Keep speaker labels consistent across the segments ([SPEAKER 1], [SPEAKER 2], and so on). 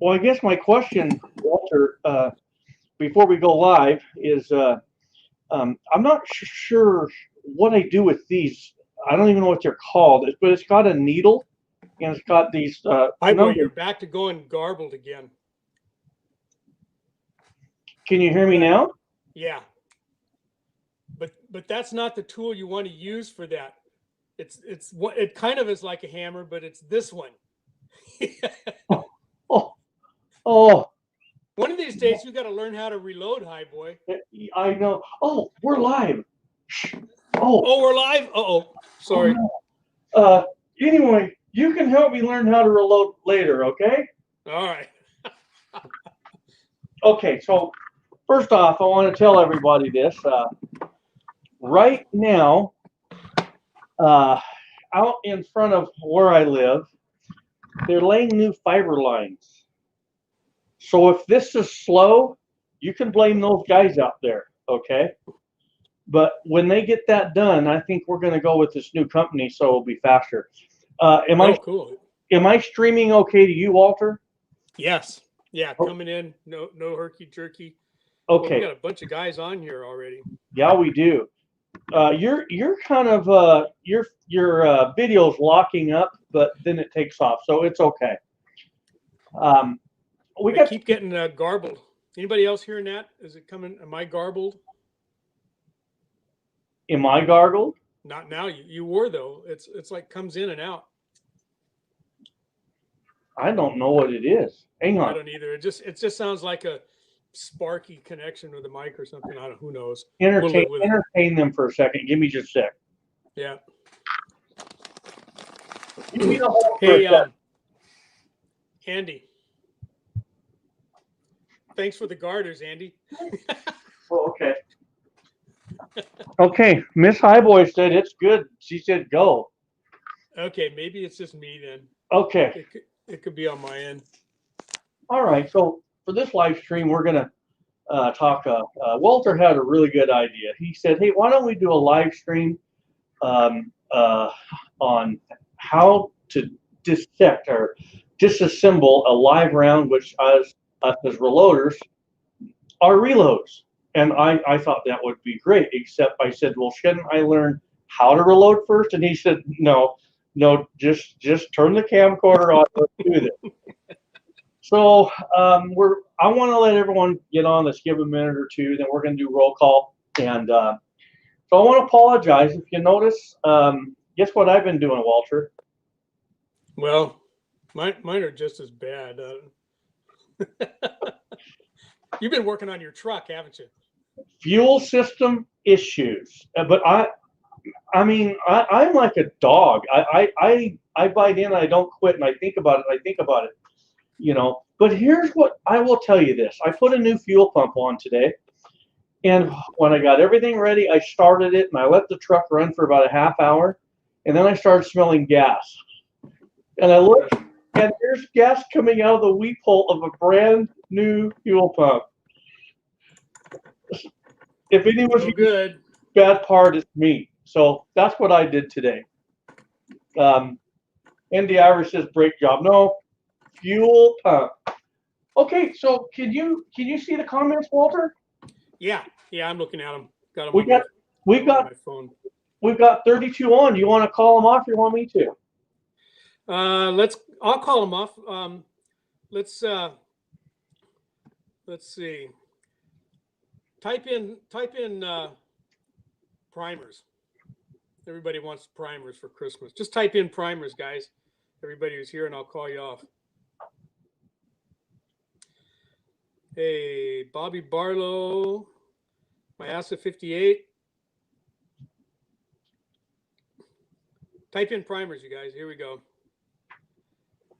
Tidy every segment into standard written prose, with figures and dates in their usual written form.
[SPEAKER 1] Well, I guess my question, Walter, before we go live, is I'm not sure what I do with these. I don't even know what they're called, but it's got a needle and it's got these
[SPEAKER 2] Highboy, you're
[SPEAKER 1] numbers.
[SPEAKER 2] back to going garbled again.
[SPEAKER 1] Can you hear me now?
[SPEAKER 2] Yeah. But that's not the tool you want to use for that. It kind of is like a hammer, but it's this one.
[SPEAKER 1] Oh, oh,
[SPEAKER 2] One of these days you got to learn how to reload, Highboy.
[SPEAKER 1] I know. Oh, we're live.
[SPEAKER 2] Oh, we're live. Sorry.
[SPEAKER 1] Oh, no. Anyway, you can help me learn how to reload later, okay?
[SPEAKER 2] All right.
[SPEAKER 1] Okay, so first off, I want to tell everybody this. Right now, out in front of where I live, they're laying new fiber lines. So if this is slow, you can blame those guys out there, okay? But when they get that done, I think we're going to go with this new company, so it'll be faster.
[SPEAKER 2] Cool.
[SPEAKER 1] Am I streaming okay to you, Walter?
[SPEAKER 2] Yes. Yeah, coming in. No herky jerky.
[SPEAKER 1] Okay.
[SPEAKER 2] Well, we got a bunch of guys on here already.
[SPEAKER 1] Yeah, we do. You're kind of your video's locking up, but then it takes off, so it's okay.
[SPEAKER 2] I keep getting garbled. Anybody else hearing that? Is it coming? Am I garbled?
[SPEAKER 1] Am I gargled?
[SPEAKER 2] Not now. You were though. It's like comes in and out.
[SPEAKER 1] I don't know what it is. Hang on.
[SPEAKER 2] I don't either. It just sounds like a sparky connection with the mic or something. I don't. Who knows?
[SPEAKER 1] Entertain them for a second. Give me just a sec.
[SPEAKER 2] Yeah.
[SPEAKER 1] Hey,
[SPEAKER 2] Andy. Thanks for the garters, Andy.
[SPEAKER 1] Oh, okay. Okay, Miss Highboy said it's good. She said go.
[SPEAKER 2] Okay, maybe it's just me then.
[SPEAKER 1] Okay.
[SPEAKER 2] It could be on my end.
[SPEAKER 1] All right. So for this live stream, we're gonna talk. Walter had a really good idea. He said, "Hey, why don't we do a live stream on how to dissect or disassemble a live round, which us as reloaders are reloads." And I thought that would be great, except I said, well, shouldn't I learn how to reload first? And he said, no, just turn the camcorder on. Let's do this. So I want to let everyone get on. Let's give a minute or two. Then we're going to do roll call. And so I want to apologize. If you notice, guess what I've been doing, Walter?
[SPEAKER 2] Well, mine are just as bad. You've been working on your truck, haven't you?
[SPEAKER 1] Fuel system issues. But I'm like a dog. I bite in, I don't quit, and I think about it. You know. But here's what I will tell you this. I put a new fuel pump on today. And when I got everything ready, I started it and I let the truck run for about a half hour. And then I started smelling gas. And I looked, and there's gas coming out of the weep hole of a brand new fuel pump. If anyone's
[SPEAKER 2] good,
[SPEAKER 1] bad part is me. So that's what I did today. Andy Irish says brake job. No, fuel pump. Okay, so can you see the comments, Walter?
[SPEAKER 2] Yeah, I'm looking at them. Got them.
[SPEAKER 1] We've got my phone. We've got 32 on. Do you want to call them off? Or you want me to?
[SPEAKER 2] I'll call them off. Let's see. Type in primers. Everybody wants primers for Christmas. Just type in primers, guys. Everybody who's here, and I'll call you off. Hey, Bobby Barlow, Mayasa 58. Type in primers, you guys. Here we go.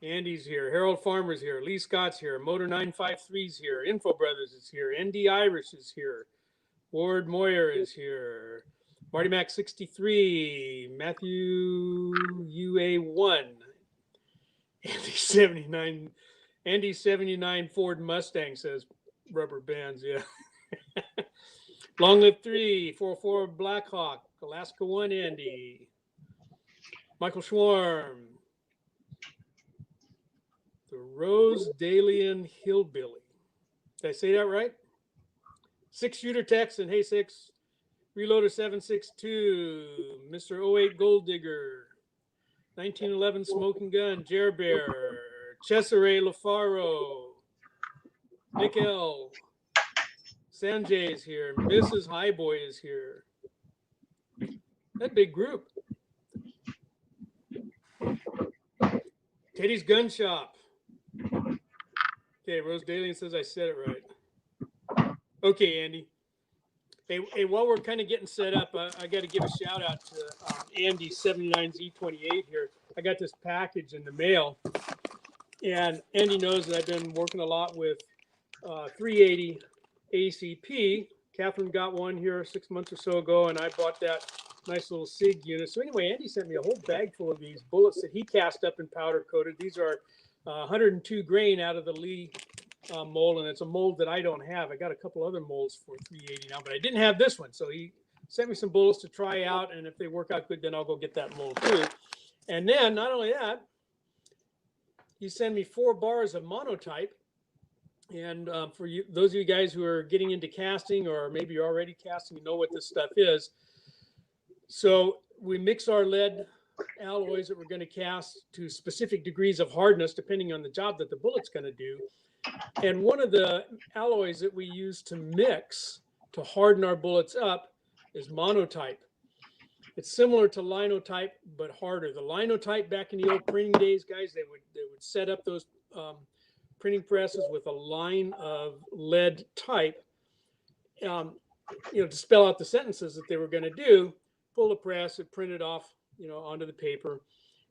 [SPEAKER 2] Andy's here. Harold Farmer's here. Lee Scott's here. Motor 953's here. Info Brothers is here. ND Irish is here. Ward Moyer is here. Marty Mac 63. Matthew UA1. Andy 79 Ford Mustang says rubber bands. Yeah. Long Live 3. 44 Blackhawk. Alaska 1 Andy. Michael Schwarm. the Rosedalian Hillbilly. Did I say that right? 6-shooter Texan. Hey, 6. Reloader 762. Mr. 08 Gold Digger. 1911 Smoking Gun. Jer Bear. Cesare Lafaro. Nick L. Sanjay is here. Mrs. Highboy is here. That big group. Teddy's Gun Shop. Okay, Rosedalian says I said it right. Okay, Andy. Hey, while we're kind of getting set up, I got to give a shout out to Andy 79Z28 here. I got this package in the mail, and Andy knows that I've been working a lot with 380 ACP. Catherine got one here 6 months or so ago, and I bought that nice little SIG unit. So anyway, Andy sent me a whole bag full of these bullets that he cast up and powder coated. These are 102 grain out of the Lee mold, and it's a mold that I don't have. I got a couple other molds for 380 now, but I didn't have this one. So he sent me some bullets to try out, and if they work out good, then I'll go get that mold too. And then not only that, he sent me 4 bars of monotype. And for you, those of you guys who are getting into casting, or maybe you're already casting, you know what this stuff is. So we mix our lead alloys that we're going to cast to specific degrees of hardness, depending on the job that the bullet's going to do. And one of the alloys that we use to mix to harden our bullets up is monotype. It's similar to linotype, but harder. The linotype back in the old printing days, guys, they would set up those printing presses with a line of lead type, to spell out the sentences that they were going to do. Pull the press, it printed off, onto the paper.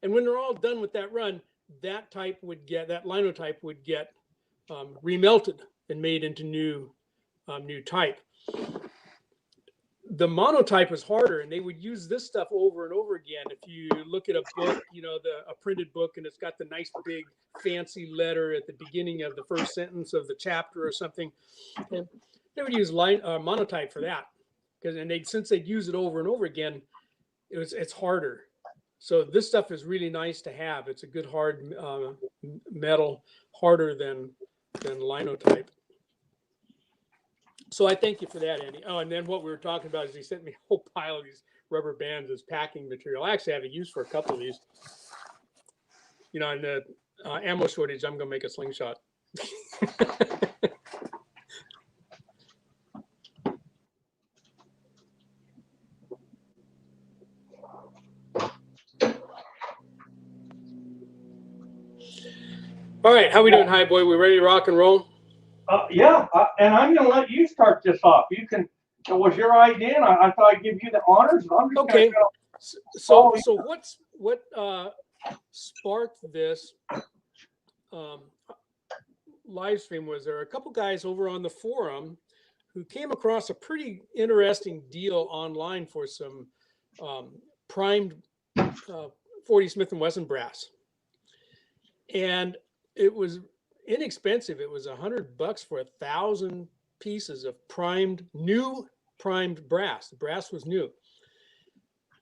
[SPEAKER 2] And when they're all done with that run, that linotype would get remelted and made into new type. The monotype is harder, and they would use this stuff over and over again. If you look at a book, a printed book, and it's got the nice big fancy letter at the beginning of the first sentence of the chapter or something, and they would use monotype for that, since they'd use it over and over again, it's harder. So this stuff is really nice to have. It's a good hard metal, harder than linotype. So I thank you for that, Andy. Oh, and then what we were talking about is he sent me a whole pile of these rubber bands as packing material. I actually have a use for a couple of these. In the ammo shortage, I'm going to make a slingshot. All right, how we doing, Highboy? We ready to rock and roll?
[SPEAKER 1] Yeah, and I'm going to let you start this off. You can. It was your idea, and I thought I'd give you the honors. I'm just
[SPEAKER 2] okay. So what sparked this live stream was there are a couple guys over on the forum who came across a pretty interesting deal online for some primed 40 Smith & Wesson brass, and it was inexpensive. It was $100 for 1,000 pieces of new primed brass. The brass was new.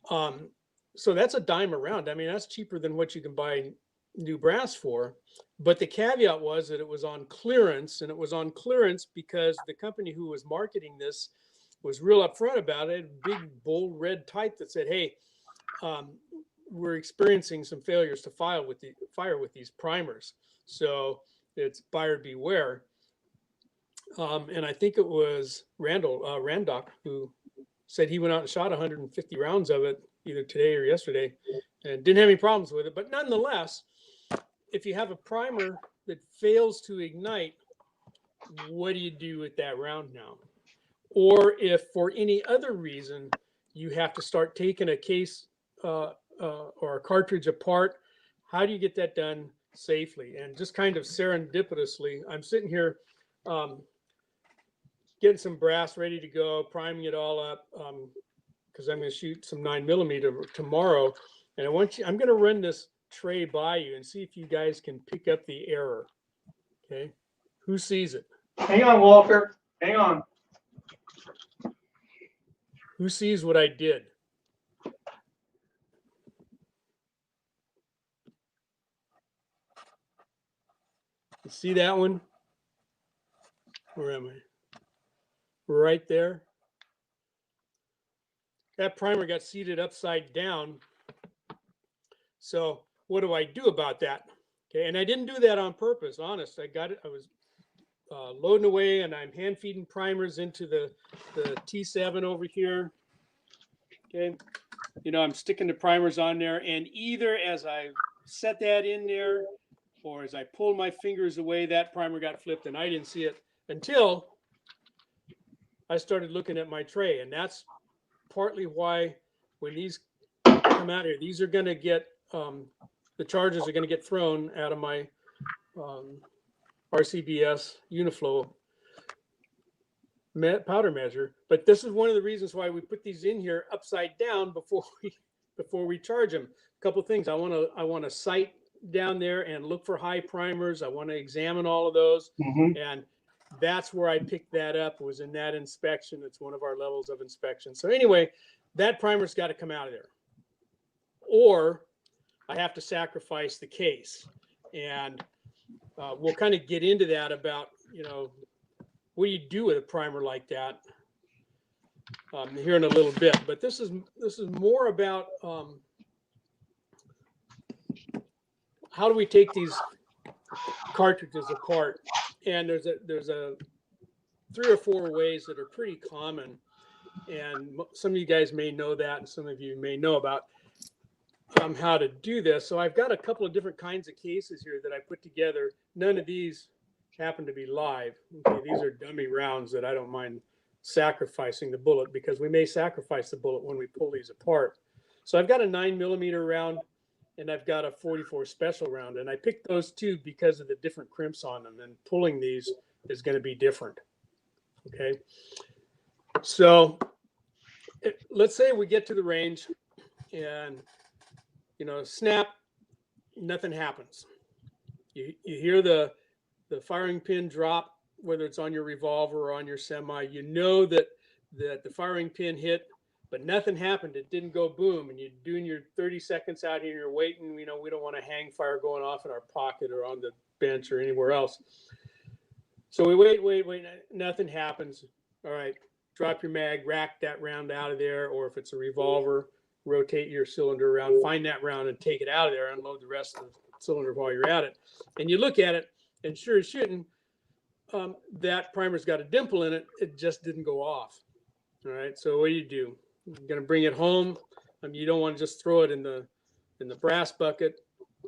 [SPEAKER 2] So that's a dime around. I mean, that's cheaper than what you can buy new brass for. But the caveat was that it was on clearance, and it was on clearance because the company who was marketing this was real upfront about it. Big, bold red type that said, hey, we're experiencing some failures to fire with these primers. So it's buyer beware. And I think it was Randock who said he went out and shot 150 rounds of it either today or yesterday and didn't have any problems with it. But nonetheless, if you have a primer that fails to ignite, what do you do with that round now? Or if for any other reason you have to start taking a case or a cartridge apart, how do you get that done safely? And just kind of serendipitously, I'm sitting here getting some brass ready to go, priming it all up, because I'm going to shoot some 9mm tomorrow. And I'm going to run this tray by you and see if you guys can pick up the error. Okay. Who sees it?
[SPEAKER 1] Hang on, Walter. Hang on.
[SPEAKER 2] Who sees what I did? See that one? Where am I? Right there. That primer got seated upside down. So what do I do about that? Okay, and I didn't do that on purpose, honest. I got it. I was loading away, and I'm hand feeding primers into the T7 over here. Okay, you know, I'm sticking the primers on there, and either as I set that in there or as I pulled my fingers away, that primer got flipped, and I didn't see it until I started looking at my tray. And that's partly why when these come out here, these are going to get, the charges are going to get thrown out of my RCBS Uniflow powder measure. But this is one of the reasons why we put these in here upside down before we charge them. A couple things. I want to sight down there and look for high primers. I want to examine all of those. And that's where I picked that up, was in that inspection. It's one of our levels of inspection. So anyway, that primer's got to come out of there, or I have to sacrifice the case. And we'll kind of get into that about, you know, what do you do with a primer like that here in a little bit. But this is more about how do we take these cartridges apart. And there's a 3 or 4 ways that are pretty common, and some of you guys may know that, and some of you may know about how to do this. So I've got a couple of different kinds of cases here that I put together. None of these happen to be live. Okay, these are dummy rounds that I don't mind sacrificing the bullet, because we may sacrifice the bullet when we pull these apart. So I've got a 9mm round, and I've got a 44 special round, and I picked those two because of the different crimps on them, and pulling these is going to be different. Okay, so let's say we get to the range, and you know, snap, nothing happens. You hear the firing pin drop, whether it's on your revolver or on your semi. You know that the firing pin hit, but nothing happened. It didn't go boom, and you're doing your 30 seconds out here, you're waiting. You know, we don't want a hang fire going off in our pocket or on the bench or anywhere else. So we wait, nothing happens. All right, drop your mag, rack that round out of there, or if it's a revolver, rotate your cylinder around, find that round and take it out of there, unload the rest of the cylinder while you're at it. And you look at it, and sure as shooting, that primer's got a dimple in it. It just didn't go off. All right, so what do? You're going to bring it home. You don't want to just throw it in the brass bucket.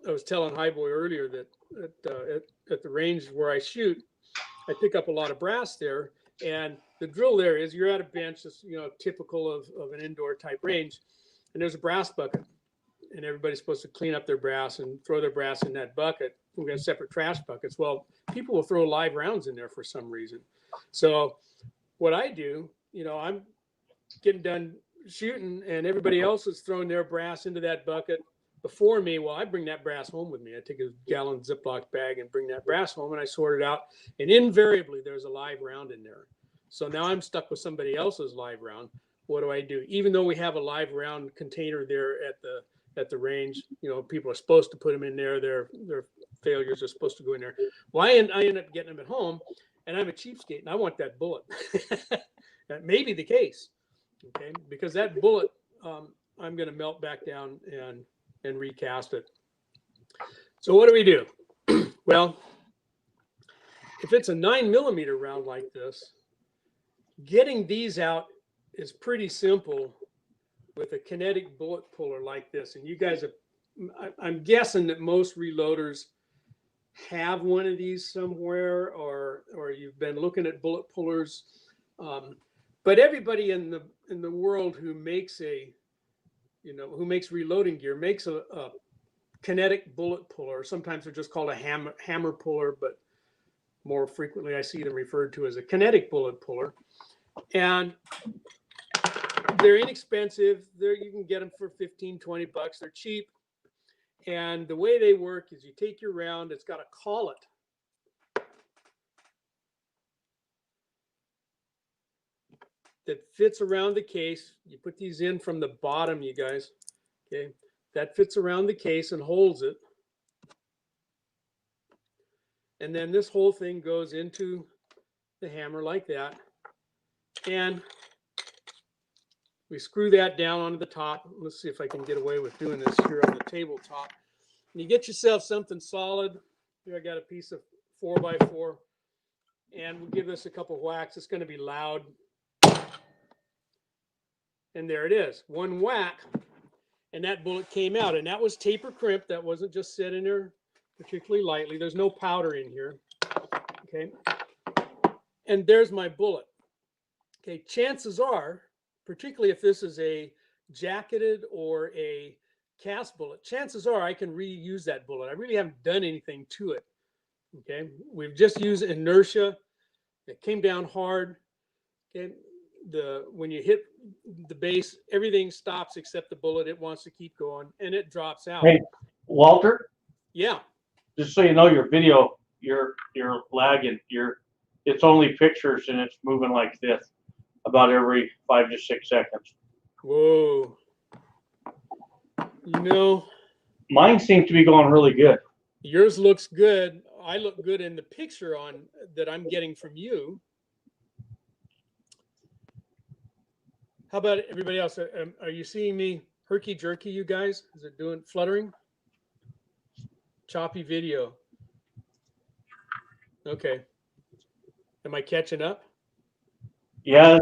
[SPEAKER 2] I was telling Highboy earlier that at the range where I shoot, I pick up a lot of brass there, and the drill there is you're at a bench, that's, you know, typical of an indoor type range, and there's a brass bucket, and everybody's supposed to clean up their brass and throw their brass in that bucket. We got separate trash buckets. Well, people will throw live rounds in there for some reason. So what I do, you know, I'm getting done shooting, and everybody else is throwing their brass into that bucket before me. Well, I bring that brass home with me. I take a gallon Ziploc bag and bring that brass home, and I sort it out. And invariably, there's a live round in there. So now I'm stuck with somebody else's live round. What do I do? Even though we have a live round container there at the range, you know, people are supposed to put them in there. Their failures are supposed to go in there. Well, I end up getting them at home, and I'm a cheapskate, and I want that bullet. That may be the case, okay? Because that bullet, I'm going to melt back down and recast it. So what do we do? Well, if it's a 9mm round like this, getting these out is pretty simple with a Kinetic bullet puller like this. And you guys have, I'm guessing that most reloaders have one of these somewhere, or you've been looking at bullet pullers. But everybody in the world who makes who makes reloading gear makes a Kinetic bullet puller. Sometimes they're just called a hammer puller, but more frequently I see them referred to as a Kinetic bullet puller. And they're inexpensive. You can get them for 15, 20 bucks. They're cheap. And the way they work is you take your round, it's got a collet that fits around the case. You put these in from the bottom, you guys. Okay, that fits around the case and holds it. And then this whole thing goes into the hammer like that. And we screw that down onto the top. Let's see if I can get away with doing this here on the tabletop. And you get yourself something solid. Here I got a piece of 4x4. And we'll give this a couple whacks. It's going to be loud. And there it is. One whack. And that bullet came out. And that was taper crimp. That wasn't just sitting there particularly lightly. There's no powder in here. Okay. And there's my bullet. Okay. Chances are, particularly if this is a jacketed or a cast bullet, chances are I can reuse that bullet. I really haven't done anything to it. Okay. We've just used inertia. It came down hard. Okay. When you hit the base, everything stops except the bullet. It wants to keep going and it drops out.
[SPEAKER 1] Hey, Walter.
[SPEAKER 2] Yeah.
[SPEAKER 1] Just so you know, your video, you're lagging. It's only pictures and it's moving like this about every 5 to 6 seconds.
[SPEAKER 2] Whoa. You know,
[SPEAKER 1] mine seems to be going really good.
[SPEAKER 2] Yours looks good. I look good in the picture that I'm getting from you. How about everybody else? Are you seeing me herky jerky, you guys? Is it doing fluttering? Choppy video. Okay. Am I catching up?
[SPEAKER 1] Yes,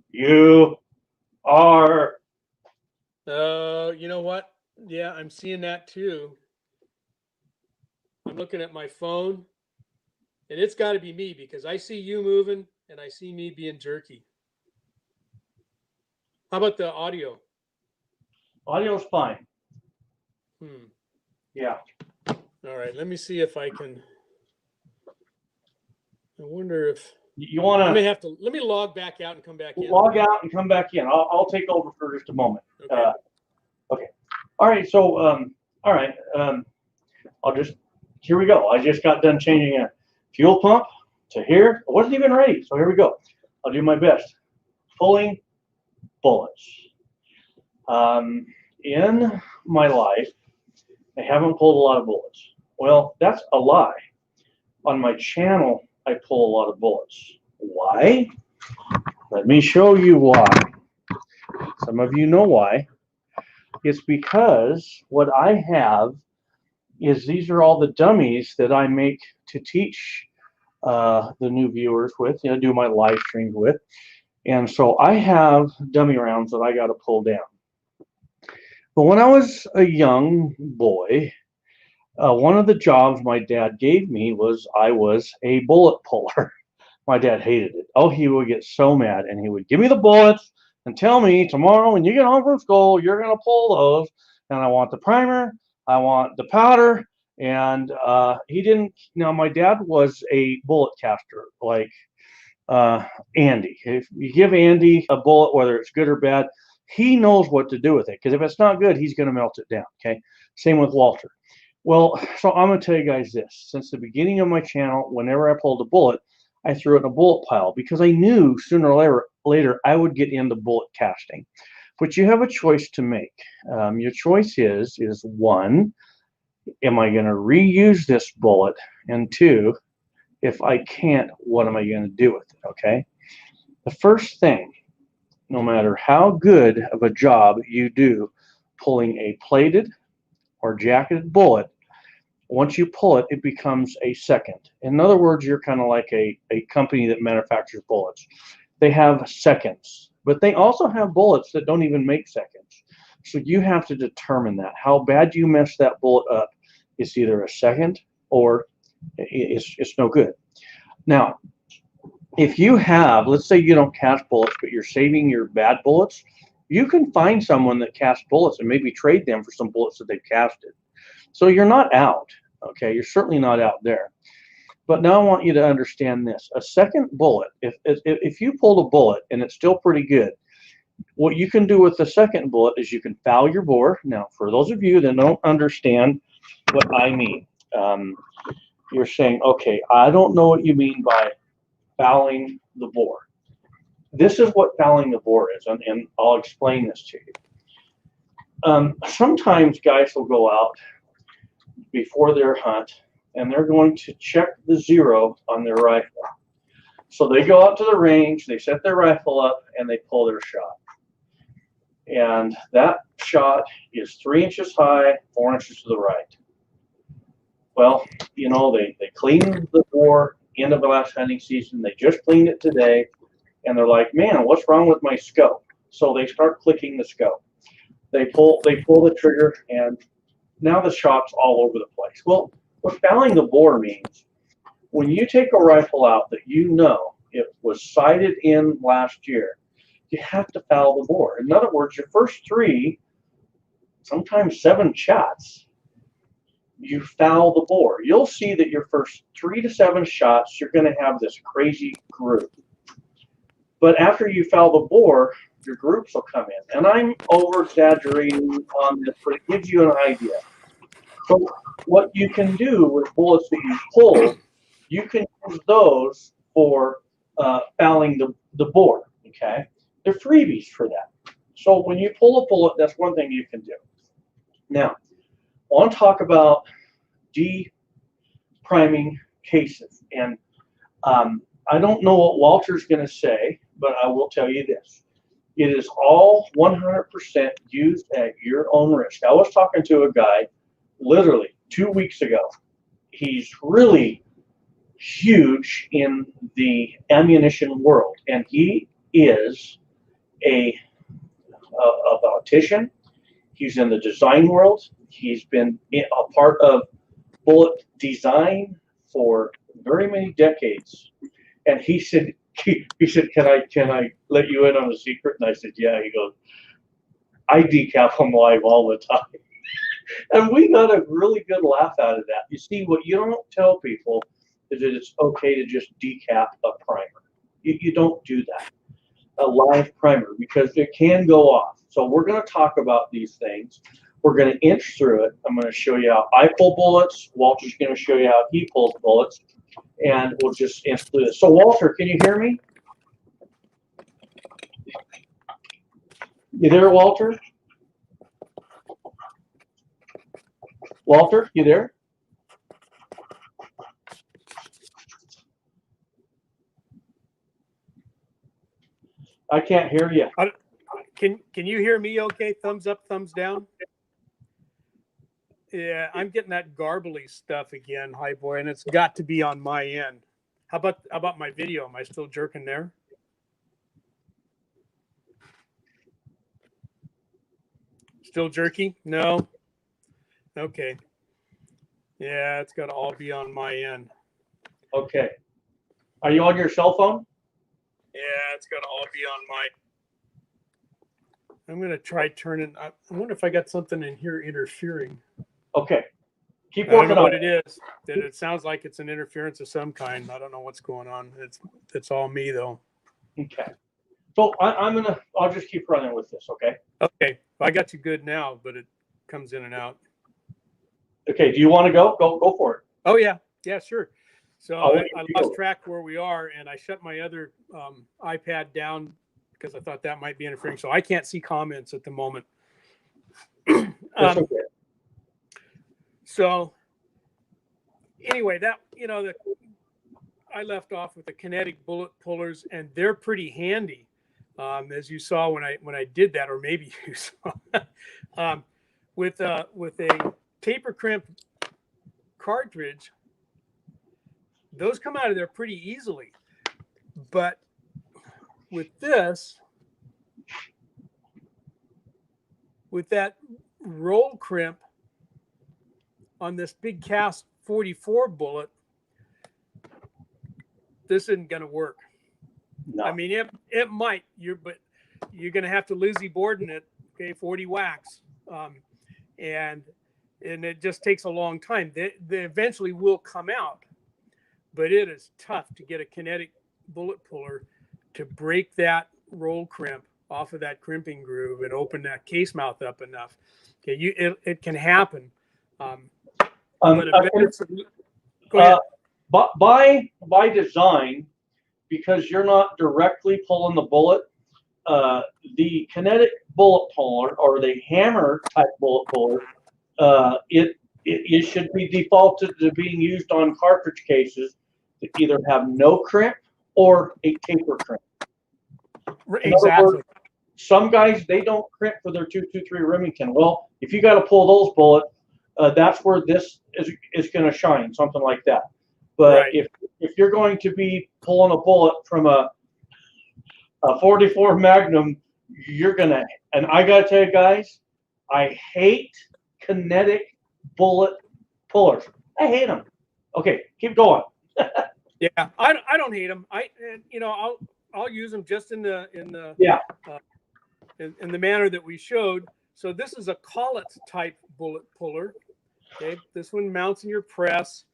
[SPEAKER 1] you are.
[SPEAKER 2] You know what? Yeah, I'm seeing that too. I'm looking at my phone, and it's got to be me because I see you moving and I see me being jerky. How about the audio?
[SPEAKER 1] Audio's fine. Yeah.
[SPEAKER 2] All right, let me see if I can. I wonder if
[SPEAKER 1] you want to.
[SPEAKER 2] I may have to. Let me log back out and come back in.
[SPEAKER 1] Log out and come back in. I'll take over for just a moment.
[SPEAKER 2] Okay.
[SPEAKER 1] Okay. All right. So all right. Here we go. I just got done changing a fuel pump to here. I wasn't even ready. So here we go. I'll do my best. Pulling bullets. In my life, I haven't pulled a lot of bullets. Well, that's a lie. On my channel, I pull a lot of bullets. Why? Let me show you why. Some of you know why. It's because what I have is these are all the dummies that I make to teach the new viewers with, do my live streams with. And so I have dummy rounds that I got to pull down. But when I was a young boy, one of the jobs my dad gave me was I was a bullet puller. My dad hated it. Oh, he would get so mad, and he would give me the bullets and tell me tomorrow when you get home from school, you're going to pull those. And I want the primer, I want the powder, and he didn't. Now, my dad was a bullet caster, like Andy. If you give Andy a bullet, whether it's good or bad, he knows what to do with it. Because if it's not good, he's going to melt it down. Okay. Same with Walter. Well, so I'm going to tell you guys this. Since the beginning of my channel, whenever I pulled a bullet, I threw it in a bullet pile because I knew sooner or later I would get into bullet casting. But you have a choice to make. Your choice is one, am I going to reuse this bullet? And two, if I can't, what am I going to do with it? Okay. The first thing, no matter how good of a job you do pulling a plated or jacketed bullet, once you pull it, it becomes a second. In other words, you're kind of like a company that manufactures bullets. They have seconds, but they also have bullets that don't even make seconds. So you have to determine that. How bad you mess that bullet up is either a second or it's no good. Now, if you have, let's say you don't cast bullets, but you're saving your bad bullets, you can find someone that casts bullets and maybe trade them for some bullets that they've casted. So you're not out, okay? You're certainly not out there. But now I want you to understand this. A second bullet, if you pulled a bullet and it's still pretty good, what you can do with the second bullet is you can foul your bore. Now, for those of you that don't understand what I mean, you're saying, okay, I don't know what you mean by fouling the bore. This is what fouling the bore is, and I'll explain this to you. Sometimes guys will go out before their hunt and they're going to check the zero on their rifle. So they go out to the range, they set their rifle up, and they pull their shot. And that shot is 3 inches high, 4 inches to the right. Well, you know, they cleaned the bore end of the last hunting season. They just cleaned it today, and they're like, man, what's wrong with my scope? So they start clicking the scope. They pull the trigger, and now the shot's all over the place. Well, what fouling the bore means, when you take a rifle out that you know it was sighted in last year, you have to foul the bore. In other words, your first 3, sometimes 7 shots, you foul the bore. You'll see that your first 3 to 7 shots, you're going to have this crazy groove. But after you foul the bore, your groups will come in. And I'm over-exaggerating on this, but it gives you an idea. So what you can do with bullets that you pull, you can use those for fouling the bore, okay? They're freebies for that. So when you pull a bullet, that's one thing you can do. Now, I want to talk about depriming cases. And I don't know what Walter's going to say, but I will tell you this. It is all 100% used at your own risk. I was talking to a guy literally 2 weeks ago. He's really huge in the ammunition world, and he is a politician. He's in the design world. He's been a part of bullet design for very many decades. And he said, can I let you in on a secret? And I said, yeah. He goes, I decap them live all the time. And we got a really good laugh out of that. You see, what you don't tell people is that it's okay to just decap a primer. You don't do that, a live primer, because it can go off. So we're going to talk about these things. We're going to inch through it. I'm going to show you how I pull bullets. Walter's going to show you how he pulls bullets. And we'll just inch through this. So Walter, can you hear me? You there, Walter? Walter, you there? I can't hear you.
[SPEAKER 2] Can you hear me okay? Thumbs up, thumbs down? Yeah, I'm getting that garbly stuff again, Highboy, and it's got to be on my end. How about my video? Am I still jerking there? Still jerky? No? Okay. Yeah, it's got to all be on my end.
[SPEAKER 1] Okay. Are you on your cell phone?
[SPEAKER 2] Yeah, it's got to all be on my... I'm going to try turning... I wonder if I got something in here interfering.
[SPEAKER 1] Okay. Keep
[SPEAKER 2] I don't
[SPEAKER 1] working
[SPEAKER 2] know
[SPEAKER 1] on
[SPEAKER 2] what it is. It sounds like it's an interference of some kind. I don't know what's going on. It's all me, though.
[SPEAKER 1] Okay. So I'll just keep running with this, okay?
[SPEAKER 2] Okay. I got you good now, but it comes in and out.
[SPEAKER 1] Okay. Do you want to go? Go for it.
[SPEAKER 2] Oh, yeah. Yeah, sure. So I lost
[SPEAKER 1] go.
[SPEAKER 2] track where we are, and I shut my other iPad down because I thought that might be interfering. So I can't see comments at the moment.
[SPEAKER 1] That's okay.
[SPEAKER 2] So anyway, that, I left off with the Kinetic bullet pullers, and they're pretty handy, as you saw when I did that, or maybe you saw, with a taper crimp cartridge. Those come out of there pretty easily, but with this, with that roll crimp on this big cast 44 bullet, this isn't going to work.
[SPEAKER 1] No.
[SPEAKER 2] I mean, it might, but you're going to have to Lizzie Borden it, okay, 40 wax, and it just takes a long time. They eventually will come out, but it is tough to get a Kinetic bullet puller to break that roll crimp off of that crimping groove and open that case mouth up enough. Okay, it can happen. But go ahead.
[SPEAKER 1] By design, because you're not directly pulling the bullet, the Kinetic bullet puller or the hammer type bullet puller, it it should be defaulted to being used on cartridge cases that either have no crimp or a taper crimp. In other
[SPEAKER 2] Exactly.
[SPEAKER 1] words, some guys, they don't crimp for their 223 Remington. Well, if you got to pull those bullets, that's where this is going to shine, something like that. But
[SPEAKER 2] Right.
[SPEAKER 1] if you're going to be pulling a bullet from a 44 Magnum, you're gonna. And I gotta tell you guys, I hate kinetic bullet pullers. I hate them. Okay, keep going.
[SPEAKER 2] Yeah, I don't hate them. You know, I'll use them just in the
[SPEAKER 1] Yeah.
[SPEAKER 2] In the manner that we showed. So this is a collet type bullet puller. Okay, this one mounts in your press,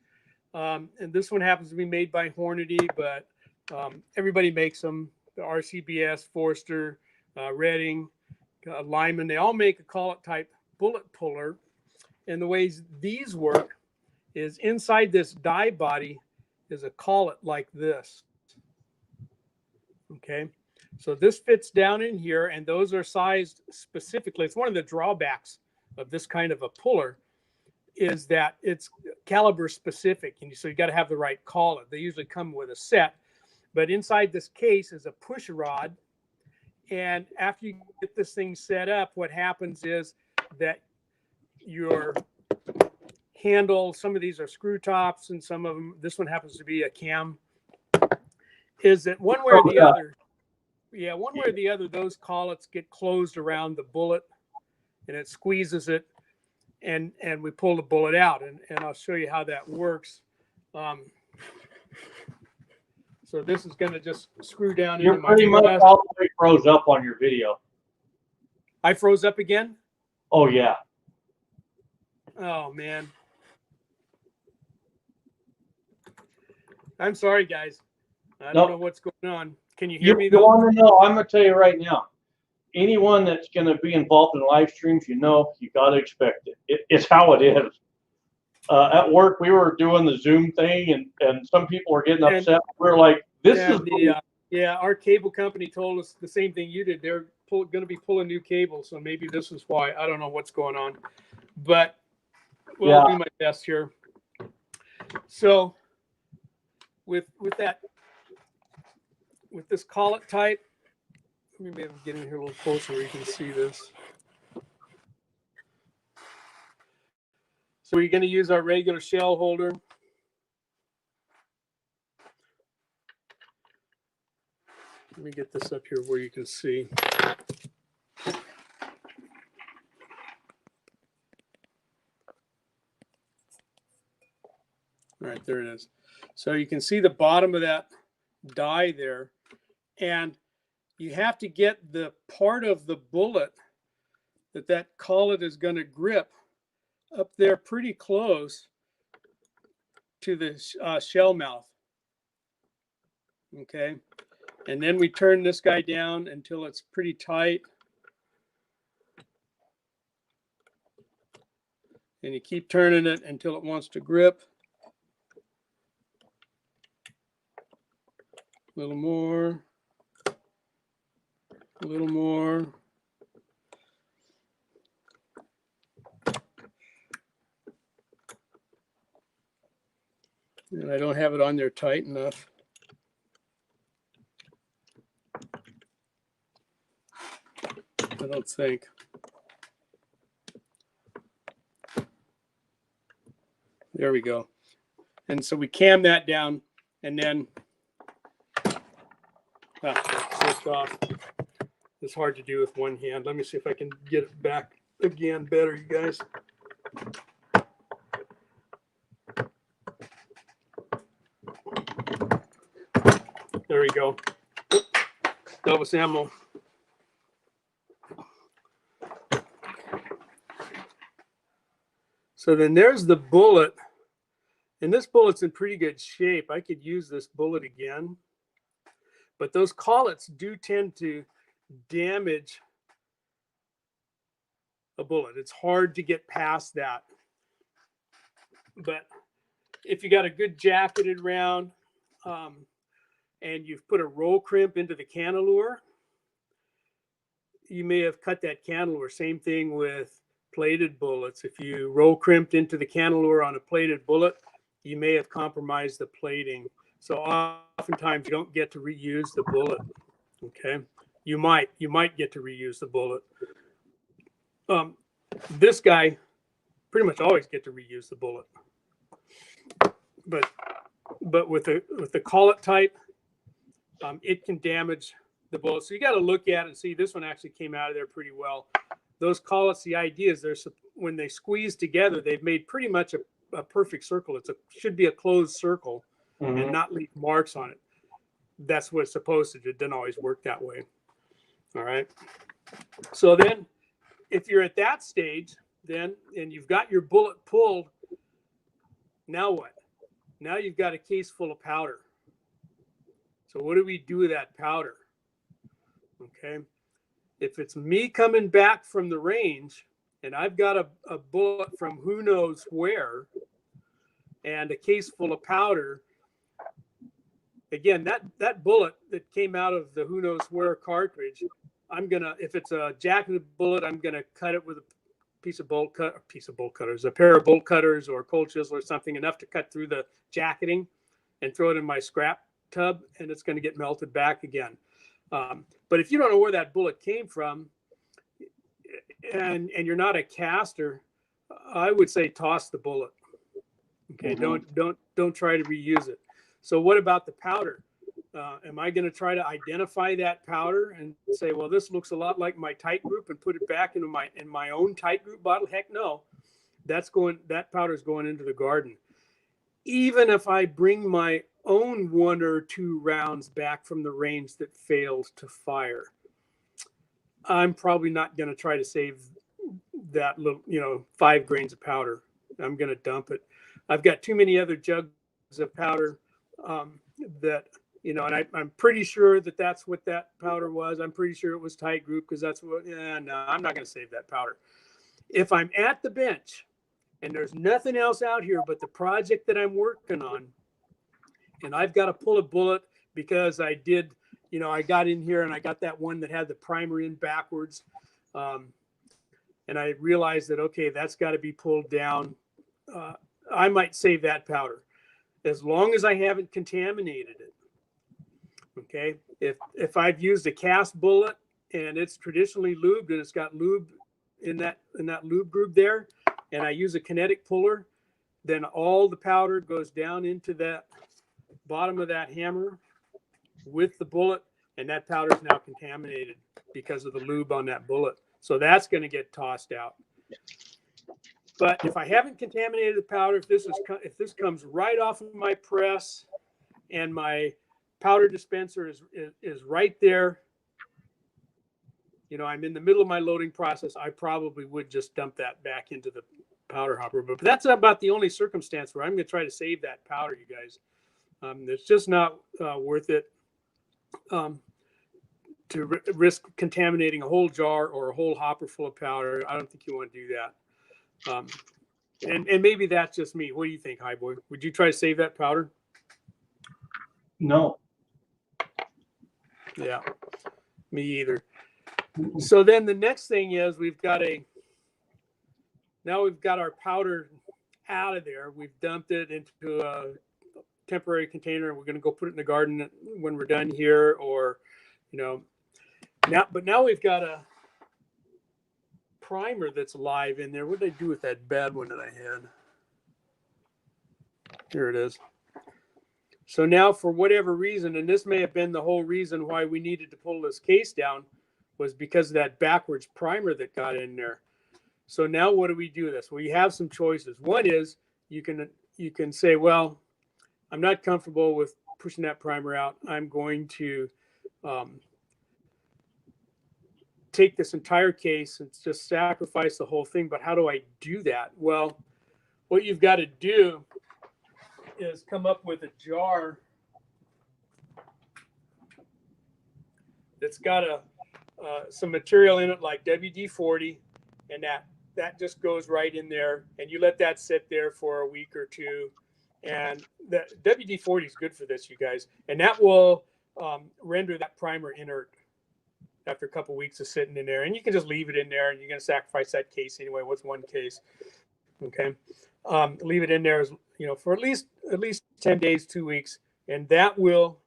[SPEAKER 2] and this one happens to be made by Hornady, but everybody makes them. The RCBS, Forster, Redding, Lyman, they all make a collet type bullet puller. And the ways these work is inside this die body is a collet like this. Okay, so this fits down in here, and those are sized specifically. It's one of the drawbacks of this kind of a puller is that it's caliber specific, and so you got to have the right collet. They usually come with a set, but inside this case is a push rod, and after you get this thing set up, what happens is that your handle, some of these are screw tops, and some of them, this one happens to be a cam, is that one way or the other, one way or the other, those collets get closed around the bullet, and it squeezes it, and we pull the bullet out, and I'll show you how that works. So this is going to just screw down into my
[SPEAKER 1] Pretty much
[SPEAKER 2] press.
[SPEAKER 1] all the way froze up on your video.
[SPEAKER 2] I froze up again?
[SPEAKER 1] Oh, yeah.
[SPEAKER 2] Oh, man. I'm sorry, guys. I don't know what's going on. Can you hear me, though?
[SPEAKER 1] You want to know, I'm going to tell you right now, anyone that's going to be involved in live streams, you got to expect it. It's how it is. At work, we were doing the Zoom thing, and some people were getting upset. We're like, this is...
[SPEAKER 2] our cable company told us the same thing you did. They're going to be pulling new cables, so maybe this is why. I don't know what's going on. But I'll do my best here. So with this collet type, let me maybe get in here a little closer where you can see this. So we're going to use our regular shell holder. Let me get this up here where you can see. All right, there it is. So you can see the bottom of that die there, and you have to get the part of the bullet that collet is going to grip up there pretty close to the shell mouth. Okay, and then we turn this guy down until it's pretty tight, and you keep turning it until it wants to grip. A little more, a little more. And I don't have it on there tight enough. I don't think. There we go. And so we cam that down, and then switched off. It's hard to do with one hand. Let me see if I can get it back again better, you guys. There we go. That was ammo. So then there's the bullet. And this bullet's in pretty good shape. I could use this bullet again. But those collets do tend to damage a bullet. It's hard to get past that. But if you got a good jacketed round, and you've put a roll crimp into the cantilever, you may have cut that cantilever. Same thing with plated bullets. If you roll crimped into the cantilever on a plated bullet, you may have compromised the plating. So oftentimes you don't get to reuse the bullet. Okay, you might get to reuse the bullet. This guy pretty much always get to reuse the bullet, but with the collet type, it can damage the bullet. So you got to look at it and see. This one actually came out of there pretty well. Those collets, the idea is when they squeeze together, they've made pretty much a perfect circle. Should be a closed circle and not leave marks on it. That's what it's supposed to do. It doesn't always work that way. All right. So then if you're at that stage, and you've got your bullet pulled, now what? Now you've got a case full of powder. So what do we do with that powder? Okay. If it's me coming back from the range and I've got a bullet from who knows where and a case full of powder, again, that bullet that came out of the who knows where cartridge, if it's a jacketed bullet, I'm gonna cut it with a pair of bolt cutters or cold chisel or something, enough to cut through the jacketing and throw it in my scrap tub, and it's going to get melted back again. But if you don't know where that bullet came from, and you're not a caster, I would say toss the bullet. Okay, don't try to reuse it. So what about the powder? Am I going to try to identify that powder and say, well, this looks a lot like my tight group, and put it back into my own tight group bottle? Heck no. That powder's going into the garden. Even if I bring my own 1 or 2 rounds back from the range that failed to fire, I'm probably not going to try to save that little, 5 grains of powder. I'm going to dump it. I've got too many other jugs of powder that, and I'm pretty sure that's what that powder was. I'm pretty sure it was tight group, because that's what, no, I'm not going to save that powder. If I'm at the bench and there's nothing else out here but the project that I'm working on, and I've got to pull a bullet because I did, I got in here and I got that one that had the primer in backwards. And I realized that, okay, that's got to be pulled down. I might save that powder as long as I haven't contaminated it. Okay. If I've used a cast bullet and it's traditionally lubed and it's got lube in that lube group there, and I use a kinetic puller, then all the powder goes down into that bottom of that hammer with the bullet, and that powder is now contaminated because of the lube on that bullet. So that's going to get tossed out. But if I haven't contaminated the powder, if this comes right off of my press and my powder dispenser is right there, I'm in the middle of my loading process, I probably would just dump that back into the powder hopper. But that's about the only circumstance where I'm going to try to save that powder, you guys. It's just not worth it to risk contaminating a whole jar or a whole hopper full of powder. I don't think you want to do that. And maybe that's just me. What do you think, Highboy? Would you try to save that powder?
[SPEAKER 1] No.
[SPEAKER 2] Yeah, me either. So then the next thing is we've got our powder out of there. We've dumped it into a temporary container, and we're going to go put it in the garden when we're done here, or, now we've got a primer that's live in there. What did I do with that bad one that I had? Here it is. So now, for whatever reason, and this may have been the whole reason why we needed to pull this case down, was because of that backwards primer that got in there. So now what do we do with this? Well, you have some choices. One is you can say, well, I'm not comfortable with pushing that primer out. I'm going to take this entire case and just sacrifice the whole thing. But how do I do that? Well, what you've got to do is come up with a jar that's got some material in it like WD-40, and that just goes right in there, and you let that sit there for a week or two. And the WD-40 is good for this, you guys, and that will render that primer inert. after a couple weeks of sitting in there, and you can just leave it in there, and you're going to sacrifice that case anyway. What's one case? Okay. Leave it in there, as, for at least 10 days, 2 weeks, and that will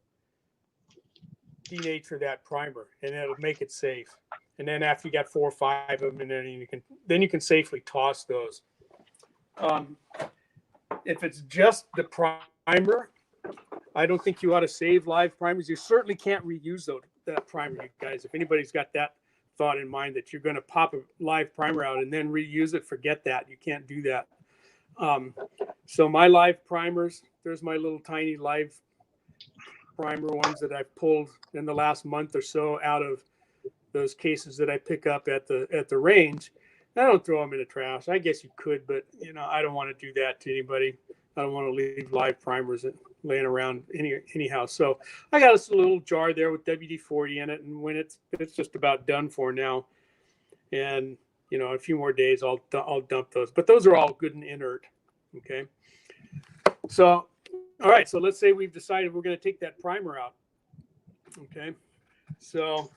[SPEAKER 2] denature that primer, and it'll make it safe. And then after you got 4 or 5 of them, and then you can safely toss those. If it's just the primer, I don't think you ought to save live primers. You certainly can't reuse that primer, you guys. If anybody's got that thought in mind that you're going to pop a live primer out and then reuse it, forget that. You can't do that. So my live primers, there's my little tiny live primer ones that I've pulled in the last month or so out of those cases that I pick up at the range. I don't throw them in the trash. I guess you could, but I don't want to do that to anybody. I don't want to leave live primers laying around anyhow. So I got this little jar there with WD-40 in it, and when it's just about done for now, and a few more days I'll dump those. But those are all good and inert. Okay. So all right. So let's say we've decided we're going to take that primer out. Okay. So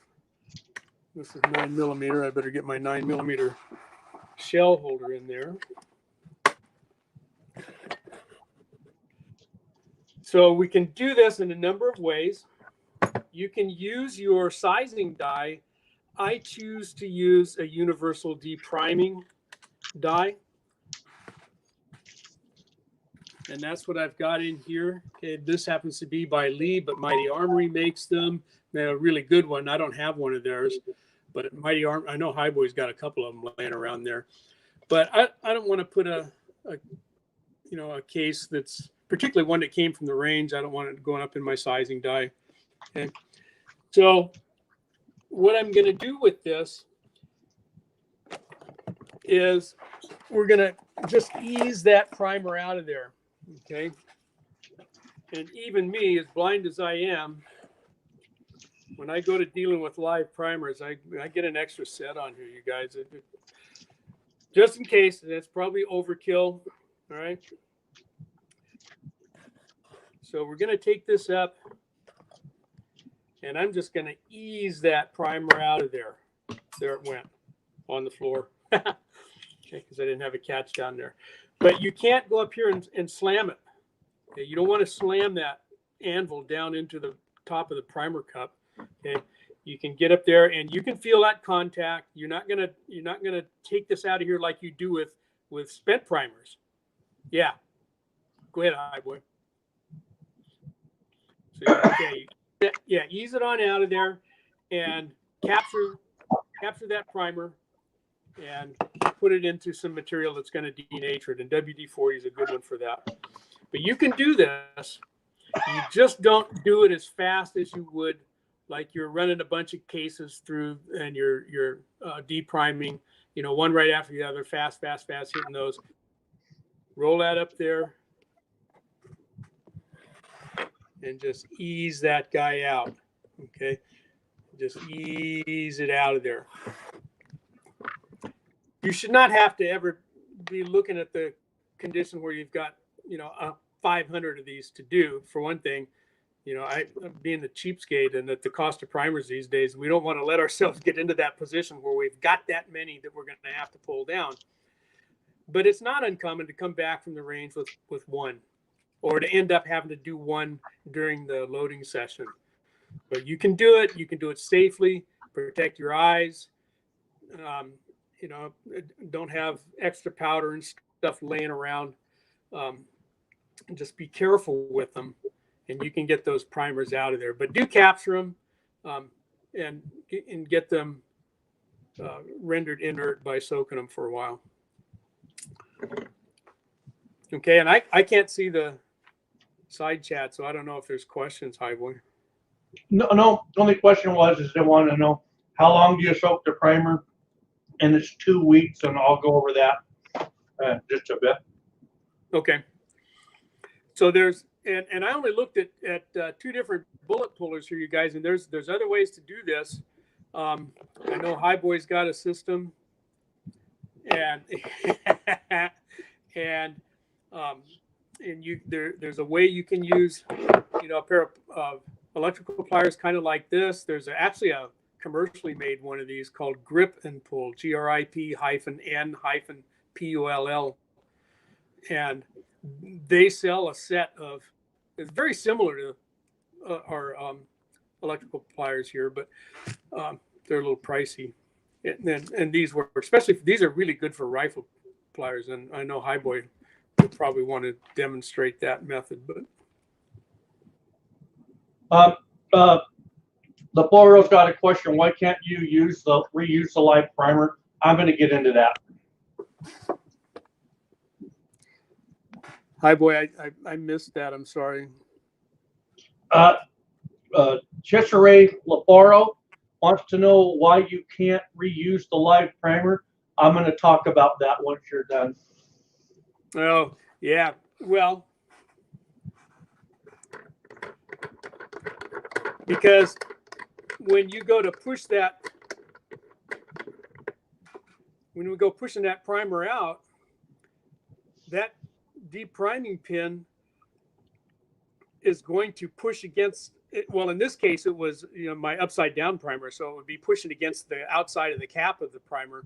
[SPEAKER 2] this is 9mm. I better get my 9mm shell holder in there. So we can do this in a number of ways. You can use your sizing die. I choose to use a universal depriming die. And that's what I've got in here. Okay, this happens to be by Lee, but Mighty Armory makes them. They're a really good one. I don't have one of theirs, but I know Highboy's got a couple of them laying around there. But I don't want to put a case that's particularly one that came from the range. I don't want it going up in my sizing die. Okay. So what I'm going to do with this is we're going to just ease that primer out of there. Okay. And even me, as blind as I am, when I go to dealing with live primers, I get an extra set on here, you guys. Just in case, that's probably overkill. All right. So we're going to take this up, and I'm just going to ease that primer out of there. There it went on the floor. Okay, because I didn't have a catch down there. But you can't go up here and slam it. Okay, you don't want to slam that anvil down into the top of the primer cup. Okay, you can get up there and you can feel that contact. You're not gonna take this out of here like you do with spent primers. Yeah, go ahead, Highboy. So yeah, ease it on out of there and capture that primer and put it into some material that's going to denature it. And WD-40 is a good one for that. But you can do this. You just don't do it as fast as you would like you're running a bunch of cases through and you're depriming, one right after the other, fast, hitting those. Roll that up there and just ease that guy out. Okay. Just ease it out of there. You should not have to ever be looking at the condition where you've got, 500 of these to do. For one thing, I'm being the cheapskate and at the cost of primers these days, we don't want to let ourselves get into that position where we've got that many that we're going to have to pull down. But it's not uncommon to come back from the range with one, or to end up having to do one during the loading session. But you can do it. You can do it safely. Protect your eyes. Don't have extra powder and stuff laying around. Just be careful with them, and you can get those primers out of there. But do capture them and get them rendered inert by soaking them for a while. Okay, and I can't see the side chat, so I don't know if there's questions, Highboy.
[SPEAKER 1] No. The only question is they want to know how long do you soak the primer? And it's 2 weeks, and I'll go over that just a bit. Okay.
[SPEAKER 2] So there's and I only looked at 2 different bullet pullers here, you guys, and there's other ways to do this. I know Highboy's got a system, and there's a way you can use a pair of electrical pliers kind of like this. There's actually a commercially made one of these called Grip and Pull, GRIP-N-PULL. And they sell a set of, it's very similar to our electrical pliers here, but they're a little pricey. And these were, especially, these are really good for rifle pliers. And I know Highboy will probably want to demonstrate that method, but.
[SPEAKER 1] The Floro's got a question. Why can't you reuse the live primer? I'm going to get into that.
[SPEAKER 2] Highboy, I missed that. I'm sorry.
[SPEAKER 1] Cesare LaFaro wants to know why you can't reuse the live primer. I'm going to talk about that once you're done.
[SPEAKER 2] Oh, yeah. Well, because when you go to push that, when we go pushing that primer out, that depriming pin is going to push against it. Well, in this case, it was, you know, my upside down primer. So it would be pushing against the outside of the cap of the primer.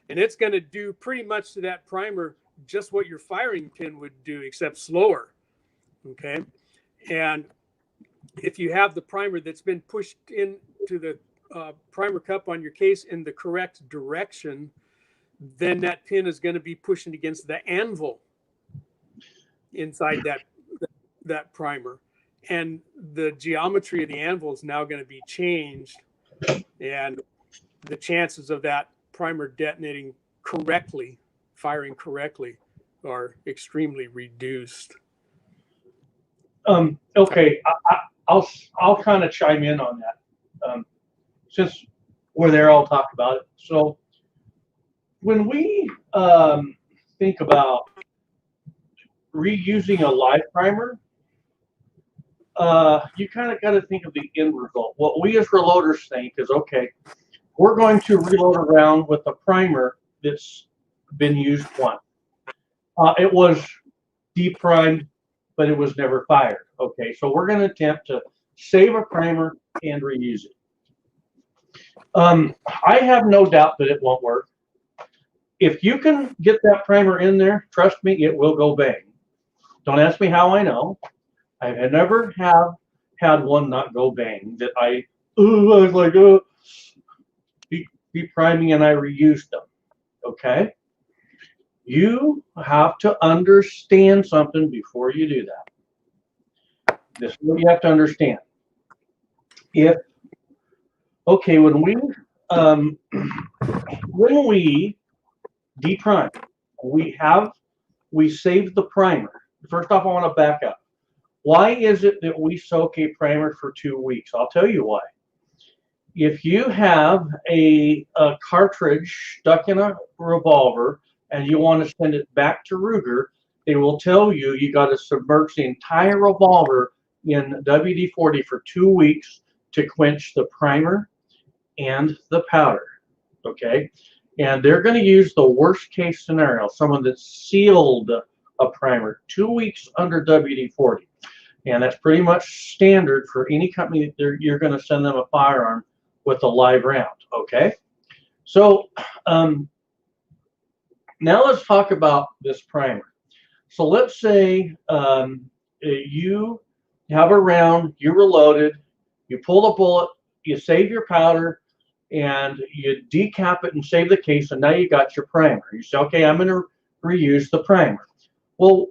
[SPEAKER 2] And it's going to do pretty much to that primer just what your firing pin would do, except slower. Okay. And if you have the primer that's been pushed into the primer cup on your case in the correct direction, then that pin is going to be pushing against the anvil inside that primer. And the geometry of the anvil is now going to be changed. And the chances of that primer detonating correctly, firing correctly, are extremely reduced.
[SPEAKER 1] Okay, I'll kind of chime in on that. Since we're there, I'll talk about it. So when we think about reusing a live primer, you kind of got to think of the end result. What we as reloaders think is, okay, we're going to reload around with a primer that's been used once. It was deprimed, but it was never fired. Okay, so we're going to attempt to save a primer and reuse it. I have no doubt that it won't work. If you can get that primer in there, trust me, it will go bang. Don't ask me how I know. I have never had one not go bang that I was like, depriming, and I reused them. Okay? You have to understand something before you do that. This is what you have to understand. When we deprime, we save the primer. First off, I want to back up. Why is it that we soak a primer for 2 weeks? I'll tell you why. If you have a cartridge stuck in a revolver and you want to send it back to Ruger, they will tell you you got to submerge the entire revolver in WD-40 for 2 weeks to quench the primer and the powder. Okay? And they're going to use the worst case scenario, someone that sealed a primer 2 weeks under WD-40. And that's pretty much standard for any company that you're going to send them a firearm with a live round. Okay? So now let's talk about this primer. So let's say you have a round, you reloaded, you pull the bullet, you save your powder, and you decap it and save the case, and now you got your primer. You say, okay, I'm going to reuse the primer. Well,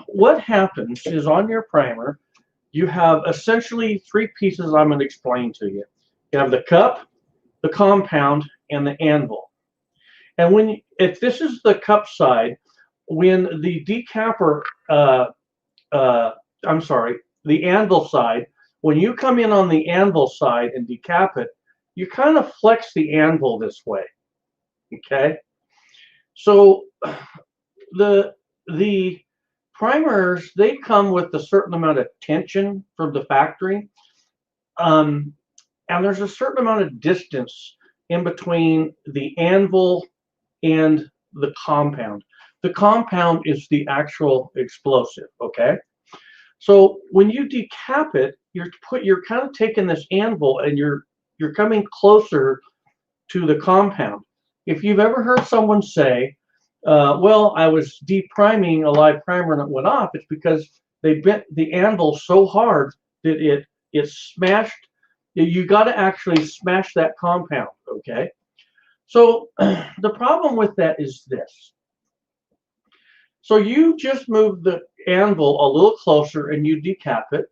[SPEAKER 1] what happens is on your primer, you have essentially 3 pieces I'm going to explain to you. You have the cup, the compound, and the anvil. And if this is the cup side, when the decapper, the anvil side, when you come in on the anvil side and decap it, you kind of flex the anvil this way, okay? So the primers, they come with a certain amount of tension from the factory, and there's a certain amount of distance in between the anvil and the compound. The compound is the actual explosive, okay? So when you decap it, you're kind of taking this anvil and you're you're coming closer to the compound. If you've ever heard someone say, well, I was depriming a live primer and it went off, it's because they bent the anvil so hard that it smashed. You got to actually smash that compound, okay? So the problem with that is this. So you just move the anvil a little closer and you decap it.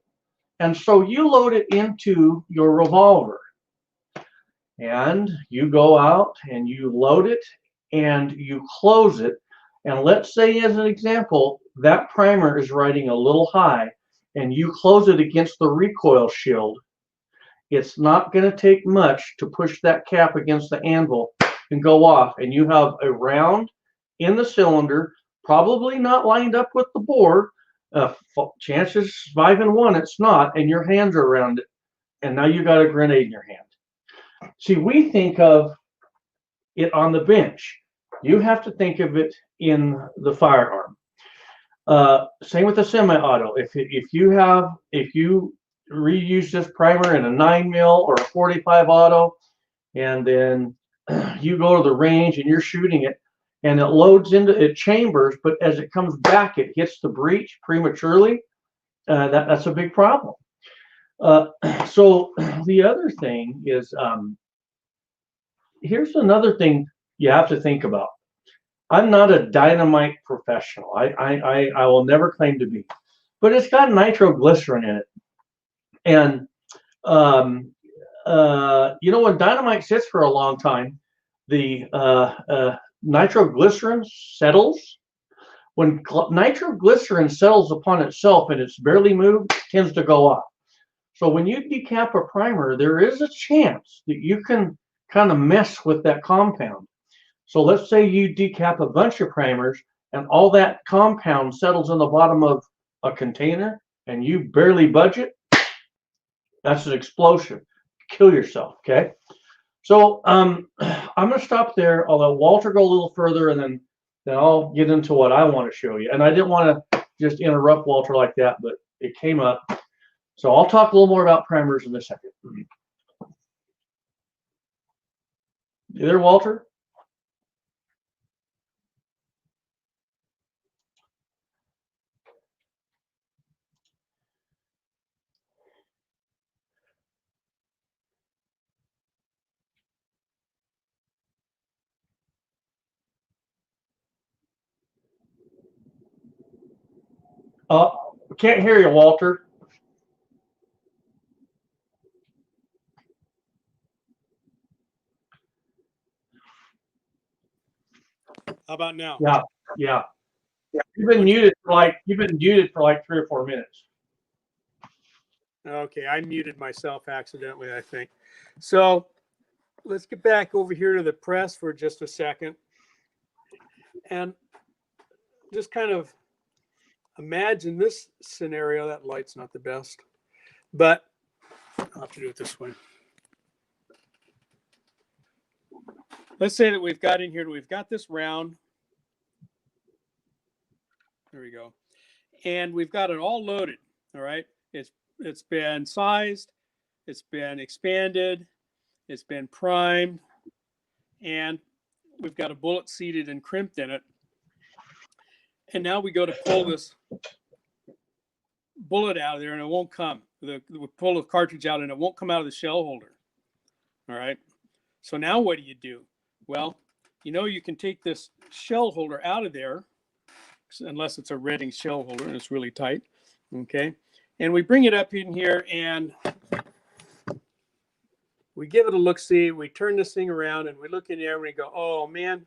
[SPEAKER 1] And so you load it into your revolver. And you go out and you load it and you close it. And let's say, as an example, that primer is riding a little high and you close it against the recoil shield. It's not going to take much to push that cap against the anvil and go off. And you have a round in the cylinder, probably not lined up with the bore. Chances 5 in 1 it's not, and your hands are around it. And now you got a grenade in your hand. See, we think of it on the bench. You have to think of it in the firearm. Same with the semi-auto. If you reuse this primer in a 9mm or a 45 auto, and then you go to the range and you're shooting it, and it loads into it chambers, but as it comes back, it hits the breech prematurely. That's a big problem. So the other thing is, here's another thing you have to think about. I'm not a dynamite professional. I will never claim to be, but it's got nitroglycerin in it. And when dynamite sits for a long time, the nitroglycerin settles. When nitroglycerin settles upon itself and it's barely moved, it tends to go off. So when you decap a primer, there is a chance that you can kind of mess with that compound. So let's say you decap a bunch of primers and all that compound settles in the bottom of a container and you barely budge it. That's an explosion. Kill yourself, okay? So I'm going to stop there. I'll let Walter go a little further, and then I'll get into what I want to show you. And I didn't want to just interrupt Walter like that, but it came up. So I'll talk a little more about primers in a second. You there, Walter? Can't hear you, Walter.
[SPEAKER 2] How about now?
[SPEAKER 1] Yeah. You've been muted for like 3 or 4 minutes.
[SPEAKER 2] Okay, I muted myself accidentally, I think. So let's get back over here to the press for just a second. And just kind of imagine this scenario. That light's not the best, but I'll have to do it this way. Let's say that we've got in here, we've got this round. There we go. And we've got it all loaded. All right. It's been sized, it's been expanded, it's been primed, and we've got a bullet seated and crimped in it. And now we go to pull this bullet out of there and it won't come. We pull the cartridge out and it won't come out of the shell holder. All right. So now what do? Well, you can take this shell holder out of there, unless it's a Redding shell holder and it's really tight. Okay. And we bring it up in here and we give it a look-see. We turn this thing around and we look in there and we go, oh man,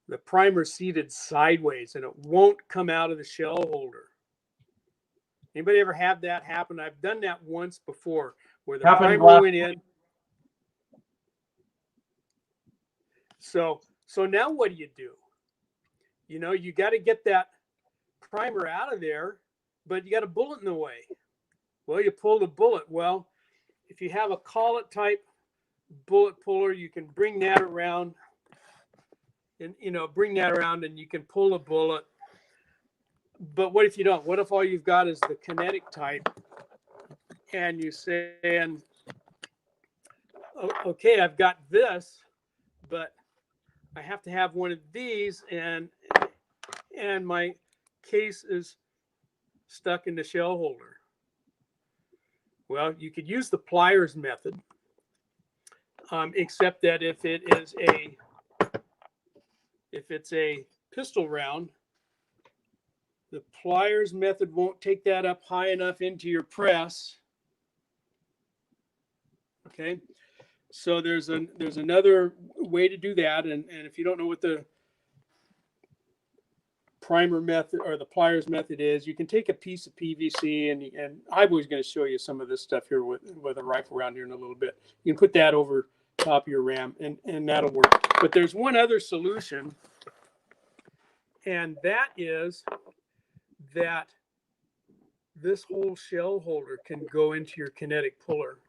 [SPEAKER 2] the primer's seated sideways and it won't come out of the shell holder. Anybody ever have that happen? I've done that once before where the primer went in. So now what do? You got to get that primer out of there, but you got a bullet in the way. Well, you pull the bullet. Well, if you have a collet type bullet puller, you can bring that around and you can pull a bullet. But what if you don't? What if all you've got is the kinetic type and you say, okay, I've got this, but I have to have one of these, and my case is stuck in the shell holder. Well, you could use the pliers method, except that if it's a pistol round, the pliers method won't take that up high enough into your press. Okay, so there's another way to do that, and if you don't know what the primer method or the pliers method is, you can take a piece of PVC, and Highboy's going to show you some of this stuff here with a rifle round here in a little bit. You can put that over top of your ram, and that'll work. But there's one other solution, and that is that this whole shell holder can go into your Kinetic puller.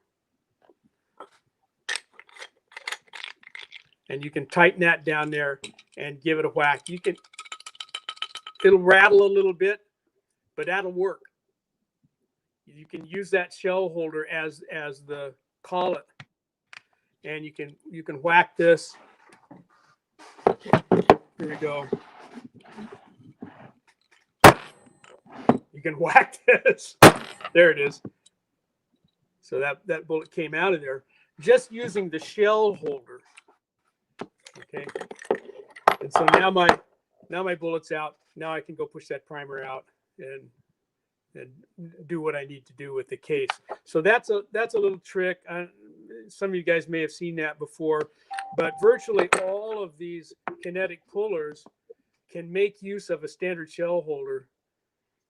[SPEAKER 2] And you can tighten that down there and give it a whack. It'll rattle a little bit, but that'll work. You can use that shell holder as the collet, and you can whack this. Here we go. You can whack this. There it is. So that bullet came out of there just using the shell holder. Okay. And so now my bullet's out. Now I can go push that primer out and do what I need to do with the case. So that's a little trick. Some of you guys may have seen that before, but virtually all of these Kinetic pullers can make use of a standard shell holder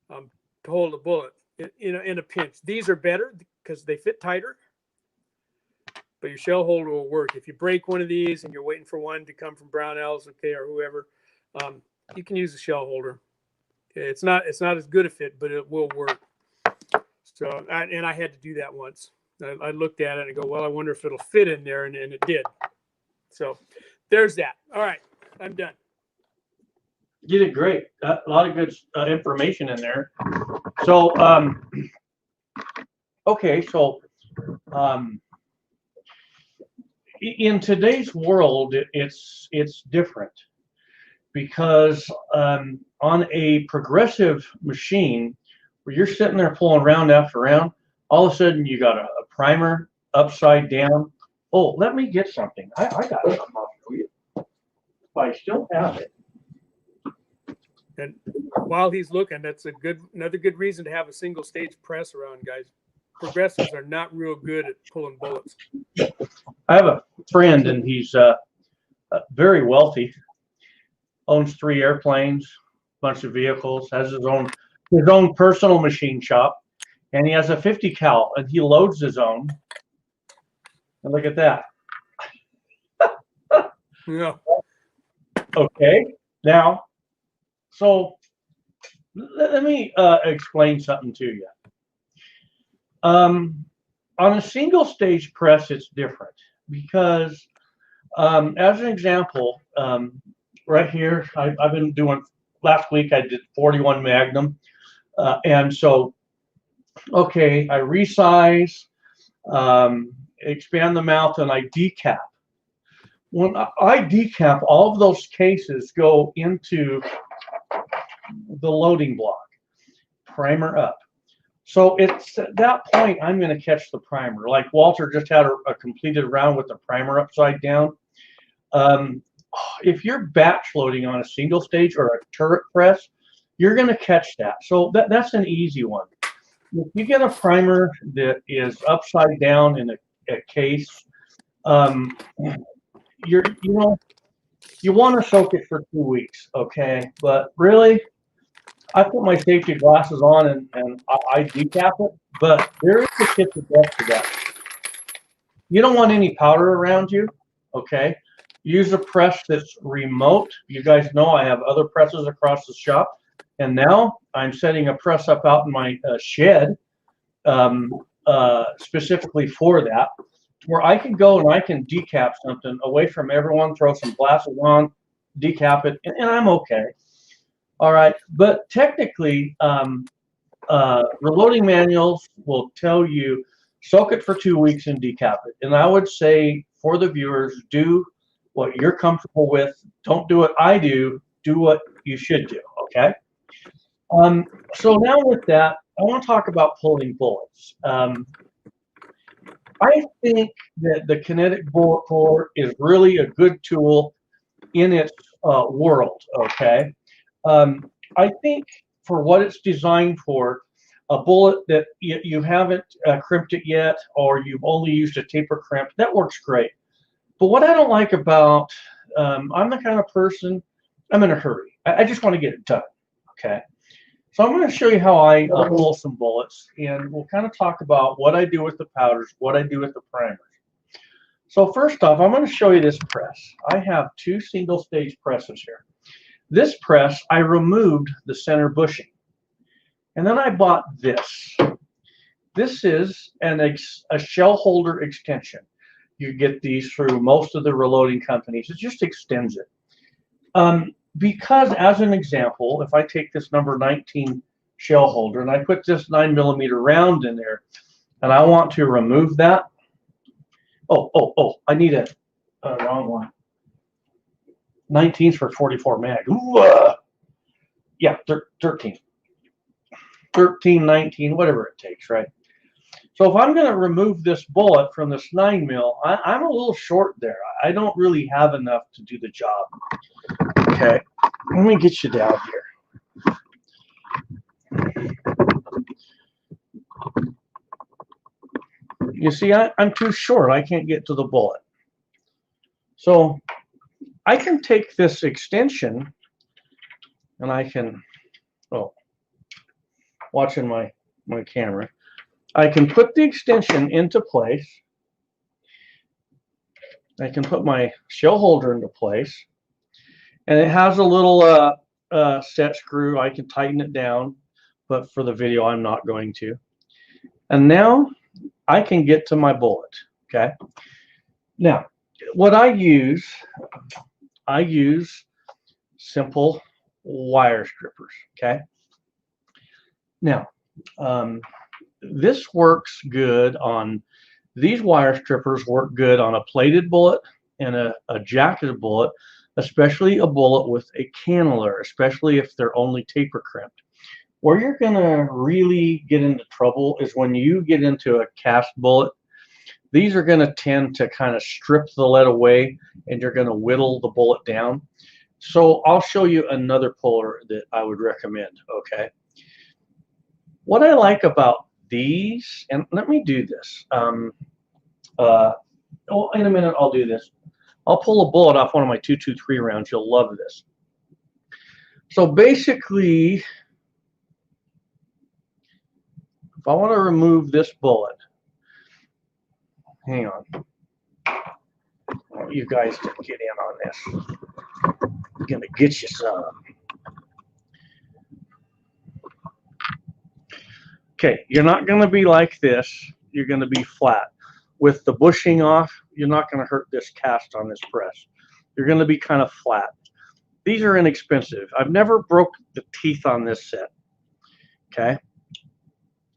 [SPEAKER 2] to hold a bullet in a pinch. These are better because they fit tighter, but your shell holder will work. If you break one of these and you're waiting for one to come from Brownells, okay, or whoever, you can use a shell holder. It's not as good a fit, but it will work. So, I had to do that once. I looked at it and go, well, I wonder if it'll fit in there, and it did. So there's that. All right, I'm done.
[SPEAKER 1] You did great. A lot of good information in there. So, okay, so in today's world, it's different because on a progressive machine where you're sitting there pulling round after round, all of a sudden you got a primer upside down. Oh, let me get something. I got something for you. If I still have it.
[SPEAKER 2] And while he's looking, that's another good reason to have a single stage press around, guys. Progressives are not real good at pulling bullets.
[SPEAKER 1] I have a friend, and he's very wealthy. Owns 3 airplanes, bunch of vehicles, has his own personal machine shop, and he has a 50 cal, and he loads his own. And look at that.
[SPEAKER 2] Yeah.
[SPEAKER 1] Okay. Now, so let me explain something to you. On a single stage press, it's different because, as an example, right here, I've been doing, last week I did 41 Magnum. And so, okay, I resize, expand the mouth, and I decap. When I decap, all of those cases go into the loading block, primer up. So it's at that point I'm going to catch the primer. Like Walter just had a completed round with the primer upside down. If you're batch loading on a single stage or a turret press, you're going to catch that. So that's an easy one. If you get a primer that is upside down in a case, you want to soak it for 2 weeks, okay? But really, I put my safety glasses on and I decap it, but there is a tip to death to that. You don't want any powder around you, okay? Use a press that's remote. You guys know I have other presses across the shop, and now I'm setting a press up out in my shed specifically for that, where I can go and I can decap something away from everyone, throw some glasses on, decap it, and I'm okay. All right, but technically, reloading manuals will tell you soak it for 2 weeks and decap it. And I would say for the viewers, do what you're comfortable with. Don't do what I do. Do what you should do, okay? So now with that, I want to talk about pulling bullets. I think that the Kinetic bullet puller is really a good tool in its world, okay? I think for what it's designed for, a bullet that you haven't crimped it yet, or you've only used a taper crimp, that works great. But what I don't like about, I'm the kind of person, I'm in a hurry. I just want to get it done, okay? So I'm going to show you how I pull some bullets, and we'll kind of talk about what I do with the powders, what I do with the primers. So first off, I'm going to show you this press. I have 2 single-stage presses here. This press, I removed the center bushing. And then I bought this. This is a shell holder extension. You get these through most of the reloading companies. It just extends it. Because as an example, if I take this number 19 shell holder and I put this 9mm round in there and I want to remove that. Oh, I need a wrong one. 19's for 44 mag. Ooh, yeah, 13. 13, 19, whatever it takes, right? So if I'm going to remove this bullet from this 9mm, I'm a little short there. I don't really have enough to do the job. Okay, let me get you down here. You see, I'm too short. I can't get to the bullet. So I can take this extension and I can, watching my camera, I can put the extension into place. I can put my shell holder into place. And it has a little set screw. I can tighten it down, but for the video, I'm not going to. And now I can get to my bullet, okay? Now, what I use simple wire strippers, okay? Now, this works good on, these wire strippers work good on a plated bullet and a jacketed bullet, especially a bullet with a cannular, especially if they're only taper crimped. Where you're going to really get into trouble is when you get into a cast bullet. These are going to tend to kind of strip the lead away, and you're going to whittle the bullet down. So I'll show you another puller that I would recommend, okay? What I like about these, and let me do this. In a minute I'll do this. I'll pull a bullet off one of my 223 rounds. You'll love this. So basically, if I want to remove this bullet, hang on. Oh, you guys didn't get in on this. I'm gonna get you some. Okay, you're not gonna be like this. You're gonna be flat. With the bushing off, you're not gonna hurt this cast on this press. You're gonna be kind of flat. These are inexpensive. I've never broke the teeth on this set. Okay.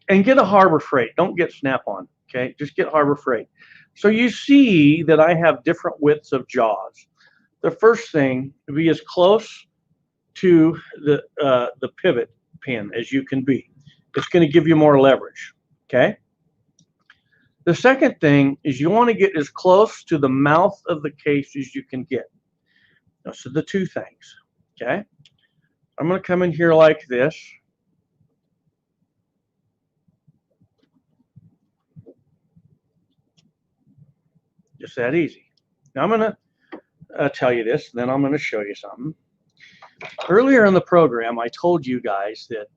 [SPEAKER 1] And get a Harbor Freight. Don't get Snap-on. Okay. Just get Harbor Freight. So you see that I have different widths of jaws. The first thing, be as close to the pivot pin as you can be. It's going to give you more leverage. Okay. The second thing is you want to get as close to the mouth of the case as you can get. Those are the two things. Okay. I'm going to come in here like this. Just that easy. Now I'm going to tell you this, then I'm going to show you something. Earlier in the program, I told you guys that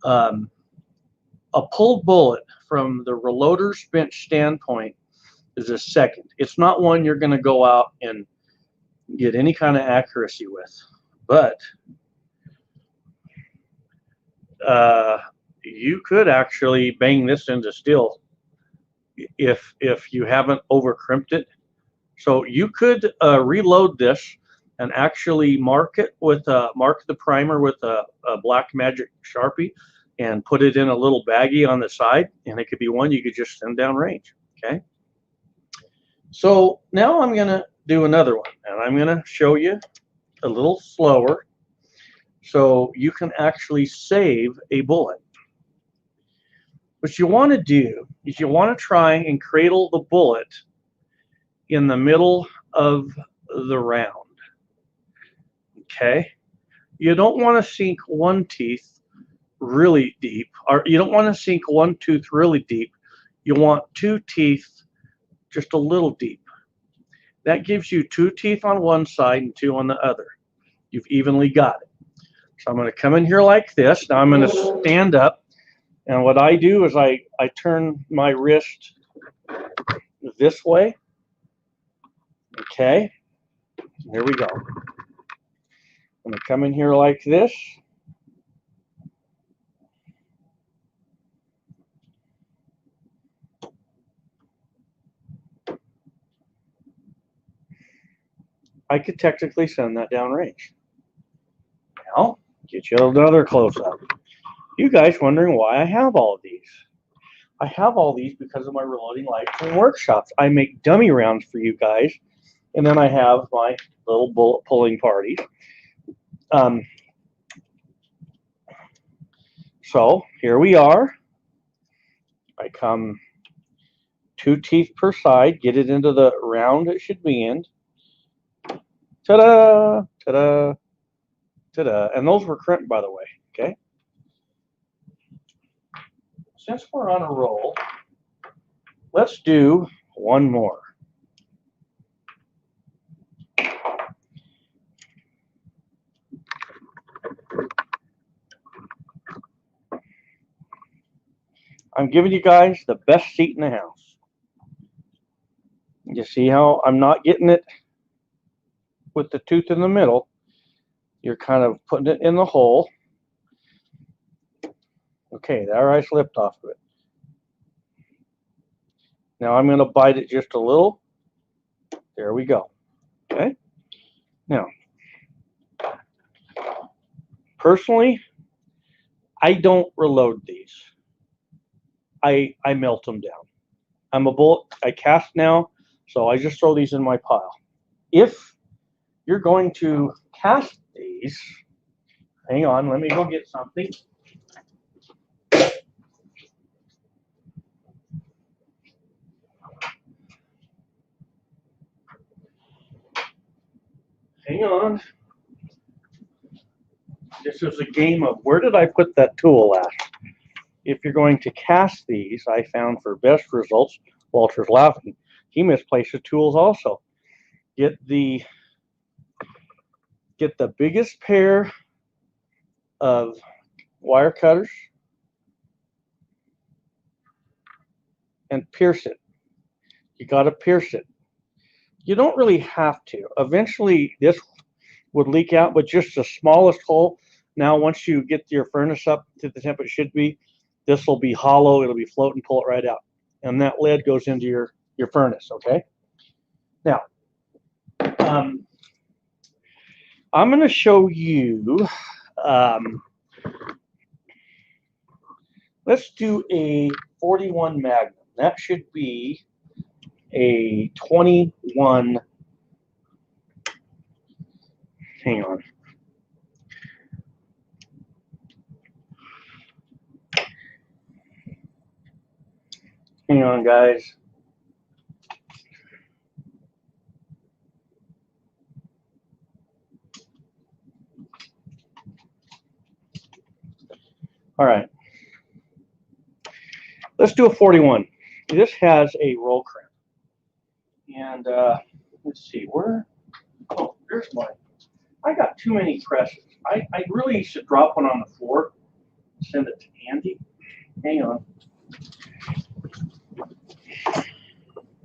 [SPEAKER 1] a pulled bullet from the reloader's bench standpoint is a second. It's not one you're going to go out and get any kind of accuracy with, but you could actually bang this into steel if you haven't over crimped it. So you could reload this and actually mark it with mark the primer with a black magic Sharpie and put it in a little baggie on the side, and it could be one you could just send down range. Okay. So now I'm going to do another one, and I'm going to show you a little slower so you can actually save a bullet. What you want to do is you want to try and cradle the bullet in the middle of the round. Okay? You don't want to sink one teeth really deep, or you don't want to sink one tooth really deep. You want two teeth just a little deep. That gives you two teeth on one side and two on the other. You've evenly got it. So I'm going to come in here like this. Now I'm going to stand up. And what I do is I turn my wrist this way. Okay. Here we go. I'm going to come in here like this. I could technically send that down range. Now, get you another close-up. You guys wondering why I have all of these. I have all these because of my reloading lights and workshops. I make dummy rounds for you guys, and then I have my little bullet pulling parties. So here we are. I come two teeth per side, get it into the round it should be in. Ta-da! Ta-da! Ta-da! And those were crimped, by the way. Okay. Since we're on a roll, let's do one more. I'm giving you guys the best seat in the house. You see how I'm not getting it with the tooth in the middle? You're kind of putting it in the hole. Okay, there I slipped off of it. Now I'm going to bite it just a little. There we go. Okay. Now, personally, I don't reload these. I melt them down. I'm a bullet. I cast now, so I just throw these in my pile. If you're going to cast these, hang on, let me go get something. Hang on. This is a game of where did I put that tool at? If you're going to cast these, I found for best results, Walter's laughing, he misplaced the tools also. Get the biggest pair of wire cutters and pierce it. You got to pierce it. You don't really have to. Eventually, this would leak out, but just the smallest hole. Now, once you get your furnace up to the temp it should be, this will be hollow. It'll be floating. Pull it right out, and that lid goes into your furnace. Okay. Now, I'm going to show you. Let's do a 41 Magnum. That should be a 21. Hang on. Hang on, guys. All right. Let's do a 41. This has a roll crimp. And let's see, where? Oh, there's mine. I got too many presses. I really should drop one on the floor and send it to Andy. Hang on.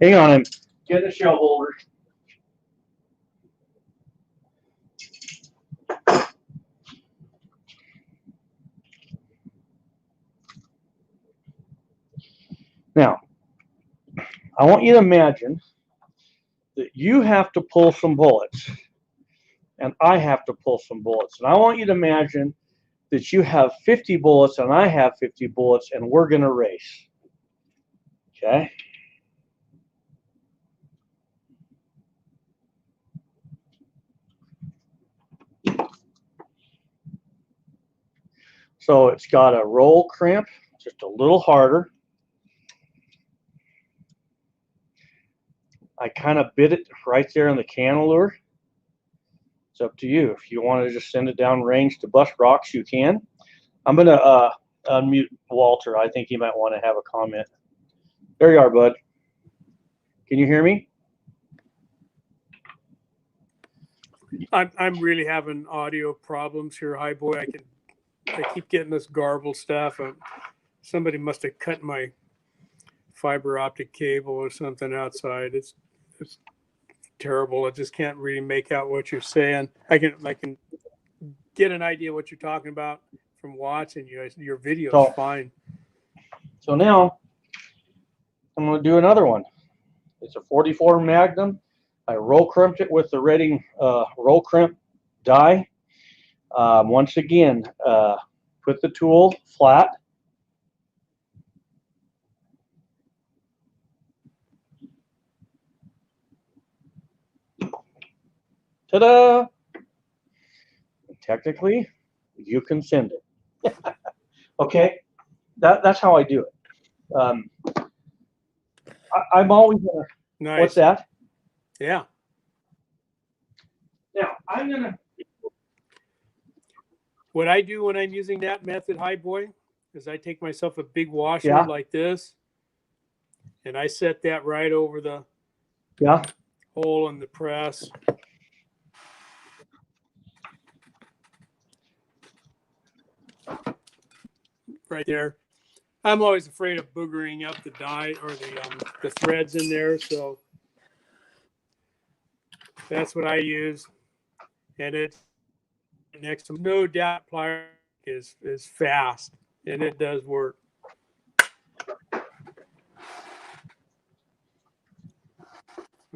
[SPEAKER 1] Hang on, I'm getting a shell holder. Now, I want you to imagine that you have to pull some bullets, and I have to pull some bullets. And I want you to imagine that you have 50 bullets and I have 50 bullets, and we're going to race. Okay? So it's got a roll crimp, just a little harder. I kind of bit it right there in the cantilever. It's up to you. If you want to just send it down range to bust rocks, you can. I'm going to unmute Walter. I think he might want to have a comment. There you are, bud. Can you hear me?
[SPEAKER 2] I'm really having audio problems here, Highboy. I keep getting this garbled stuff. Somebody must have cut my fiber optic cable or something outside. It's terrible. I just can't really make out what you're saying. I can get an idea what you're talking about from watching you. Your video is fine.
[SPEAKER 1] So now I'm going to do another one. It's a 44 Magnum. I roll crimped it with the Redding roll crimp die. Once again, put the tool flat. Ta-da! Technically, you can send it. Okay, that's how I do it. I'm always gonna.
[SPEAKER 2] Nice.
[SPEAKER 1] What's that?
[SPEAKER 2] Yeah.
[SPEAKER 1] Now I'm gonna.
[SPEAKER 2] What I do when I'm using that method, Highboy, is I take myself a big washer like this, and I set that right over the hole in the press. Right there. I'm always afraid of boogering up the dye or the threads in there, so that's what I use. And it next to no doubt plier is fast, and it does work.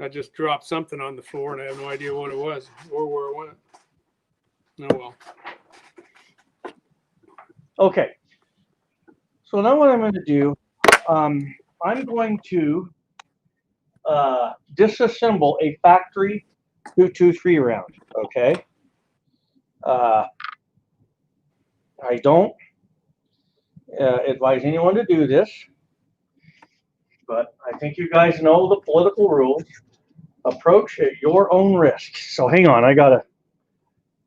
[SPEAKER 2] I just dropped something on the floor and I have no idea what it was or where it went. Oh well.
[SPEAKER 1] Okay. So now what I'm going to do, I'm going to disassemble a factory 223 round. Okay. I don't advise anyone to do this, but I think you guys know the political rules. Approach at your own risk. So hang on, I'm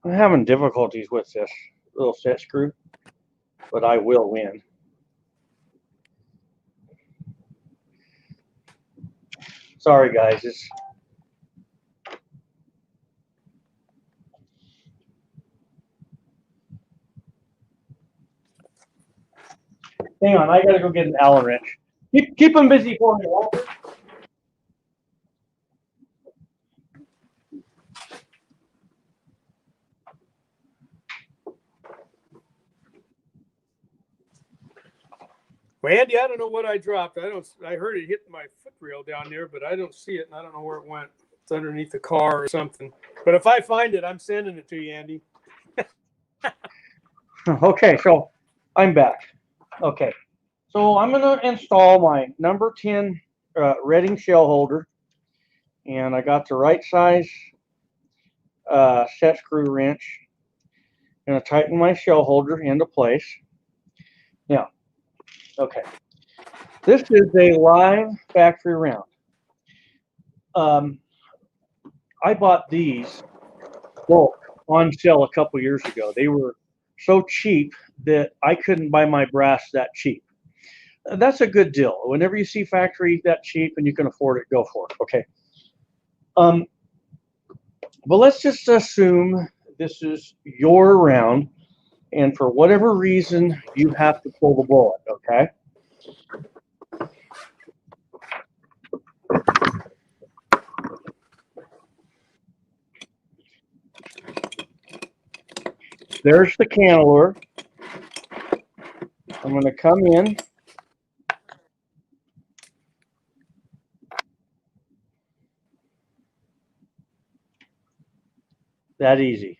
[SPEAKER 1] having difficulties with this little set screw, but I will win. Sorry guys, hang on, I gotta go get an Allen wrench. Keep them busy for me, Walter.
[SPEAKER 2] Well, Andy, I don't know what I dropped. I heard it hit my foot rail down there, but I don't see it, and I don't know where it went. It's underneath the car or something. But if I find it, I'm sending it to you, Andy.
[SPEAKER 1] Okay, so I'm back. Okay, so I'm going to install my number 10 Redding shell holder, and I got the right size set screw wrench. I'm going to tighten my shell holder into place. Now, okay, this is a live factory round. I bought these bulk on sale a couple years ago. They were so cheap that I couldn't buy my brass that cheap. That's a good deal. Whenever you see factory that cheap and you can afford it, go for it. Okay. But let's just assume this is your round, and for whatever reason, you have to pull the bullet. Okay. There's the cantilever. I'm going to come in. That easy.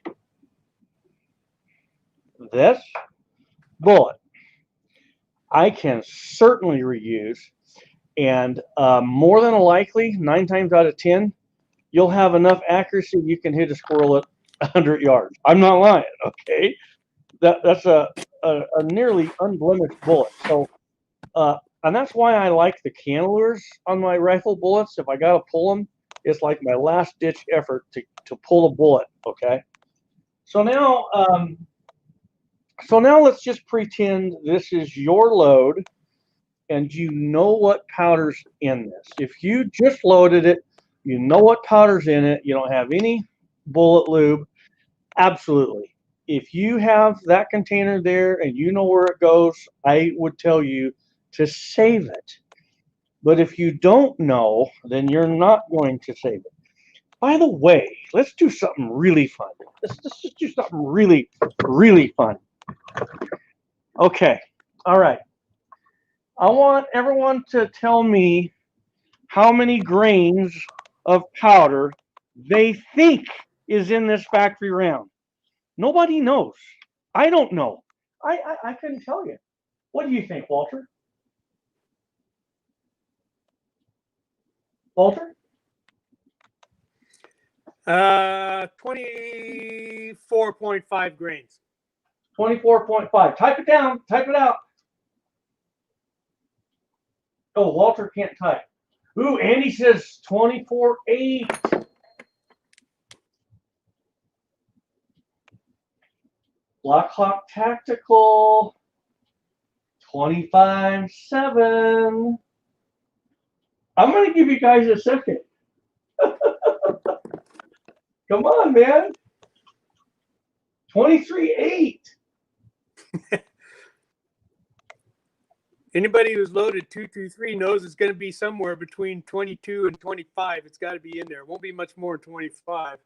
[SPEAKER 1] This I can certainly reuse. And more than likely, 9 times out of 10, you'll have enough accuracy you can hit a squirrel at 100 yards. I'm not lying, okay? That's a nearly unblemished bullet. So, and that's why I like the cantilures on my rifle bullets. If I got to pull them, it's like my last ditch effort to pull a bullet, okay? So now let's just pretend this is your load and you know what powder's in this. If you just loaded it, you know what powder's in it, you don't have any bullet lube, absolutely. If you have that container there and you know where it goes, I would tell you to save it. But if you don't know, then you're not going to save it. By the way, let's do something really fun. Let's just do something really, really fun. Okay, all right. I want everyone to tell me how many grains of powder they think is in this factory round. Nobody knows. I don't know. I couldn't tell you. What do you think, Walter? Walter?
[SPEAKER 2] 24.5 grains.
[SPEAKER 1] 24.5. Type it down. Type it out. Oh, Walter can't type. Ooh, Andy says 24.8. Black Hawk Tactical 25.7. I'm going to give you guys a second. Come on, man. 23.8.
[SPEAKER 2] Anybody who's loaded 2 through 3 knows it's going to be somewhere between 22 and 25. It's got to be in there. It won't be much more than 25.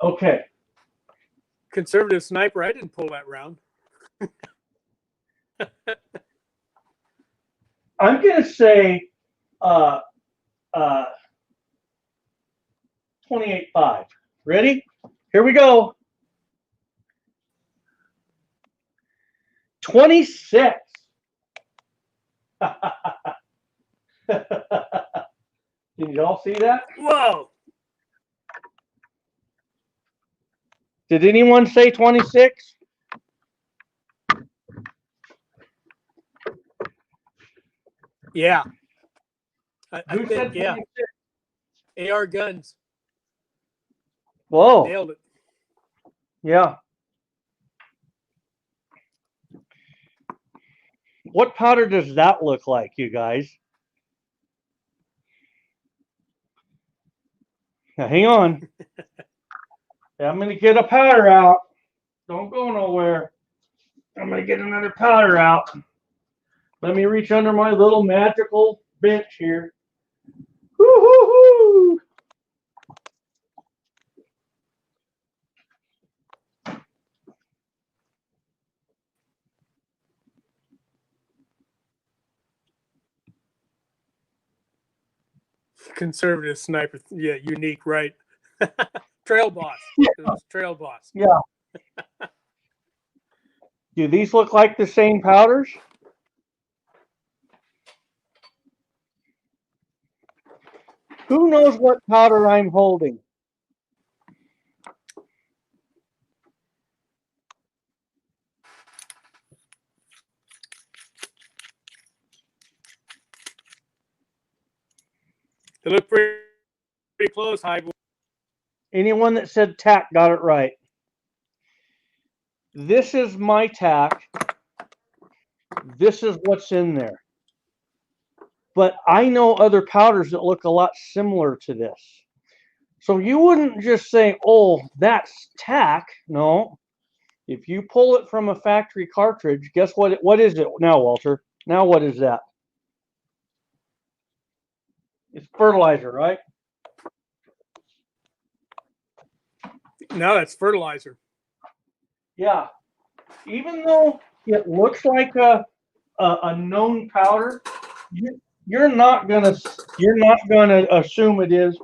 [SPEAKER 1] Okay.
[SPEAKER 2] Conservative sniper, I didn't pull that round.
[SPEAKER 1] I'm going to say 28.5. Ready? Here we go. 26. Did y'all see that?
[SPEAKER 2] Whoa.
[SPEAKER 1] Did anyone say 26?
[SPEAKER 2] Yeah.
[SPEAKER 1] Who said 26?
[SPEAKER 2] Yeah. AR guns.
[SPEAKER 1] Whoa.
[SPEAKER 2] Nailed it.
[SPEAKER 1] Yeah. What powder does that look like, you guys? Now, hang on. I'm going to get a powder out. Don't go nowhere. I'm going to get another powder out. Let me reach under my little magical bench here. Woo-hoo-hoo!
[SPEAKER 2] Conservative sniper. Yeah, unique, right? Trail boss.
[SPEAKER 1] Yeah.
[SPEAKER 2] It was trail boss.
[SPEAKER 1] Yeah. Do these look like the same powders? Who knows what powder I'm holding?
[SPEAKER 2] They look pretty close, Highboy.
[SPEAKER 1] Anyone that said tack got it right. This is my tack. This is what's in there. But I know other powders that look a lot similar to this. So you wouldn't just say, oh, that's tack. No. If you pull it from a factory cartridge, guess what? What is it now, Walter? Now what is that? It's fertilizer, right?
[SPEAKER 2] No, that's fertilizer.
[SPEAKER 1] Yeah. Even though it looks like a known powder, you're not gonna you're not going to assume it is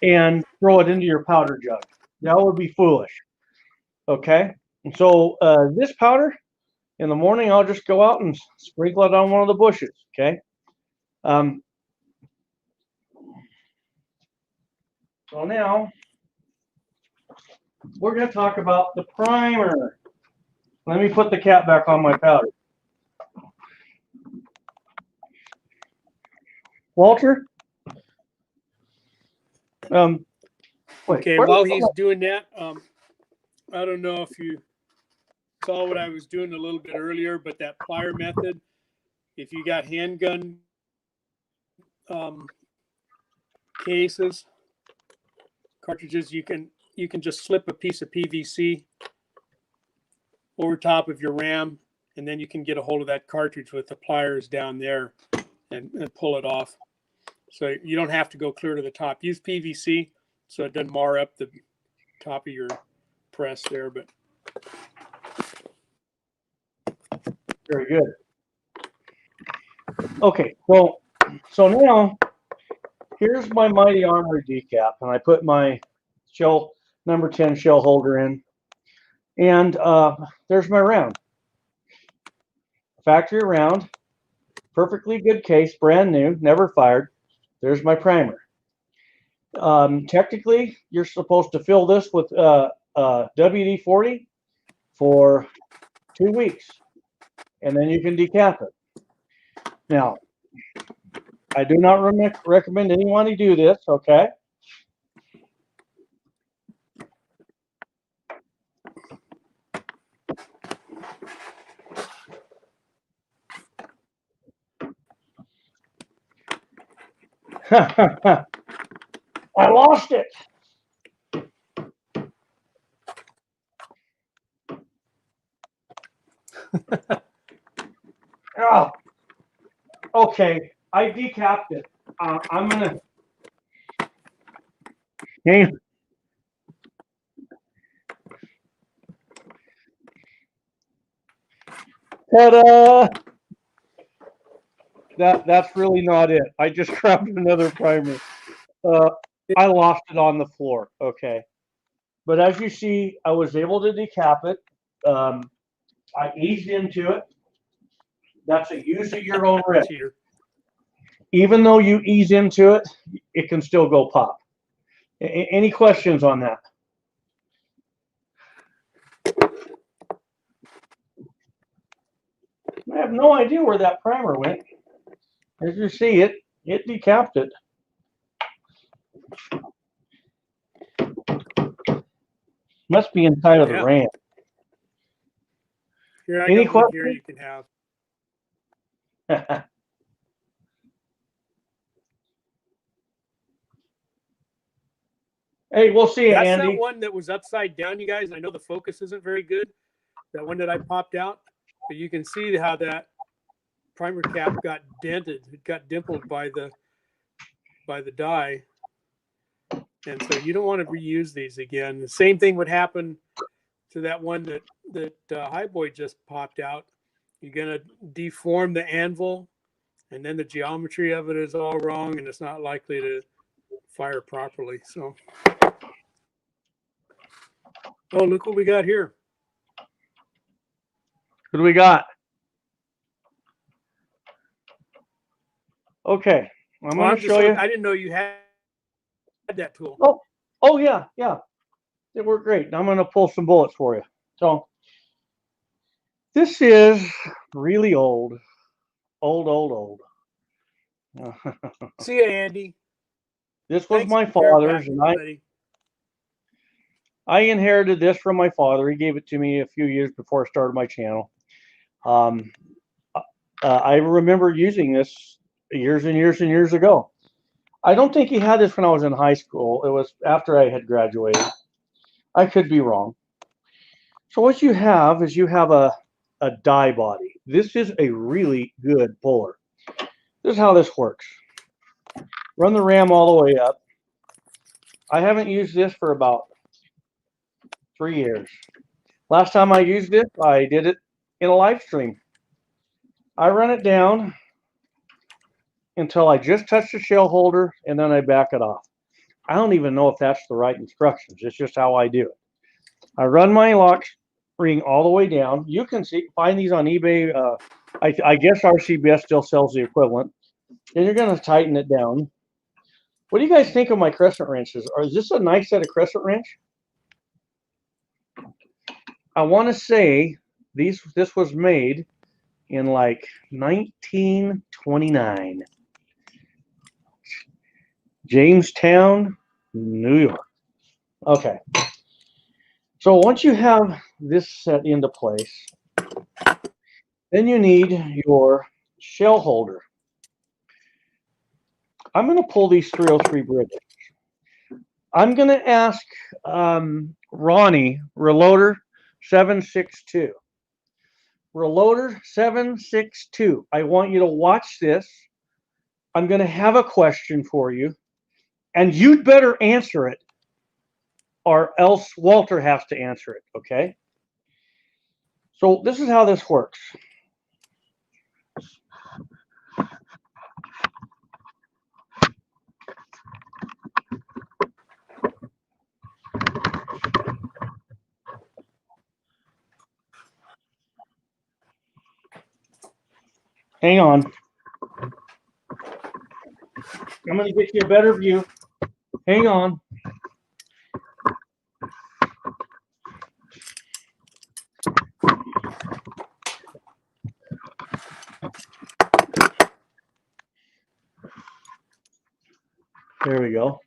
[SPEAKER 1] and throw it into your powder jug. That would be foolish. Okay? And so this powder, in the morning, I'll just go out and sprinkle it on one of the bushes. Okay? So now, we're going to talk about the primer. Let me put the cap back on my powder. Walter?
[SPEAKER 2] Okay, while he's doing that, I don't know if you saw what I was doing a little bit earlier, but that plier method, if you got handgun cases, cartridges, you can just slip a piece of PVC over top of your ram, and then you can get a hold of that cartridge with the pliers down there and pull it off. So you don't have to go clear to the top. Use PVC so it doesn't mar up the top of your press there. But
[SPEAKER 1] very good. Okay, so now here's my Mighty Armory decap, and I put my shell number 10 shell holder in, and there's my round. Factory round, perfectly good case, brand new, never fired. There's my primer. Technically, you're supposed to fill this with WD-40 for 2 weeks, and then you can decap it. Now, I do not recommend anyone to do this, okay? I lost it. Oh, okay, I decapped it. I'm gonna hang on. Ta-da! That's really not it. I just grabbed another primer. I lost it on the floor. Okay, but as you see, I was able to decap it. I eased into it. That's a use at your own risk. Even though you ease into it, it can still go pop. Any questions on that? I have no idea where that primer went. As you see, it decapped it. Must be inside of the ram.
[SPEAKER 2] Here, I got one here you can have.
[SPEAKER 1] Hey, we'll see you,
[SPEAKER 2] That's
[SPEAKER 1] Andy.
[SPEAKER 2] that one that was upside down, you guys. I know the focus isn't very good. That one that I popped out, but you can see how that primer cap got dented. It got dimpled by the die, and so you don't want to reuse these again. The same thing would happen to that one that Highboy just popped out. You're gonna deform the anvil, and then the geometry of it is all wrong, and it's not likely to fire properly. So, oh, look what we got here.
[SPEAKER 1] What do we got? Okay, I'm going to show you.
[SPEAKER 2] I didn't know you had that tool.
[SPEAKER 1] Oh yeah. They work great. I'm going to pull some bullets for you. So, this is really old.
[SPEAKER 2] See you, Andy.
[SPEAKER 1] This was my father's, and I inherited this from my father. He gave it to me a few years before I started my channel. I remember using this years and years and years ago. I don't think he had this when I was in high school. It was after I had graduated. I could be wrong. So what you have is a die body. This is a really good puller. This is how this works. Run the ram all the way up. I haven't used this for about 3 years. Last time I used it, I did it in a live stream. I run it down until I just touch the shell holder, and then I back it off. I don't even know if that's the right instructions. It's just how I do it. I run my lock ring all the way down. You can find these on eBay. I guess RCBS still sells the equivalent. And you're going to tighten it down. What do you guys think of my crescent wrenches? Or is this a nice set of crescent wrench? I want to say this was made in like 1929. Jamestown, New York. Okay. So once you have this set into place, then you need your shell holder. I'm going to pull these 303 British. I'm going to ask Ronnie, Reloader 762. Reloader 762. I want you to watch this. I'm going to have a question for you, and you'd better answer it, or else Walter has to answer it, okay? So this is how this works. Hang on. I'm going to get you a better view. Hang on. There we go.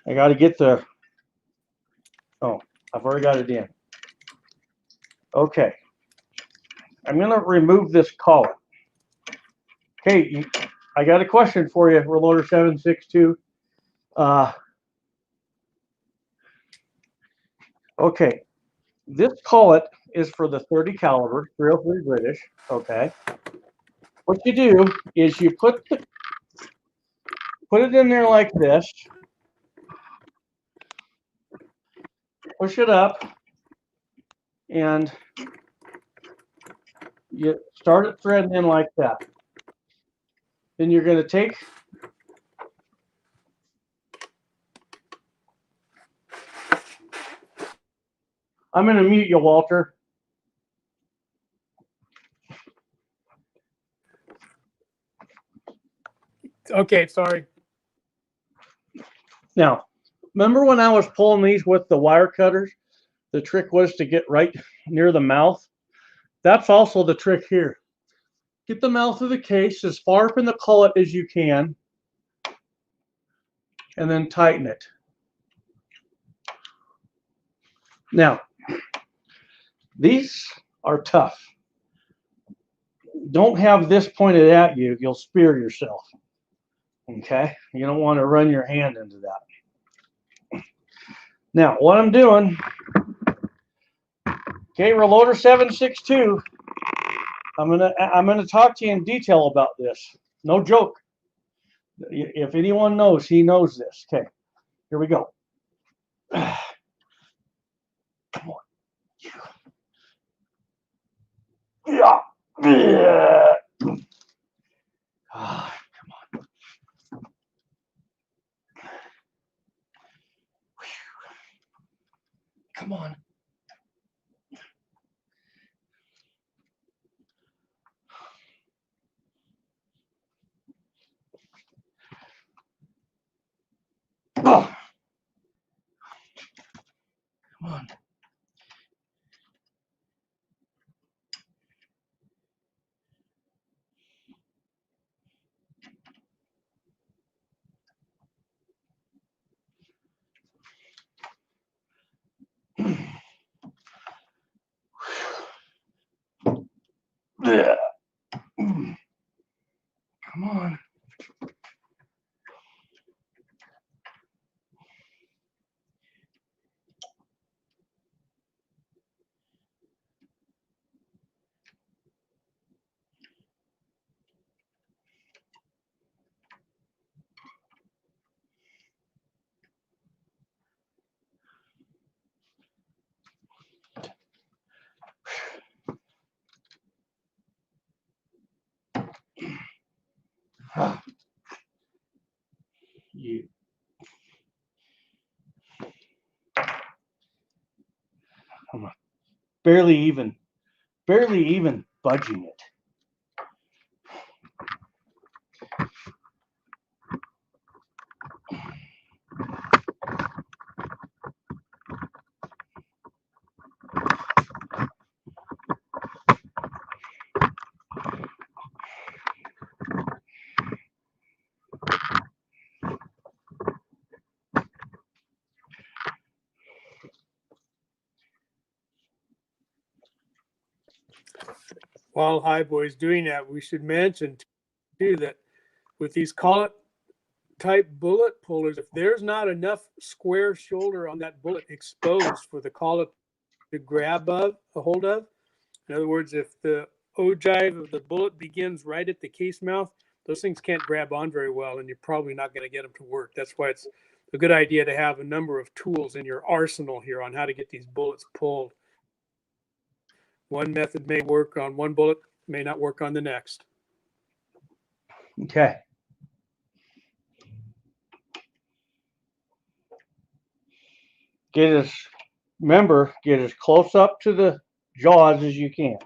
[SPEAKER 1] I got to get the, oh, I've already got it in. Okay. I'm going to remove this collar. Okay, I got a question for you, Reloader 762. Okay, this collet is for the 30 caliber, 303 British, okay? What you do is you put it in there like this, push it up, and you start it threading in like that. Then you're going to take I'm going to mute you, Walter.
[SPEAKER 2] Okay, sorry.
[SPEAKER 1] Now, remember when I was pulling these with the wire cutters? The trick was to get right near the mouth. That's also the trick here. Get the mouth of the case as far up in the collet as you can, and then tighten it. Now, these are tough. Don't have this pointed at you. You'll spear yourself. Okay? You don't want to run your hand into that. Now, what I'm doing, okay, Reloader 762, I'm gonna talk to you in detail about this. No joke. If anyone knows, he knows this. Okay, here we go. Come on. Yeah. Yeah. Ah, come on. Come on. Oh. Come on. Yeah. Come on. You. I'm barely even budging it.
[SPEAKER 2] While Highboy's doing that, we should mention too that with these collet type bullet pullers, if there's not enough square shoulder on that bullet exposed for the collet to grab a hold of, in other words, if the ogive of the bullet begins right at the case mouth, those things can't grab on very well, and you're probably not going to get them to work. That's why it's a good idea to have a number of tools in your arsenal here on how to get these bullets pulled. One method may work on one bullet, may not work on the next.
[SPEAKER 1] Okay. Get as close up to the jaws as you can.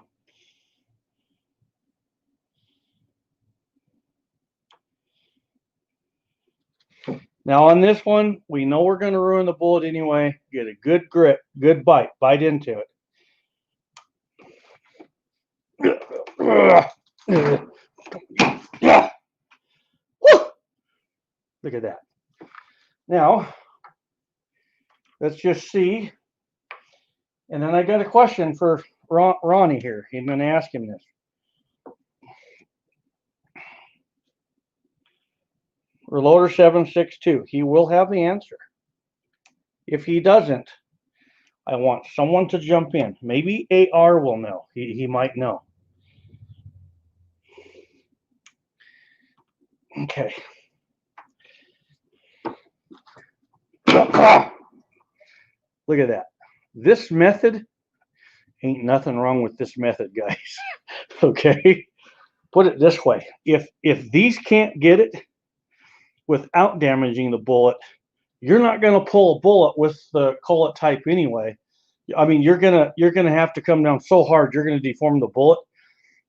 [SPEAKER 1] Now on this one, we know we're going to ruin the bullet anyway. Get a good grip, good bite into it. Look at that. Now, let's just see. And then I got a question for Ronnie here. I'm going to ask him this. Reloader 762. He will have the answer. If he doesn't, I want someone to jump in. Maybe AR will know. He might know. Okay. Look at that. This method, ain't nothing wrong with this method, guys. Okay? Put it this way. If these can't get it without damaging the bullet, you're not going to pull a bullet with the collet type anyway. I mean, you're gonna have to come down so hard, you're going to deform the bullet.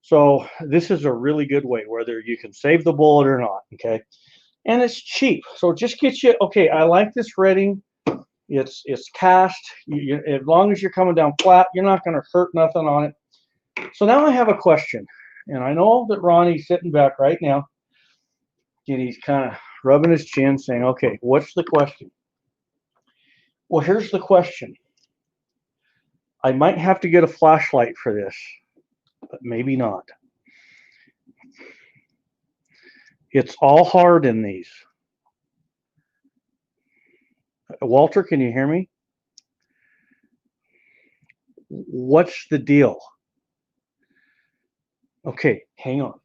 [SPEAKER 1] So this is a really good way, whether you can save the bullet or not, okay? And it's cheap. So just get you, okay, I like this redding. It's cast. As long as you're coming down flat, you're not going to hurt nothing on it. So now I have a question. And I know that Ronnie's sitting back right now. And he's kind of rubbing his chin saying, okay, what's the question? Well, here's the question. I might have to get a flashlight for this, but maybe not. It's all hard in these. Walter, can you hear me? What's the deal? Okay, hang on.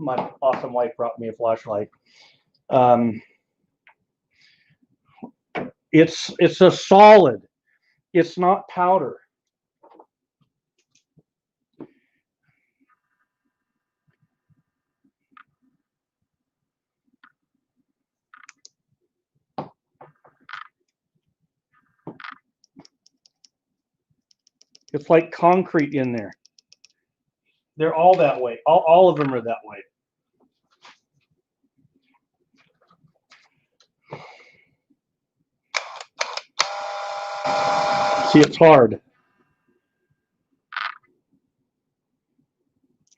[SPEAKER 1] My awesome wife brought me a flashlight. It's a solid. It's not powder. It's like concrete in there. They're all that way. All of them are that way. See, it's hard.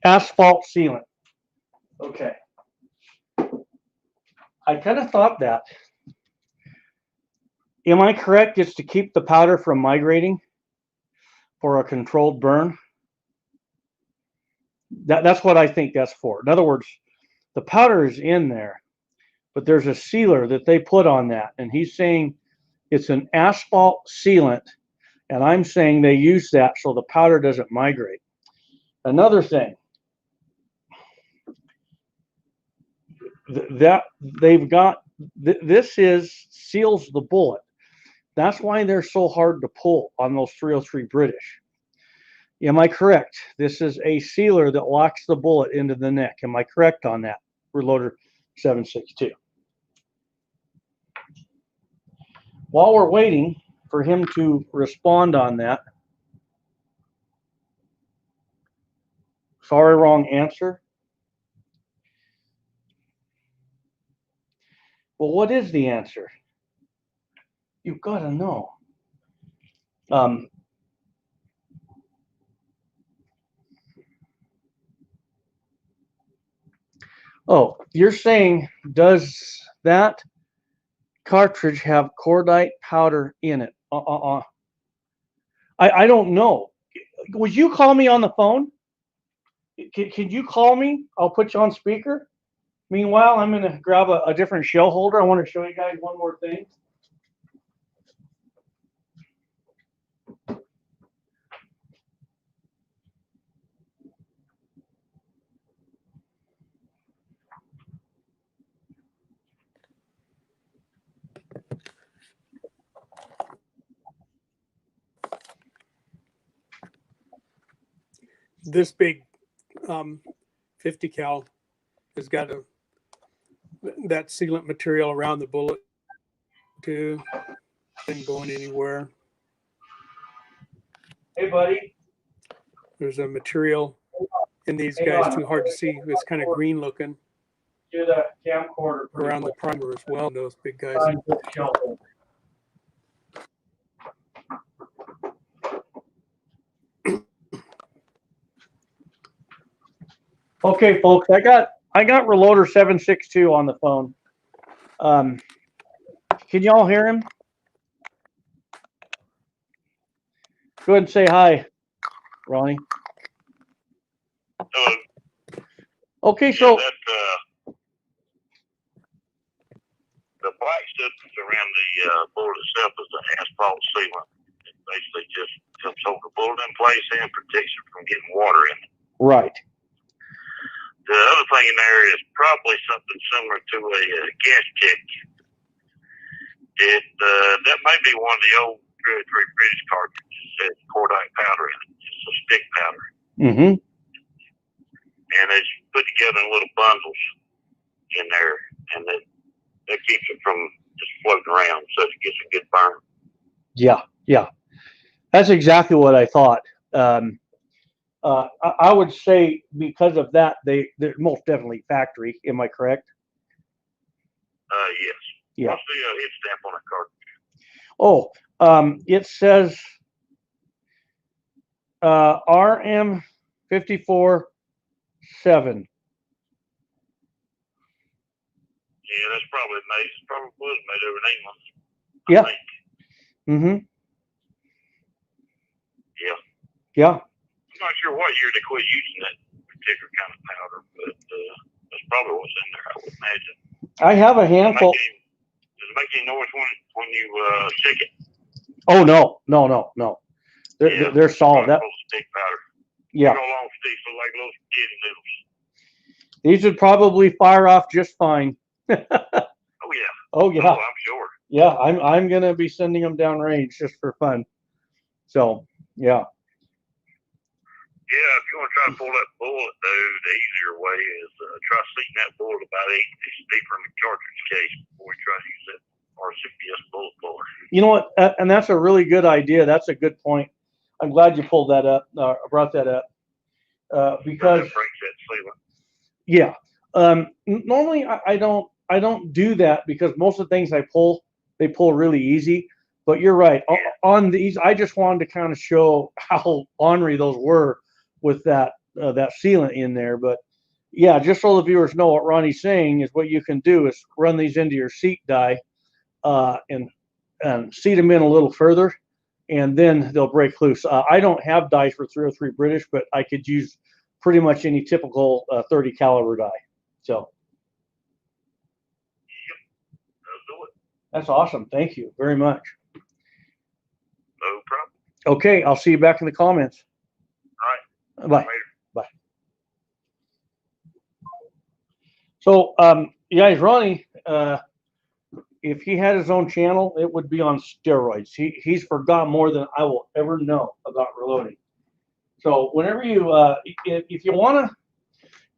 [SPEAKER 1] Asphalt sealant. Okay. I kind of thought that. Am I correct? It's to keep the powder from migrating for a controlled burn. That's what I think that's for. In other words, the powder is in there, but there's a sealer that they put on that. And he's saying it's an asphalt sealant. And I'm saying they use that so the powder doesn't migrate. Another thing. that they've got this is seals the bullet. That's why they're so hard to pull on those 303 British. Am I correct? This is a sealer that locks the bullet into the neck. Am I correct on that? Reloader 762. While we're waiting for him to respond on that, sorry, wrong answer. Well, what is the answer? You've got to know. Oh, you're saying, does that cartridge have cordite powder in it? I don't know. Would you call me on the phone? Can you call me? I'll put you on speaker. Meanwhile, I'm going to grab a different shell holder. I want to show you guys one more thing.
[SPEAKER 2] This big 50 cal has got that sealant material around the bullet too. Isn't going anywhere.
[SPEAKER 1] Hey, buddy.
[SPEAKER 2] There's a material in these guys too hard to see. It's kind of green looking.
[SPEAKER 1] Do the camcorder
[SPEAKER 2] around the primer as well. Those big guys.
[SPEAKER 1] Okay, folks, I got Reloader 762 on the phone. Can y'all hear him? Go ahead and say hi, Ronnie.
[SPEAKER 3] Hello.
[SPEAKER 1] Okay, so
[SPEAKER 3] the black substance around the bullet itself is the asphalt sealant. It basically just helps hold the bullet in place and protects it from getting water in it.
[SPEAKER 1] right.
[SPEAKER 3] The other thing in there is probably something similar to a gas check. That may be one of the old 303 British cartridges that has cordite powder in it. It's a stick powder.
[SPEAKER 1] Mm-hmm.
[SPEAKER 3] And it's put together in little bundles in there, and that keeps it from just floating around, so it gets a good burn.
[SPEAKER 1] Yeah, yeah. That's exactly what I thought. I would say because of that, they're most definitely factory. Am I correct?
[SPEAKER 3] Yes.
[SPEAKER 1] Yeah.
[SPEAKER 3] What's the hit stamp on that cartridge?
[SPEAKER 1] Oh, it says RM54-7.
[SPEAKER 3] Yeah, that's probably made. It probably was made over in England.
[SPEAKER 1] Yeah. Mm-hmm.
[SPEAKER 3] Yeah.
[SPEAKER 1] Yeah.
[SPEAKER 3] I'm not sure what year they quit using that particular kind of powder, but that's probably what's in there, I would imagine.
[SPEAKER 1] I have a handful.
[SPEAKER 3] Does it make any noise when you shake it?
[SPEAKER 1] Oh no. They're solid. That
[SPEAKER 3] stick powder.
[SPEAKER 1] yeah.
[SPEAKER 3] Go along sticks look like little kidney noodles.
[SPEAKER 1] These would probably fire off just fine.
[SPEAKER 3] Oh yeah.
[SPEAKER 1] Oh yeah.
[SPEAKER 3] Oh, I'm sure.
[SPEAKER 1] Yeah, I'm gonna be sending them down range just for fun. So yeah.
[SPEAKER 3] Yeah, if you want to try to pull that bullet, though, the easier way is try seating that bullet about 8 inches deeper in the cartridge case before you try to use that RCPS bullet puller.
[SPEAKER 1] You know what? And that's a really good idea. That's a good point. I'm glad you pulled that up. Brought that up because
[SPEAKER 3] that breaks that sealant.
[SPEAKER 1] Yeah. Normally I don't do that because most of the things I pull, they pull really easy. But you're right.
[SPEAKER 3] Yeah.
[SPEAKER 1] On these, I just wanted to kind of show how ornery those were with that sealant in there. But yeah, just so the viewers know what Ronnie's saying is what you can do is run these into your seat die and seat them in a little further, and then they'll break loose. I don't have dies for 303 British, but I could use pretty much any typical 30 caliber die. So that's awesome. Thank you very much.
[SPEAKER 3] No problem.
[SPEAKER 1] Okay, I'll see you back in the comments.
[SPEAKER 3] All right.
[SPEAKER 1] Bye.
[SPEAKER 3] Later.
[SPEAKER 1] Bye. So you guys, Ronnie, if he had his own channel, it would be on steroids. He's forgot more than I will ever know about reloading. So whenever you, if you want to,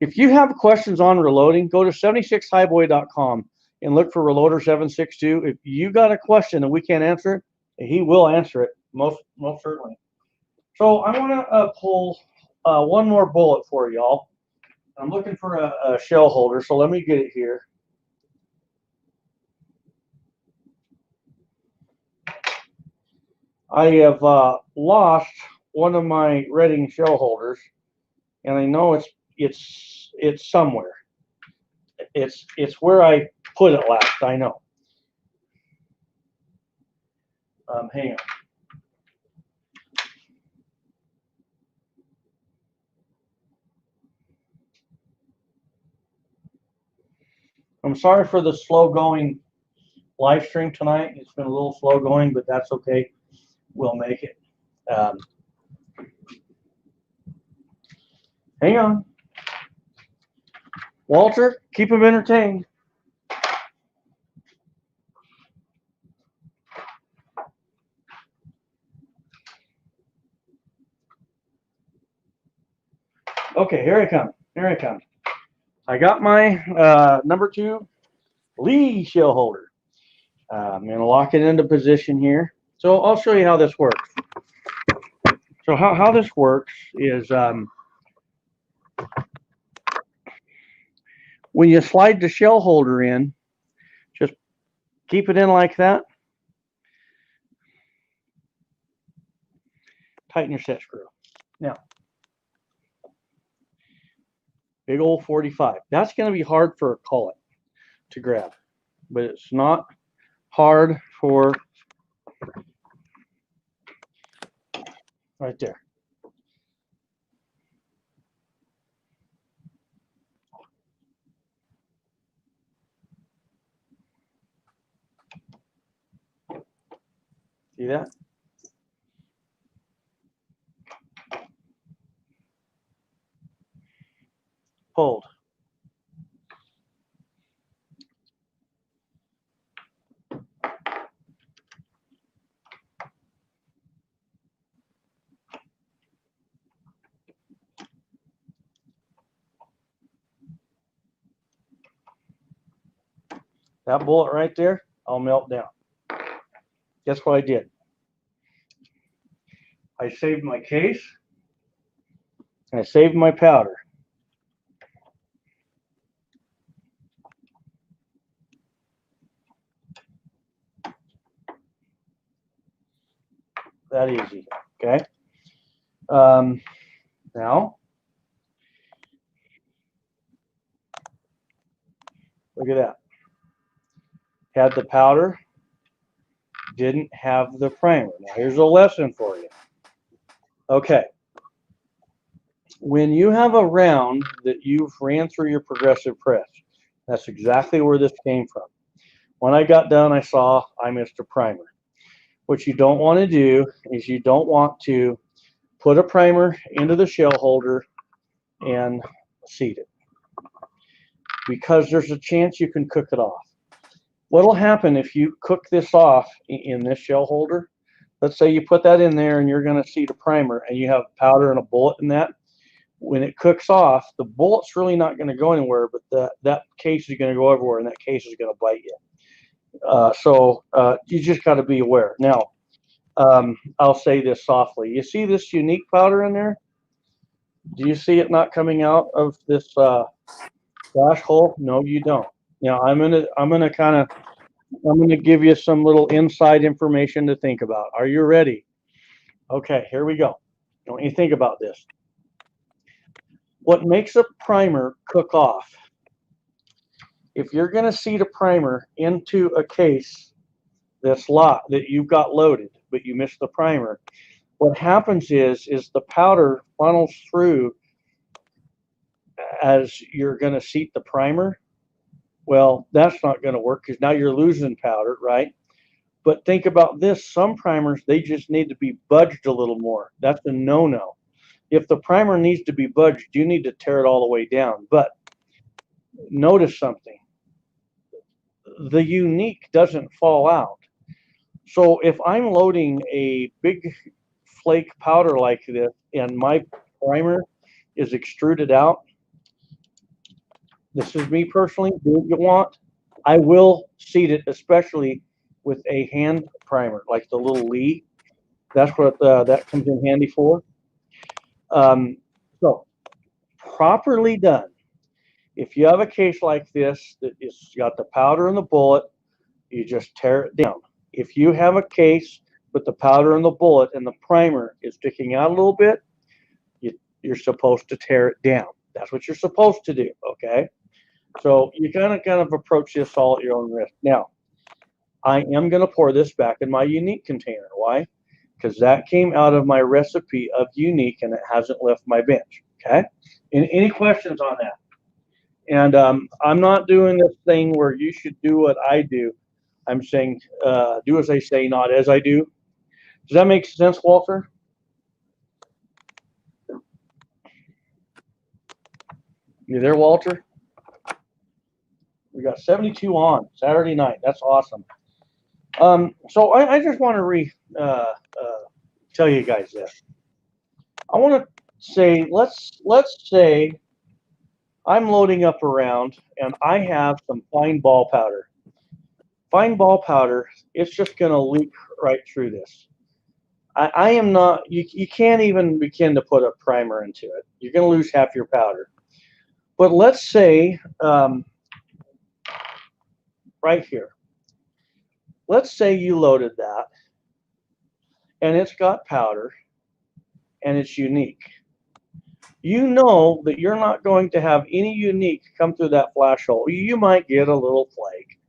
[SPEAKER 1] if you have questions on reloading, go to 76highboy.com and look for Reloader 762. If you got a question and we can't answer it, he will answer it most certainly. So I want to pull one more bullet for y'all. I'm looking for a shell holder, so let me get it here. I have lost one of my Redding shell holders, and I know it's somewhere. It's where I put it last. I know. Hang on. I'm sorry for the slow going live stream tonight. It's been a little slow going, but that's okay. We'll make it. Hang on. Walter, keep him entertained. Okay, here I come. Here I come. I got my number 2 Lee shell holder. I'm going to lock it into position here. So I'll show you how this works. So how this works is when you slide the shell holder in, just keep it in like that. Tighten your set screw. Now, big old 45. That's going to be hard for a cullet to grab, but it's not hard for right there. See that? Pulled. That bullet right there, I'll melt down. Guess what I did? I saved my case, and I saved my powder. That easy, okay? Now, look at that. Had the powder, didn't have the primer. Now, here's a lesson for you. Okay. When you have a round that you've ran through your progressive press, that's exactly where this came from. When I got done, I saw I missed a primer. What you don't want to do is you don't want to put a primer into the shell holder and seat it, because there's a chance you can cook it off. What'll happen if you cook this off in this shell holder? Let's say you put that in there and you're going to seat a primer and you have powder and a bullet in that. When it cooks off, the bullet's really not going to go anywhere, but that case is going to go everywhere, and that case is going to bite you. So you just got to be aware. Now, I'll say this softly. You see this unique powder in there? Do you see it not coming out of this flash hole? No, you don't. Now I'm gonna give you some little inside information to think about. Are you ready? Okay, here we go. I want you to think about this. What makes a primer cook off? If you're going to seat a primer into a case that's locked, that you've got loaded, but you missed the primer, what happens is the powder funnels through as you're going to seat the primer. Well, that's not going to work because now you're losing powder, right? But think about this. Some primers, they just need to be budged a little more. That's a no-no. If the primer needs to be budged, you need to tear it all the way down. But notice something. the unique doesn't fall out. So if I'm loading a big flake powder like this and my primer is extruded out, this is me personally, do what you want. I will seed it, especially with a hand primer, like the little Lee. That's what that comes in handy for. So properly done. If you have a case like this that is got the powder and the bullet, you just tear it down. If you have a case with the powder and the bullet and the primer is sticking out a little bit, you're supposed to tear it down. That's what you're supposed to do, okay? So you kind of approach this all at your own risk. Now, I am going to pour this back in my unique container. Why? Because that came out of my recipe of unique and it hasn't left my bench, okay? Any questions on that? And I'm not doing this thing where you should do what I do. I'm saying do as I say, not as I do. Does that make sense, Walter? You there, Walter? We got 72 on Saturday night. That's awesome. So I just want to tell you guys this. I want to say let's say I'm loading up around and I have some fine ball powder. Fine ball powder, it's just going to leak right through this. I am not, you can't even begin to put a primer into it. You're going to lose half your powder. But let's say, right here, let's say you loaded that and it's got powder and it's unique. You know that you're not going to have any unique come through that flash hole. You might get a little flake.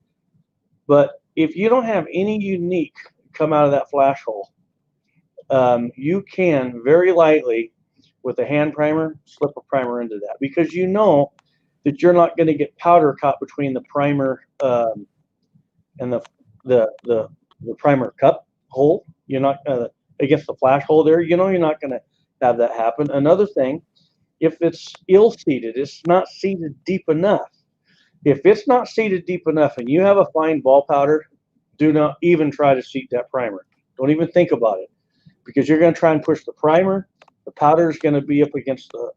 [SPEAKER 1] But if you don't have any unique come out of that flash hole, you can very lightly, with a hand primer, slip a primer into that because you know that you're not going to get powder caught between the primer and the primer cup hole. You're not against the flash hole there. You know you're not going to have that happen. Another thing, if it's ill seated, it's not seated deep enough. If it's not seated deep enough and you have a fine ball powder, do not even try to seat that primer. Don't even think about it because you're going to try and push the primer. The powder is going to be up against the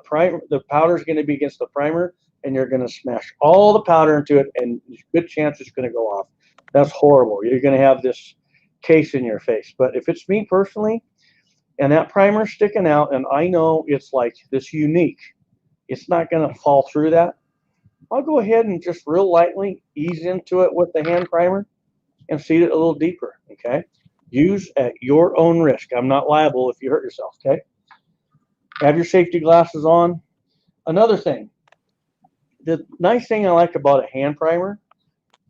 [SPEAKER 1] primer. The powder is going to be against the primer, and you're going to smash all the powder into it, and there's a good chance it's going to go off. That's horrible. You're going to have this case in your face. But if it's me personally, and that primer's sticking out, and I know it's like this unique, it's not going to fall through that. I'll go ahead and just real lightly ease into it with the hand primer and seat it a little deeper, okay? Use at your own risk. I'm not liable if you hurt yourself, okay? Have your safety glasses on. Another thing, the nice thing I like about a hand primer,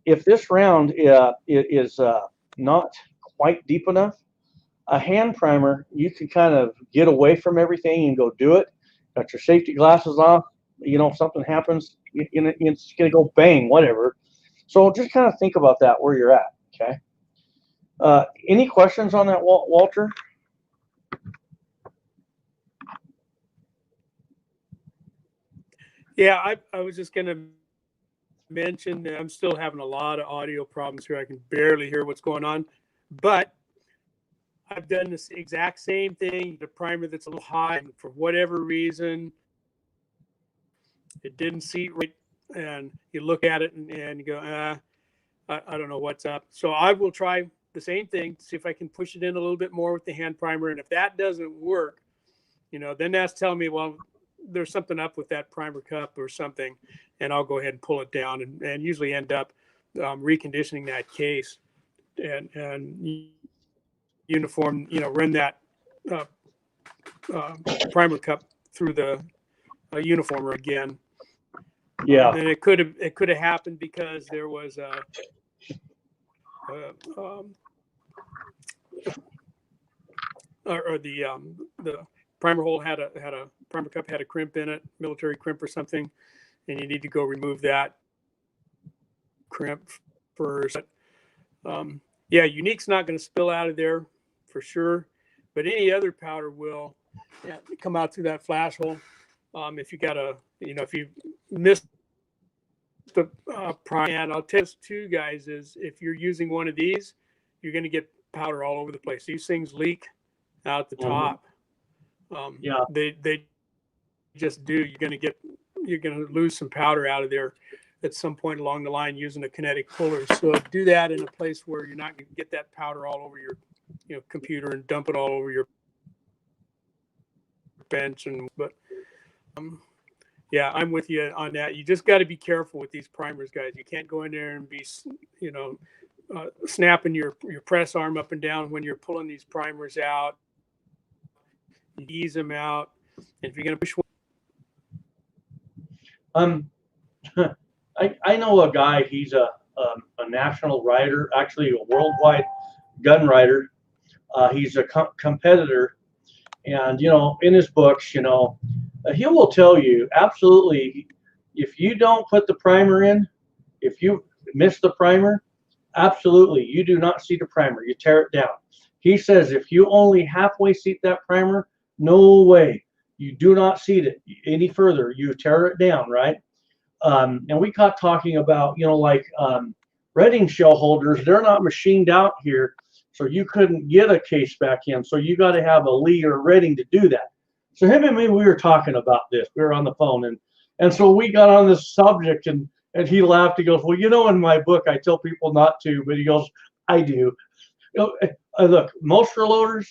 [SPEAKER 1] if this round is not quite deep enough, a hand primer, you can kind of get away from everything and go do it. Got your safety glasses off. You know, if something happens, it's going to go bang, whatever. So just kind of think about that where you're at, okay? Any questions on that, Walter?
[SPEAKER 2] Yeah, I was just going to mention that I'm still having a lot of audio problems here. I can barely hear what's going on, but I've done this exact same thing. The primer that's a little hot, and for whatever reason, it didn't seat right, and you look at it and you go, I don't know what's up. So I will try the same thing, see if I can push it in a little bit more with the hand primer. And if that doesn't work, you know, then that's telling me, well, there's something up with that primer cup or something, and I'll go ahead and pull it down and usually end up reconditioning that case and uniform, you know, run that primer cup through the uniformer again.
[SPEAKER 1] Yeah.
[SPEAKER 2] And it could have happened because there was the primer hole had a primer cup had a crimp in it, military crimp or something, and you need to go remove that crimp first. Yeah, Unique's not going to spill out of there for sure, but any other powder will come out through that flash hole. If you got if you missed the prime. And I'll tell you too, guys, is if you're using one of these, you're going to get powder all over the place. These things leak out the top.
[SPEAKER 1] Yeah.
[SPEAKER 2] They just do. You're going to lose some powder out of there at some point along the line using a kinetic puller. So do that in a place where you're not going to get that powder all over your computer and dump it all over your bench. But yeah, I'm with you on that. You just got to be careful with these primers, guys. You can't go in there and be snapping your press arm up and down when you're pulling these primers out. You ease them out, and if you're going to push
[SPEAKER 1] one, I know a guy. He's a national rider, actually a worldwide gun rider. He's a competitor, and in his books, he will tell you absolutely, if you don't put the primer in, if you miss the primer, absolutely, you do not see the primer. You tear it down. He says if you only halfway seat that primer, no way. You do not seat it any further. You tear it down, right? And we got talking about, Redding shell holders. They're not machined out here, so you couldn't get a case back in. So you got to have a Lee or Redding to do that. So him and me, we were talking about this. We were on the phone, and so we got on this subject, and he laughed. He goes, well, in my book, I tell people not to, but he goes, I do. Look, most reloaders,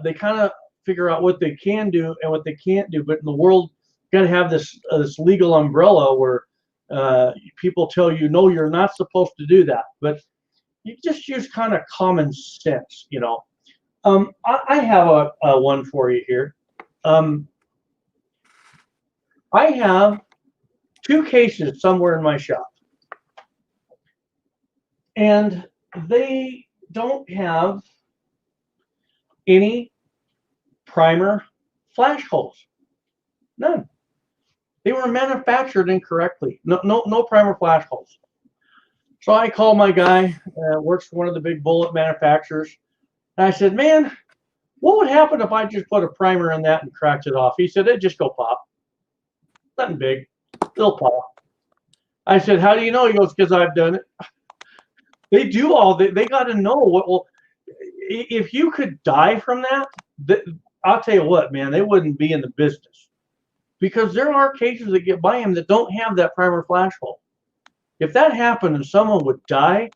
[SPEAKER 1] they kind of figure out what they can do and what they can't do. But in the world, you got to have this legal umbrella where people tell you, no, you're not supposed to do that. But you just use kind of common sense, I have a one for you here. I have 2 cases somewhere in my shop, and they don't have any primer flash holes. None. They were manufactured incorrectly. No primer flash holes. So I called my guy, works for one of the big bullet manufacturers, and I said, man, what would happen if I just put a primer in that and cracked it off? He said, it'd just go pop. Nothing big. It'll pop. I said, how do you know? He goes, because I've done it. They do they got to know what. Well, if you could die from that, I'll tell you what, man, they wouldn't be in the business, because there are cases that get by them that don't have that primer flash hole. If that happened and someone would die,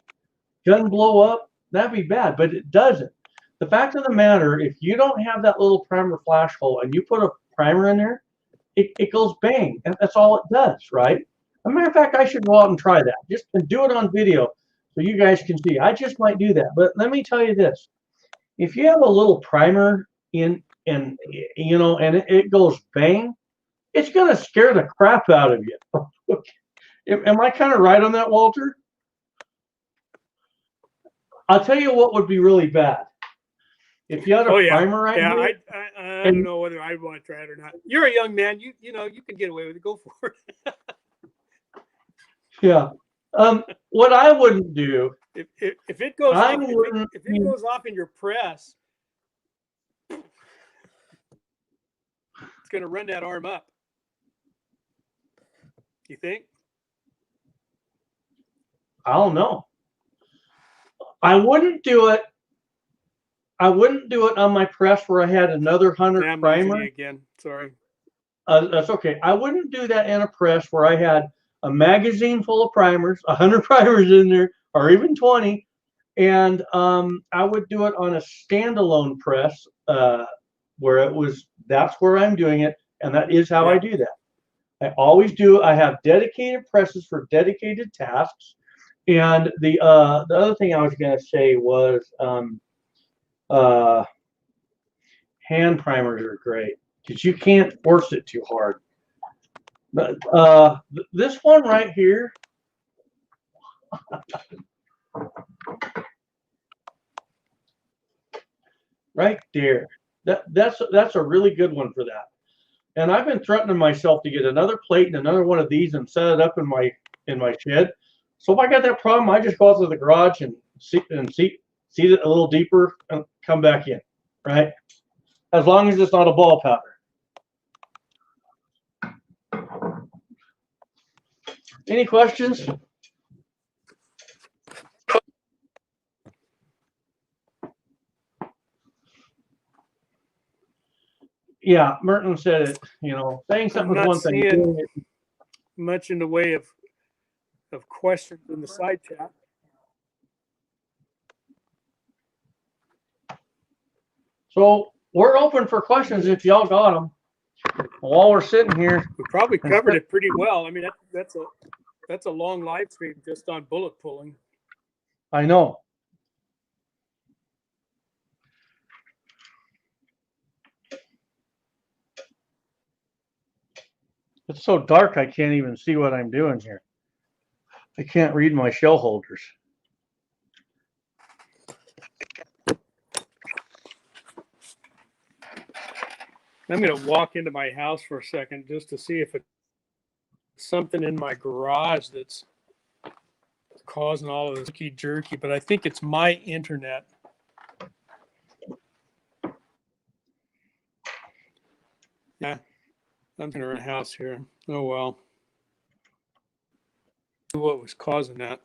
[SPEAKER 1] gun blow up, that'd be bad, but it doesn't. The fact of the matter, if you don't have that little primer flash hole and you put a primer in there, it goes bang, and that's all it does, right? As a matter of fact, I should go out and try that. Just do it on video so you guys can see. I just might do that. But let me tell you this. If you have a little primer in, and it goes bang, it's going to scare the crap out of you. Am I kind of right on that, Walter? I'll tell you what would be really bad. If you had a primer right here.
[SPEAKER 2] I don't know whether I want to try it or not. You're a young man. You can get away with it. Go for it.
[SPEAKER 1] Yeah. What I wouldn't do
[SPEAKER 2] if it goes off, if it goes off in your press, it's going to run that arm up. You think?
[SPEAKER 1] I don't know. I wouldn't do it. I wouldn't do it on my press where I had another 100 primer.
[SPEAKER 2] Again, sorry.
[SPEAKER 1] That's okay. I wouldn't do that in a press where I had a magazine full of primers, 100 primers in there, or even 20. And I would do it on a standalone press where that's where I'm doing it. And that is how I do that. I always do. I have dedicated presses for dedicated tasks. And the other thing I was going to say was hand primers are great because you can't force it too hard. But this one right here, right there, that's a really good one for that. And I've been threatening myself to get another plate and another one of these and set it up in my shed. So if I got that problem, I just go out to the garage and seat it a little deeper and come back in, right? As long as it's not a ball powder. Any questions? Yeah, Merton said it. You know, saying something is one thing. Doing it.
[SPEAKER 2] Much in the way of questions in the side chat.
[SPEAKER 1] So we're open for questions if y'all got them. While we're sitting here,
[SPEAKER 2] We probably covered it pretty well. I mean, that's a long live stream just on bullet pulling.
[SPEAKER 1] I know. It's so dark I can't even see what I'm doing here. I can't read my shell holders.
[SPEAKER 2] I'm going to walk into my house for a second just to see if it's something in my garage that's causing all of this jerky, but I think it's my internet. Yeah, I'm in a house here. Oh, well. What was causing that?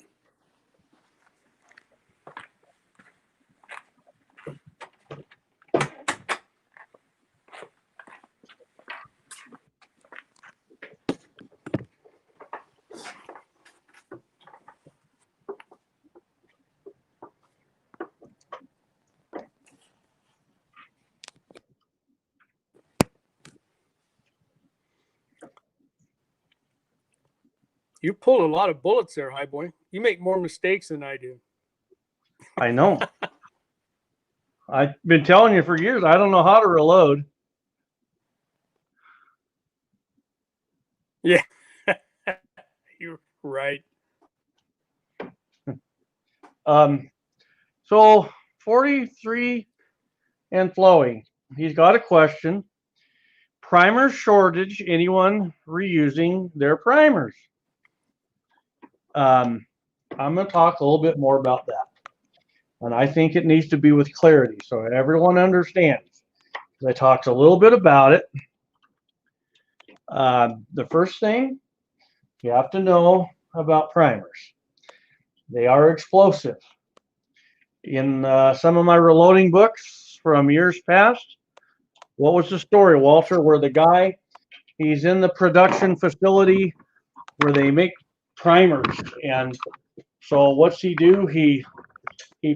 [SPEAKER 2] You pulled a lot of bullets there, Highboy. You make more mistakes than I do.
[SPEAKER 1] I know. I've been telling you for years, I don't know how to reload.
[SPEAKER 2] Yeah, you're right.
[SPEAKER 1] So 43 and flowing. He's got a question. Primer shortage, anyone reusing their primers? I'm going to talk a little bit more about that. And I think it needs to be with clarity so everyone understands. I talked a little bit about it. The first thing you have to know about primers. They are explosive. In some of my reloading books from years past, what was the story, Walter, where the guy, he's in the production facility where they make primers, and so what's he do? He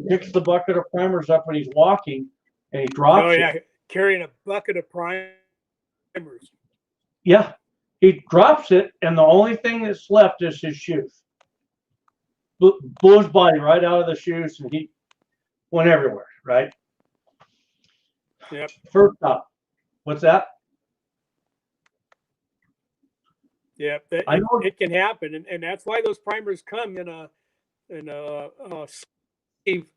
[SPEAKER 1] picks the bucket of primers up when he's walking, and he drops
[SPEAKER 2] Oh, yeah,
[SPEAKER 1] it.
[SPEAKER 2] carrying a bucket of primers.
[SPEAKER 1] Yeah, he drops it, and the only thing that's left is his shoes. Blew his body right out of the shoes, and he went everywhere, right?
[SPEAKER 2] Yep.
[SPEAKER 1] First up, what's that?
[SPEAKER 2] Yeah, it can happen, and that's why those primers come in a sleeve.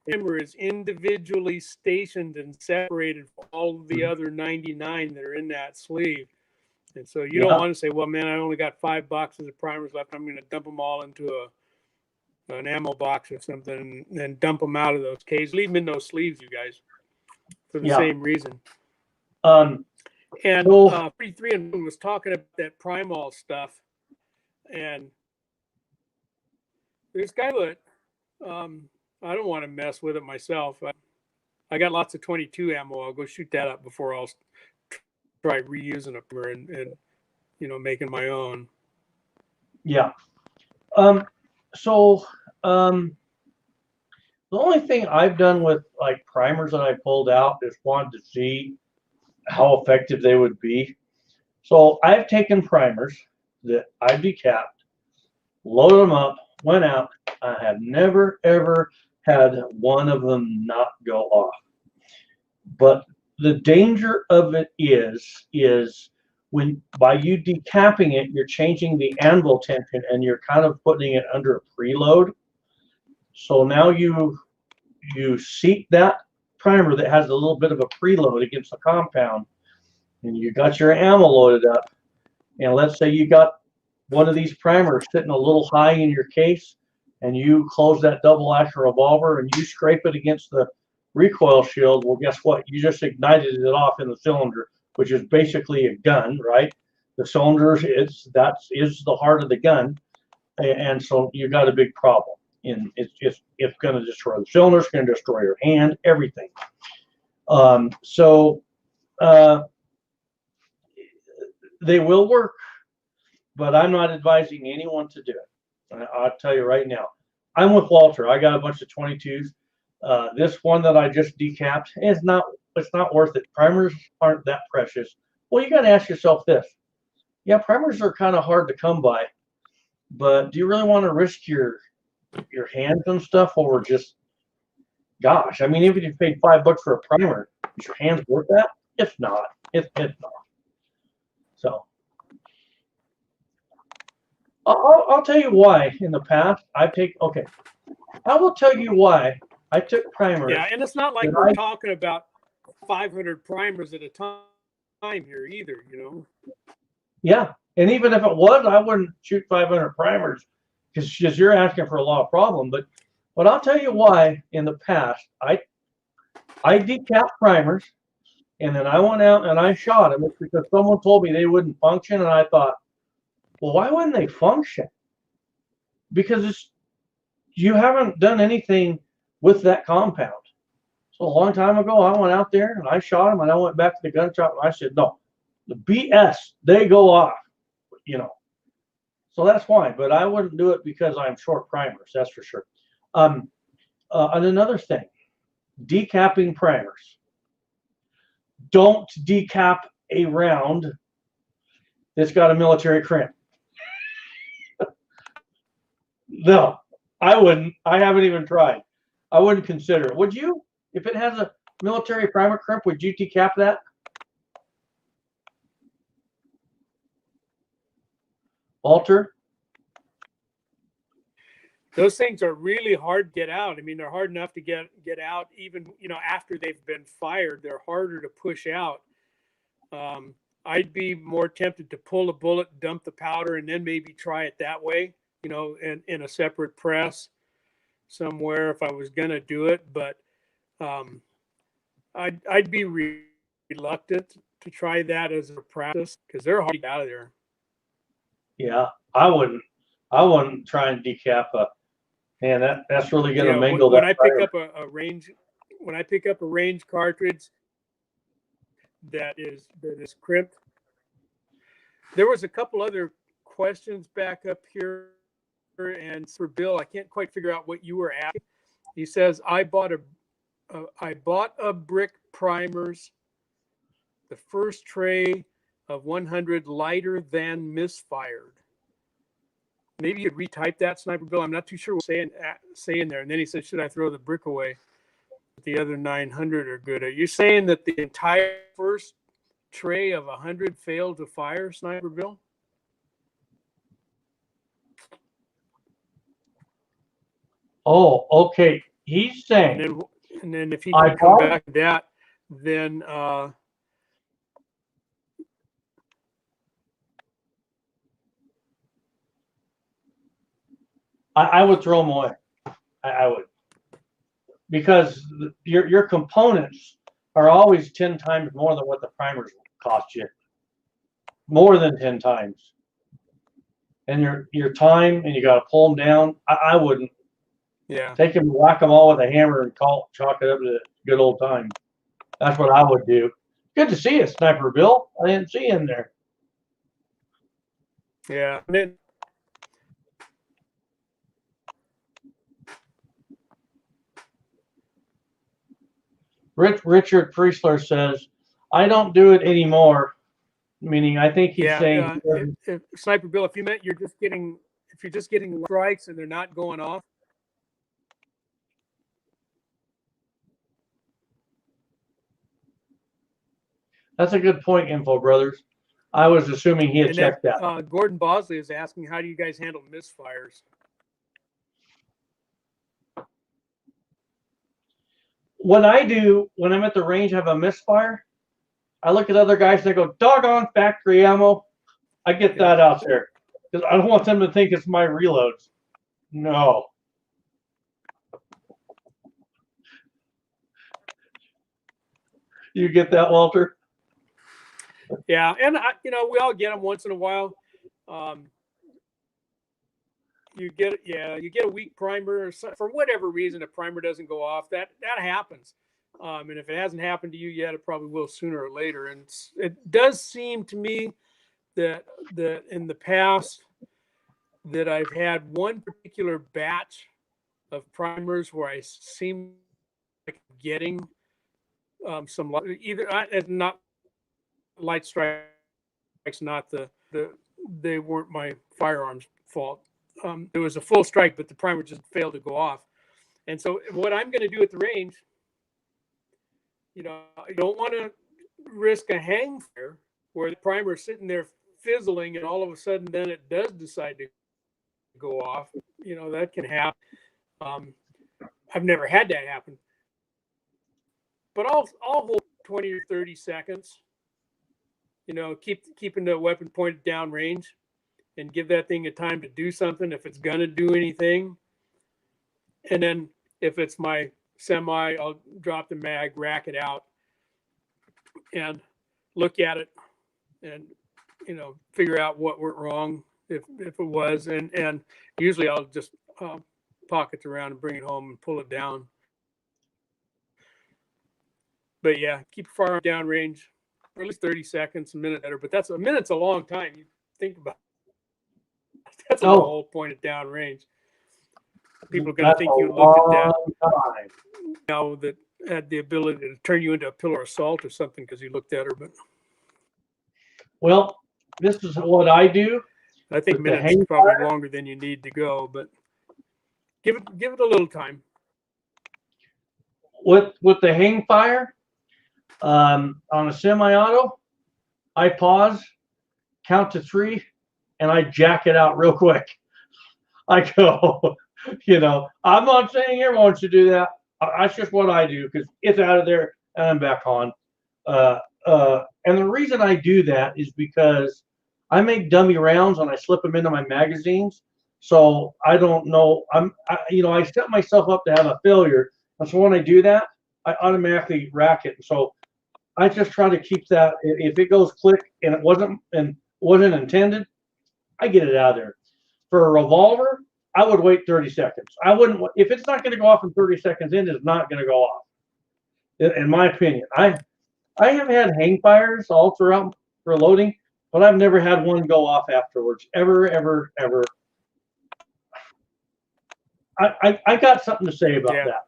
[SPEAKER 2] Primer is individually stationed and separated from all of the other 99 that are in that sleeve, and so you don't want to say, "Well, man, I only got 5 boxes of primers left. I'm going to dump them all into an ammo box or something, and then dump them out of those cases. Leave them in those sleeves, you guys, for the same reason." And 33 and 1 was talking about that Primol stuff, and this guy that I don't want to mess with it myself. I got lots of 22 ammo. I'll go shoot that up before I'll try reusing a primer and making my own.
[SPEAKER 1] Yeah. So the only thing I've done with like primers that I pulled out is wanted to see how effective they would be. So I've taken primers that I've decapped, loaded them up, went out. I have never ever had one of them not go off. But the danger of it is when by you decapping it, you're changing the anvil tension and you're kind of putting it under a preload. So now you seat that primer that has a little bit of a preload against the compound, and you got your ammo loaded up, and let's say you got one of these primers sitting a little high in your case, and you close that double action revolver and you scrape it against the recoil shield. Well, guess what? You just ignited it off in the cylinder, which is basically a gun, right? The cylinder is the heart of the gun. and so you got a big problem. And it's going to destroy the cylinders, going to destroy your hand, everything. So they will work, but I'm not advising anyone to do it. I'll tell you right now. I'm with Walter. I got a bunch of 22s. This one that I just decapped it's not worth it. Primers aren't that precious. Well, you got to ask yourself this. Yeah, primers are kind of hard to come by, but do you really want to risk your hands and stuff over just, gosh, I mean, even if you paid $5 for a primer, is your hands worth that? It's not. It's not. So I'll tell you why in the past I will tell you why I took primers.
[SPEAKER 2] Yeah, and it's not like we're talking about 500 primers at a time here either, you know.
[SPEAKER 1] Yeah, and even if it was, I wouldn't shoot 500 primers because you're asking for a lot of problem. But I'll tell you why in the past I decapped primers, and then I went out and I shot them. It's because someone told me they wouldn't function, and I thought, well, why wouldn't they function? Because you haven't done anything with that compound. So a long time ago, I went out there and I shot them, and I went back to the gun shop and I said, no, the BS, they go off, you know. So that's why. But I wouldn't do it because I'm short primers, that's for sure. And another thing, decapping primers. Don't decap a round that's got a military crimp. No, I wouldn't. I haven't even tried. I wouldn't consider it. Would you? If it has a military primer crimp, would you decap that? Walter?
[SPEAKER 2] Those things are really hard to get out. I mean, they're hard enough to get out even, you know, after they've been fired. They're harder to push out. I'd be more tempted to pull a bullet, dump the powder, and then maybe try it that way, you know, in a separate press somewhere if I was going to do it. But I'd be reluctant to try that as a practice because they're hard to get out of there.
[SPEAKER 1] Yeah, I wouldn't try and decap a. Man, that's really going to mingle
[SPEAKER 2] when
[SPEAKER 1] that.
[SPEAKER 2] I pick up a range, when I pick up a range cartridge that is crimped. There was a couple other questions back up here, and for Bill, I can't quite figure out what you were asking. He says, I bought a brick primers, the first tray of 100 lighter than misfired. Maybe you'd retype that, Sniper Bill. I'm not too sure what saying there. And then he said, should I throw the brick away? The other 900 are good. Are you saying that the entire first tray of 100 failed to fire, Sniper Bill?
[SPEAKER 1] Oh, okay. He's saying.
[SPEAKER 2] And then if he can come back to that, then
[SPEAKER 1] I would throw them away. I would, because your components are always 10 times more than what the primers cost you. More than 10 times. And your time, and you got to pull them down. I wouldn't.
[SPEAKER 2] Yeah.
[SPEAKER 1] Take them, whack them all with a hammer, and chalk it up to the good old time. That's what I would do. Good to see you, Sniper Bill. I didn't see you in there.
[SPEAKER 2] Yeah. And then
[SPEAKER 1] Richard Priestler says, I don't do it anymore. Meaning, I think he's saying,
[SPEAKER 2] if Sniper Bill, if you meant you're just getting strikes and they're not going off.
[SPEAKER 1] That's a good point, Info Brothers. I was assuming he had checked that.
[SPEAKER 2] Gordon Bosley is asking, how do you guys handle misfires?
[SPEAKER 1] When I'm at the range, have a misfire, I look at other guys and I go, doggone factory ammo. I get that out there because I don't want them to think it's my reloads. No. You get that, Walter?
[SPEAKER 2] Yeah, and we all get them once in a while. you get a weak primer, or for whatever reason a primer doesn't go off. That happens, and if it hasn't happened to you yet, it probably will sooner or later. And it does seem to me that in the past that I've had one particular batch of primers where I seem like getting some either not light strikes, not they weren't my firearm's fault. It was a full strike, but the primer just failed to go off. And so what I'm going to do at the range, I don't want to risk a hang fire where the primer is sitting there fizzling and all of a sudden then it does decide to go off. That can happen. I've never had that happen. But I'll hold 20 or 30 seconds, keeping the weapon pointed down range and give that thing a time to do something if it's going to do anything. And then if it's my semi, I'll drop the mag, rack it out, and look at it and, figure out what went wrong if it was. And usually I'll just pocket it around and bring it home and pull it down. But yeah, keep your firearm down range for at least 30 seconds, a minute better. But a minute's a long time. You think about it. That's a whole pointed down range. People are going to think you looked at that now that had the ability to turn you into a pillar of salt or something because you looked at her. But
[SPEAKER 1] well, this is what I do.
[SPEAKER 2] I think minutes is probably longer than you need to go, but give it a little time.
[SPEAKER 1] With the hang fire, on a semi-auto, I pause, count to 3, and I jack it out real quick. I go, I'm not saying everyone should do that. That's just what I do because it's out of there and I'm back on. And the reason I do that is because I make dummy rounds and I slip them into my magazines. So I don't know. I set myself up to have a failure. And so when I do that, I automatically rack it. So I just try to keep that. If it goes click and it wasn't intended, I get it out of there. For a revolver, I would wait 30 seconds. I wouldn't. If it's not going to go off in 30 seconds, it's not going to go off. In my opinion, I have had hang fires all throughout reloading, but I've never had one go off afterwards. Ever. I got something to say about that.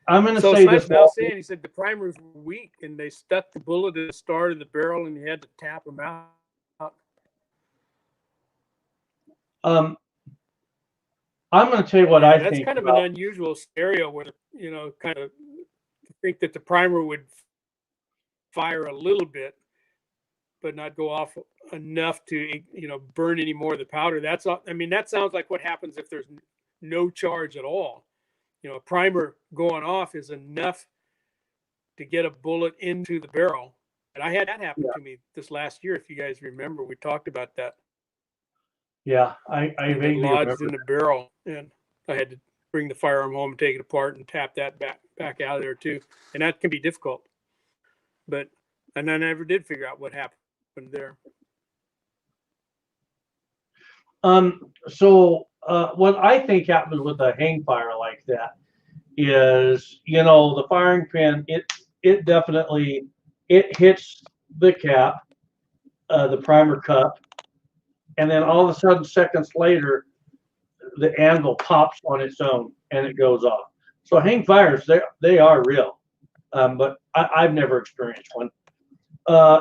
[SPEAKER 1] I'm going to say this.
[SPEAKER 2] Now saying he said the primers were weak and they stuck the bullet at the start of the barrel and you had to tap them out.
[SPEAKER 1] I'm going to tell you what I think.
[SPEAKER 2] That's kind of an unusual scenario where, kind of think that the primer would fire a little bit, but not go off enough to, burn any more of the powder. That sounds like what happens if there's no charge at all. A primer going off is enough to get a bullet into the barrel. And I had that happen to me this last year. If you guys remember, we talked about that.
[SPEAKER 1] Yeah, I vaguely
[SPEAKER 2] lodged in the barrel, and I had to bring the firearm home and take it apart and tap that back out of there too. And that can be difficult. And I never did figure out what happened there.
[SPEAKER 1] So what I think happens with a hang fire like that is, the firing pin, it definitely, it hits the cap, the primer cup, and then all of a sudden, seconds later, the anvil pops on its own and it goes off. So hang fires, they are real, but I've never experienced one.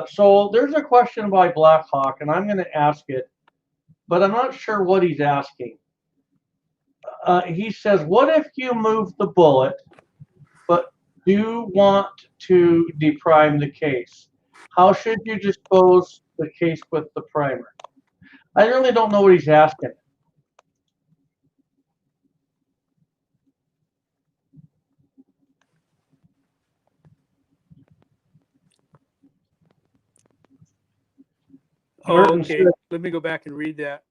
[SPEAKER 1] So there's a question by Black Hawk, and I'm going to ask it, but I'm not sure what he's asking. He says, what if you move the bullet, but do want to deprime the case? How should you dispose the case with the primer? I really don't know what he's asking.
[SPEAKER 2] Merton okay. Says, let me go back and read that.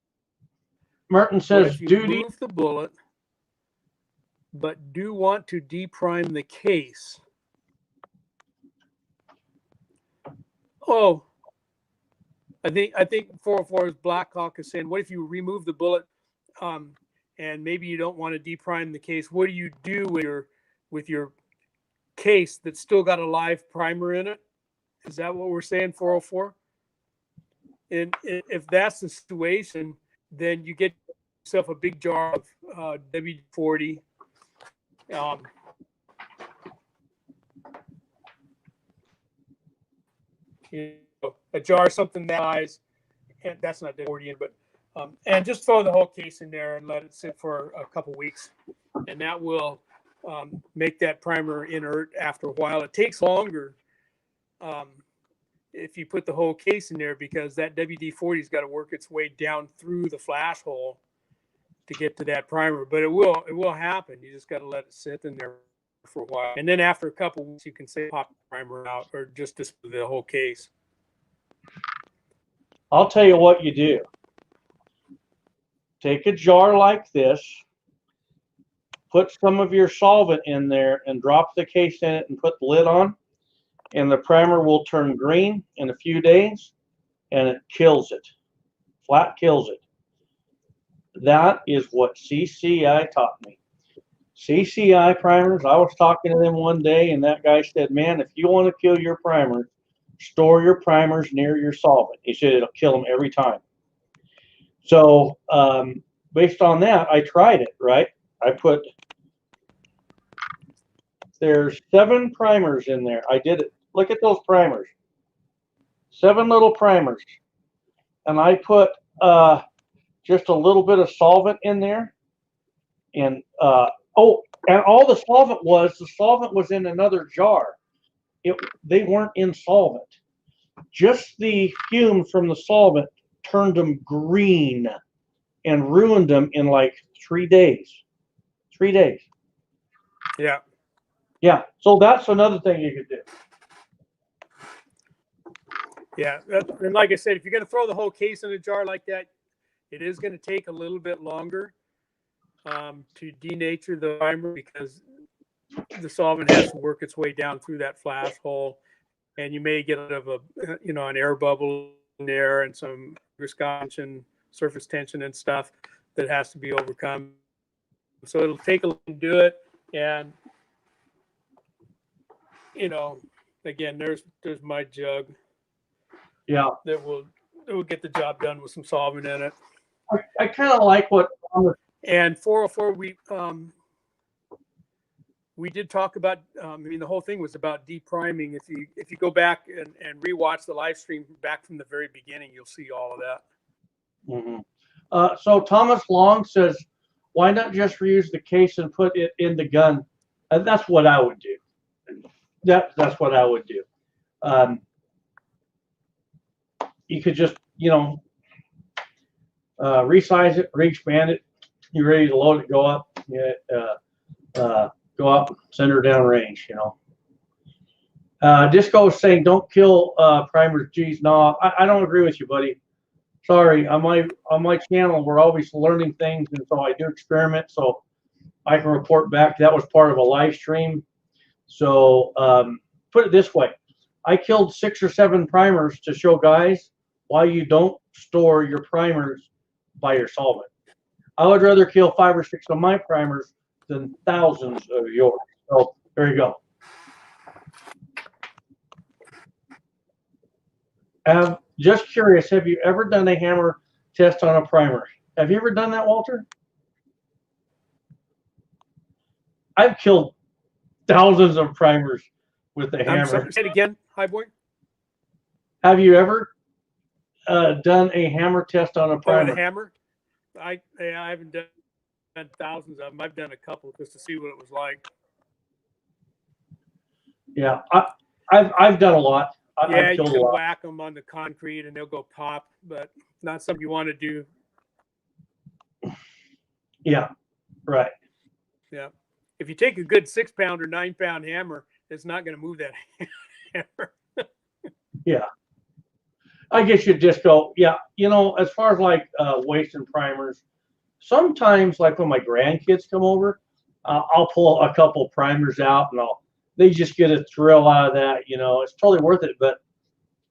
[SPEAKER 1] Merton says,
[SPEAKER 2] duty. Move the bullet, but do want to deprime the case. Oh, I think 404 is Blackhawk is saying, what if you remove the bullet, and maybe you don't want to deprime the case? What do you do with your case that's still got a live primer in it? Is that what we're saying, 404? And if that's the situation, then you get yourself a big jar of WD-40. A jar, something that size, and that's not WD-40, but and just throw the whole case in there and let it sit for a couple weeks, and that will make that primer inert after a while. It takes longer if you put the whole case in there, because that WD-40's got to work its way down through the flash hole to get to that primer. But it will happen. You just got to let it sit in there for a while, and then after a couple of weeks, you can say pop the primer out or just display the whole case.
[SPEAKER 1] I'll tell you what you do. Take a jar like this, put some of your solvent in there, and drop the case in it and put the lid on, and the primer will turn green in a few days, and it kills it. Flat kills it. That is what CCI taught me. CCI primers, I was talking to them one day, and that guy said, man, if you want to kill your primers, store your primers near your solvent. He said it'll kill them every time. So based on that, I tried it, right? There's 7 primers in there. I did it. Look at those primers. 7 little primers. And I put just a little bit of solvent in there. And, and all the solvent was in another jar. They weren't in solvent. Just the fumes from the solvent turned them green and ruined them in like 3 days. 3 days.
[SPEAKER 2] Yeah.
[SPEAKER 1] Yeah. So that's another thing you could do.
[SPEAKER 2] Yeah. And like I said, if you're going to throw the whole case in a jar like that, it is going to take a little bit longer to denature the primer, because the solvent has to work its way down through that flash hole, and you may get a bit of an air bubble in there and some viscosity, surface tension and stuff that has to be overcome. So it'll take a little to do it, and again, there's my jug.
[SPEAKER 1] Yeah,
[SPEAKER 2] that will get the job done with some solvent in it.
[SPEAKER 1] I kind of like what.
[SPEAKER 2] And 404, we did talk about. The whole thing was about depriming. If you go back and rewatch the live stream back from the very beginning, you'll see all of that.
[SPEAKER 1] Mm-hmm. So Thomas Long says, why not just reuse the case and put it in the gun? That's what I would do. That's what I would do. You could just, resize it, re-expand it. You're ready to load it, go up. Go up, send her down range, Disco is saying, don't kill primers. Geez, no, I don't agree with you, buddy. Sorry, on my channel, we're always learning things, and so I do experiment, so I can report back. That was part of a live stream. So put it this way. I killed 6 or 7 primers to show guys why you don't store your primers by your solvent. I would rather kill 5 or 6 of my primers than thousands of yours. So there you go. Just curious, have you ever done a hammer test on a primer? Have you ever done that, Walter? I've killed thousands of primers with the hammer.
[SPEAKER 2] Sorry, say it again, Highboy.
[SPEAKER 1] Have you ever done a hammer test on a primer?
[SPEAKER 2] Oh, the hammer? I haven't done thousands of them. I've done a couple just to see what it was like.
[SPEAKER 1] Yeah, I've done a lot.
[SPEAKER 2] Yeah, you can whack them on the concrete and they'll go pop, but not something you want to do.
[SPEAKER 1] Yeah, right.
[SPEAKER 2] Yeah. If you take a good 6-pound or 9-pound hammer, it's not going to move that hammer.
[SPEAKER 1] Yeah. I guess you just go, yeah, as far as like wasting primers, sometimes like when my grandkids come over, I'll pull a couple primers out and they just get a thrill out of that. It's totally worth it. But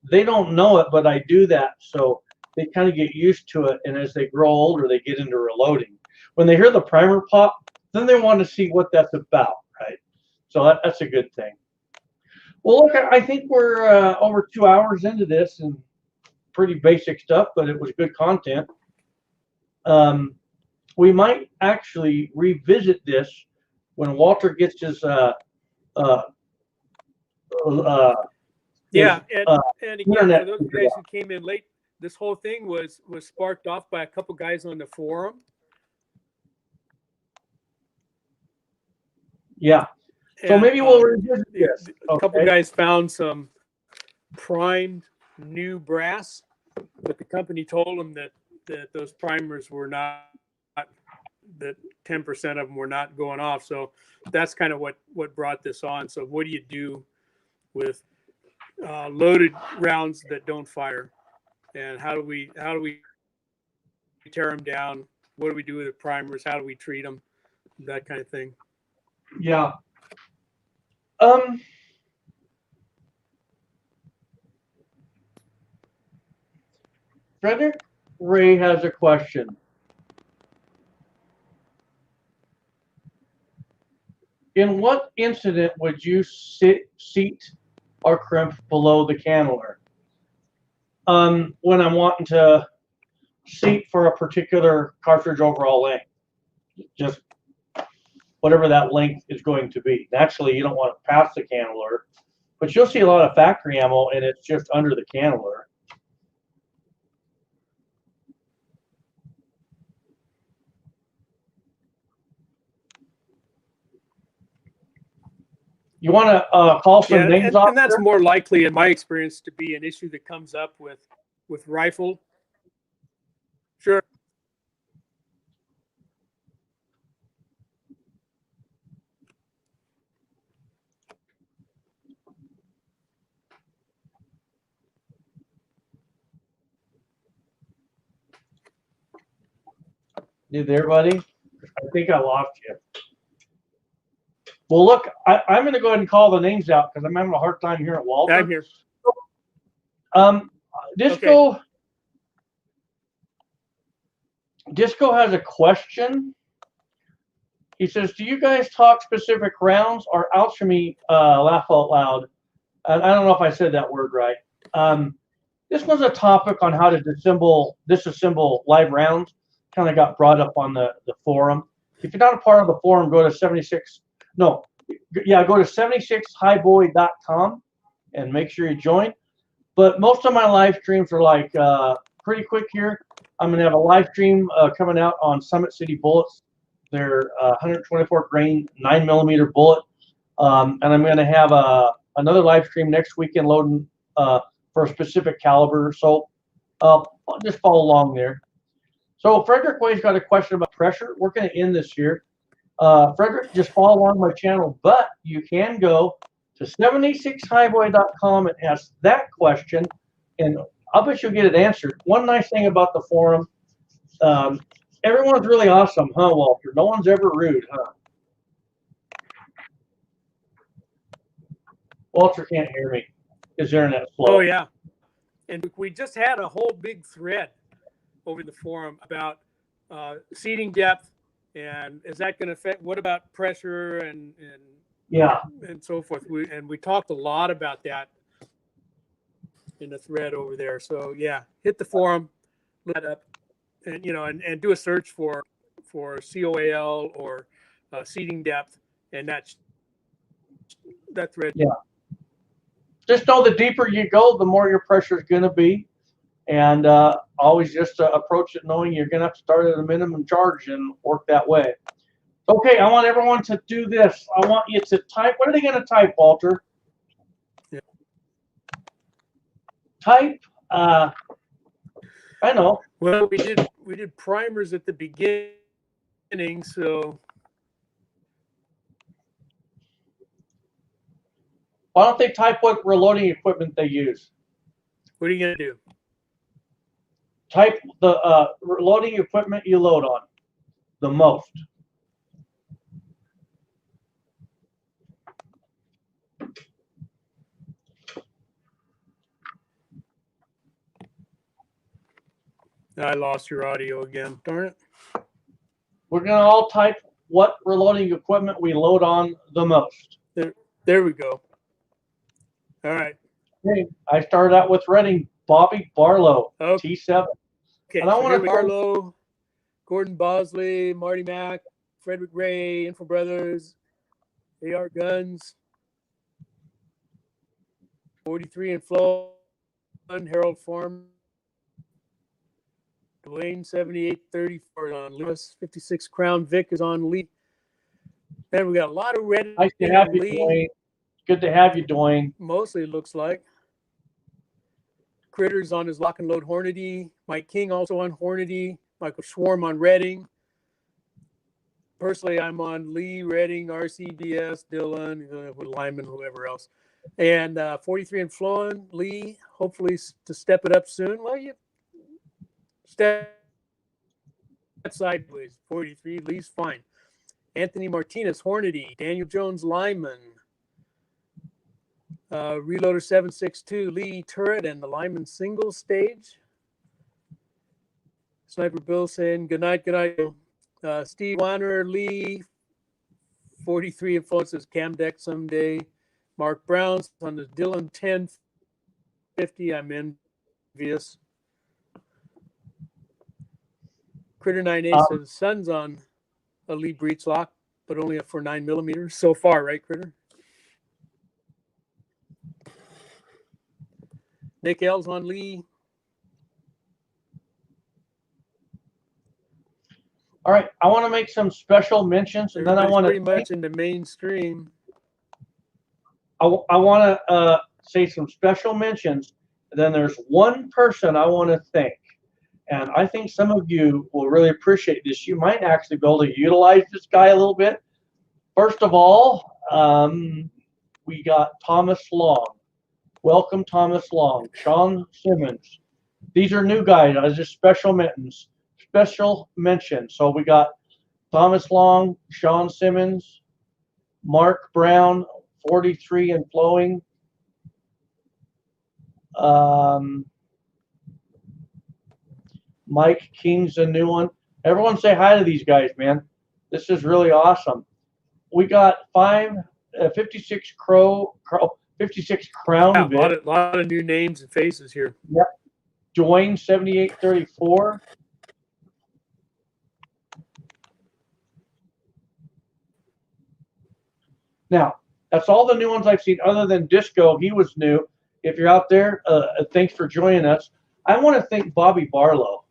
[SPEAKER 1] they don't know it, but I do that, so they kind of get used to it. And as they grow older, they get into reloading. When they hear the primer pop, then they want to see what that's about, right? So that's a good thing. Well, look, I think we're over 2 hours into this, and pretty basic stuff, but it was good content. We might actually revisit this when Walter gets his
[SPEAKER 2] yeah, and again, for those guys who came in late, this whole thing was sparked off by a couple guys on the forum.
[SPEAKER 1] Yeah. So maybe we'll revisit this.
[SPEAKER 2] A couple guys found some primed new brass, but the company told them that those primers were not, that 10% of them were not going off. So that's kind of what brought this on. So what do you do with loaded rounds that don't fire, and how do we tear them down? What do we do with the primers? How do we treat them? That kind of thing.
[SPEAKER 1] Yeah. Frederick Ray has a question. In what incident would you seat or crimp below the cannler? When I'm wanting to seat for a particular cartridge overall length, just whatever that length is going to be. Naturally, you don't want to pass the cannler, but you'll see a lot of factory ammo and it's just under the cannler. You want to call some names off?
[SPEAKER 2] And that's more likely, in my experience, to be an issue that comes up with rifle. Sure.
[SPEAKER 1] You there, buddy? I think I lost you. Well, look, I'm going to go ahead and call the names out because I'm having a hard time here at Walter.
[SPEAKER 2] I'm here.
[SPEAKER 1] Disco.
[SPEAKER 2] Okay.
[SPEAKER 1] Disco has a question. He says, "Do you guys talk specific rounds or alchemy? Laugh out loud." And I don't know if I said that word right. This was a topic on how to disassemble live rounds. Kind of got brought up on the forum. If you're not a part of the forum, go to 76highboy.com and make sure you join. But most of my live streams are like pretty quick here. I'm going to have a live stream coming out on Summit City bullets. They're 124 grain 9mm bullet. And I'm going to have another live stream next weekend loading for a specific caliber. So I'll just follow along there. So Frederick Way's got a question about pressure. We're going to end this here. Frederick, just follow along my channel, but you can go to 76highboy.com and ask that question, and I'll bet you'll get it answered. One nice thing about the forum, everyone's really awesome, huh, Walter? No one's ever rude, huh? Walter can't hear me. His internet's slow.
[SPEAKER 2] Oh, yeah. And we just had a whole big thread over the forum about seating depth, and is that going to affect, what about pressure and so forth. We talked a lot about that in the thread over there. So yeah, hit the forum, look that up, and and do a search for COAL or seating depth, and that thread.
[SPEAKER 1] Yeah. Just know the deeper you go, the more your pressure is going to be. And always just approach it knowing you're going to have to start at a minimum charge and work that way. Okay, I want everyone to do this. I want you to type. What are they going to type, Walter?
[SPEAKER 2] Yeah.
[SPEAKER 1] Type. I know.
[SPEAKER 2] Well, we did primers at the beginning, so
[SPEAKER 1] Why don't they type what reloading equipment they use?
[SPEAKER 2] what are you going to do?
[SPEAKER 1] Type the reloading equipment you load on the most.
[SPEAKER 2] I lost your audio again. Darn it.
[SPEAKER 1] We're going to all type what reloading equipment we load on the most.
[SPEAKER 2] There we go. All right.
[SPEAKER 1] Okay. I started out with Reading Bobby Barlow,
[SPEAKER 2] Okay.
[SPEAKER 1] T7.
[SPEAKER 2] And
[SPEAKER 1] I want to
[SPEAKER 2] Barlow, Gordon Bosley, Marty Mack, Frederick Ray, Info Brothers, AR Guns, 43 and Flow, Harold Farm, Dwayne 7834 on Lewis, 56 Crown Vic is on Lee. Then we got a lot of red.
[SPEAKER 1] Nice to have you, Dwayne. Good to have you, Dwayne.
[SPEAKER 2] Mostly, it looks like. Critters on his Lock and Load Hornady. Mike King also on Hornady. Michael Schwarm on Reading. Personally, I'm on Lee, Reading, RCBS, Dylan, Lyman, whoever else. And 43 and Flowen, Lee, hopefully to step it up soon. Well, you step sideways. 43, Lee's fine. Anthony Martinez, Hornady. Daniel Jones, Lyman. Reloader 762, Lee Turret, and the Lyman single stage. Sniper Bill saying good night, good night. Steve Wanner, Lee, 43 influences Cam Deck someday. Mark Brown's on the Dylan 1050. I'm envious. Critter 98 says Sun's on a Lee breech lock, but only for 9mm so far, right, Critter? Nick L's on Lee.
[SPEAKER 1] All right, I want to make some special mentions, and then I want to
[SPEAKER 2] pretty much in the mainstream.
[SPEAKER 1] I want to say some special mentions. And then there's one person I want to thank, and I think some of you will really appreciate this. You might actually be able to utilize this guy a little bit. First of all, we got Thomas Long. Welcome, Thomas Long. Sean Simmons. These are new guys. I just special mention. So we got Thomas Long, Sean Simmons, Mark Brown, 43 and Flowing. Mike King's a new one. Everyone say hi to these guys, man. This is really awesome. We got 56 56 Crown.
[SPEAKER 2] Yeah, a lot of new names and faces here.
[SPEAKER 1] Yep. Dwayne 7834. Now, that's all the new ones I've seen other than Disco. He was new. If you're out there, thanks for joining us. I want to thank Bobby Barlow.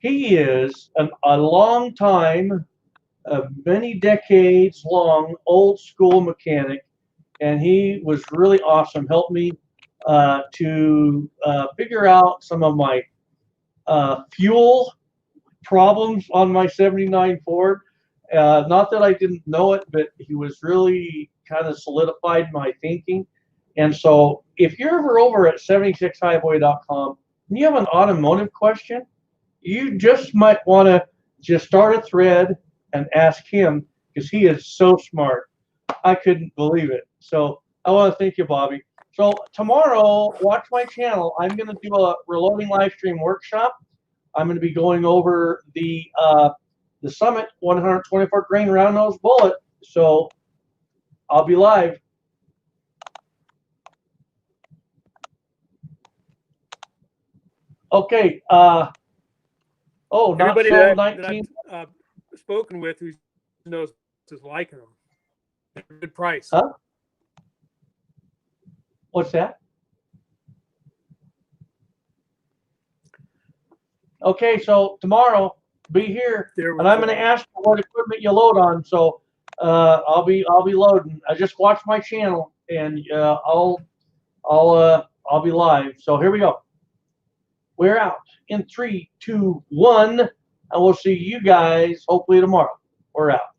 [SPEAKER 1] He is a long time, many decades long, old school mechanic, and he was really awesome. Helped me to figure out some of my fuel problems on my 79 Ford. Not that I didn't know it, but he was really kind of solidified my thinking. And so if you're ever over at 76highboy.com and you have an automotive question, you just might want to just start a thread and ask him, because he is so smart. I couldn't believe it. So I want to thank you, Bobby. So tomorrow, watch my channel. I'm going to do a reloading live stream workshop. I'm going to be going over the Summit 124 grain round nose bullet. So I'll be live. Okay.
[SPEAKER 2] Everybody
[SPEAKER 1] not so
[SPEAKER 2] that
[SPEAKER 1] 19.
[SPEAKER 2] I've spoken with who knows is liking them. Good price.
[SPEAKER 1] Huh? What's that? Okay, so tomorrow be here, and I'm going to ask for what equipment you load on. So I'll be loading. I just watch my channel, and I'll be live. So here we go. We're out in 3, 2, 1, and we'll see you guys hopefully tomorrow. We're out.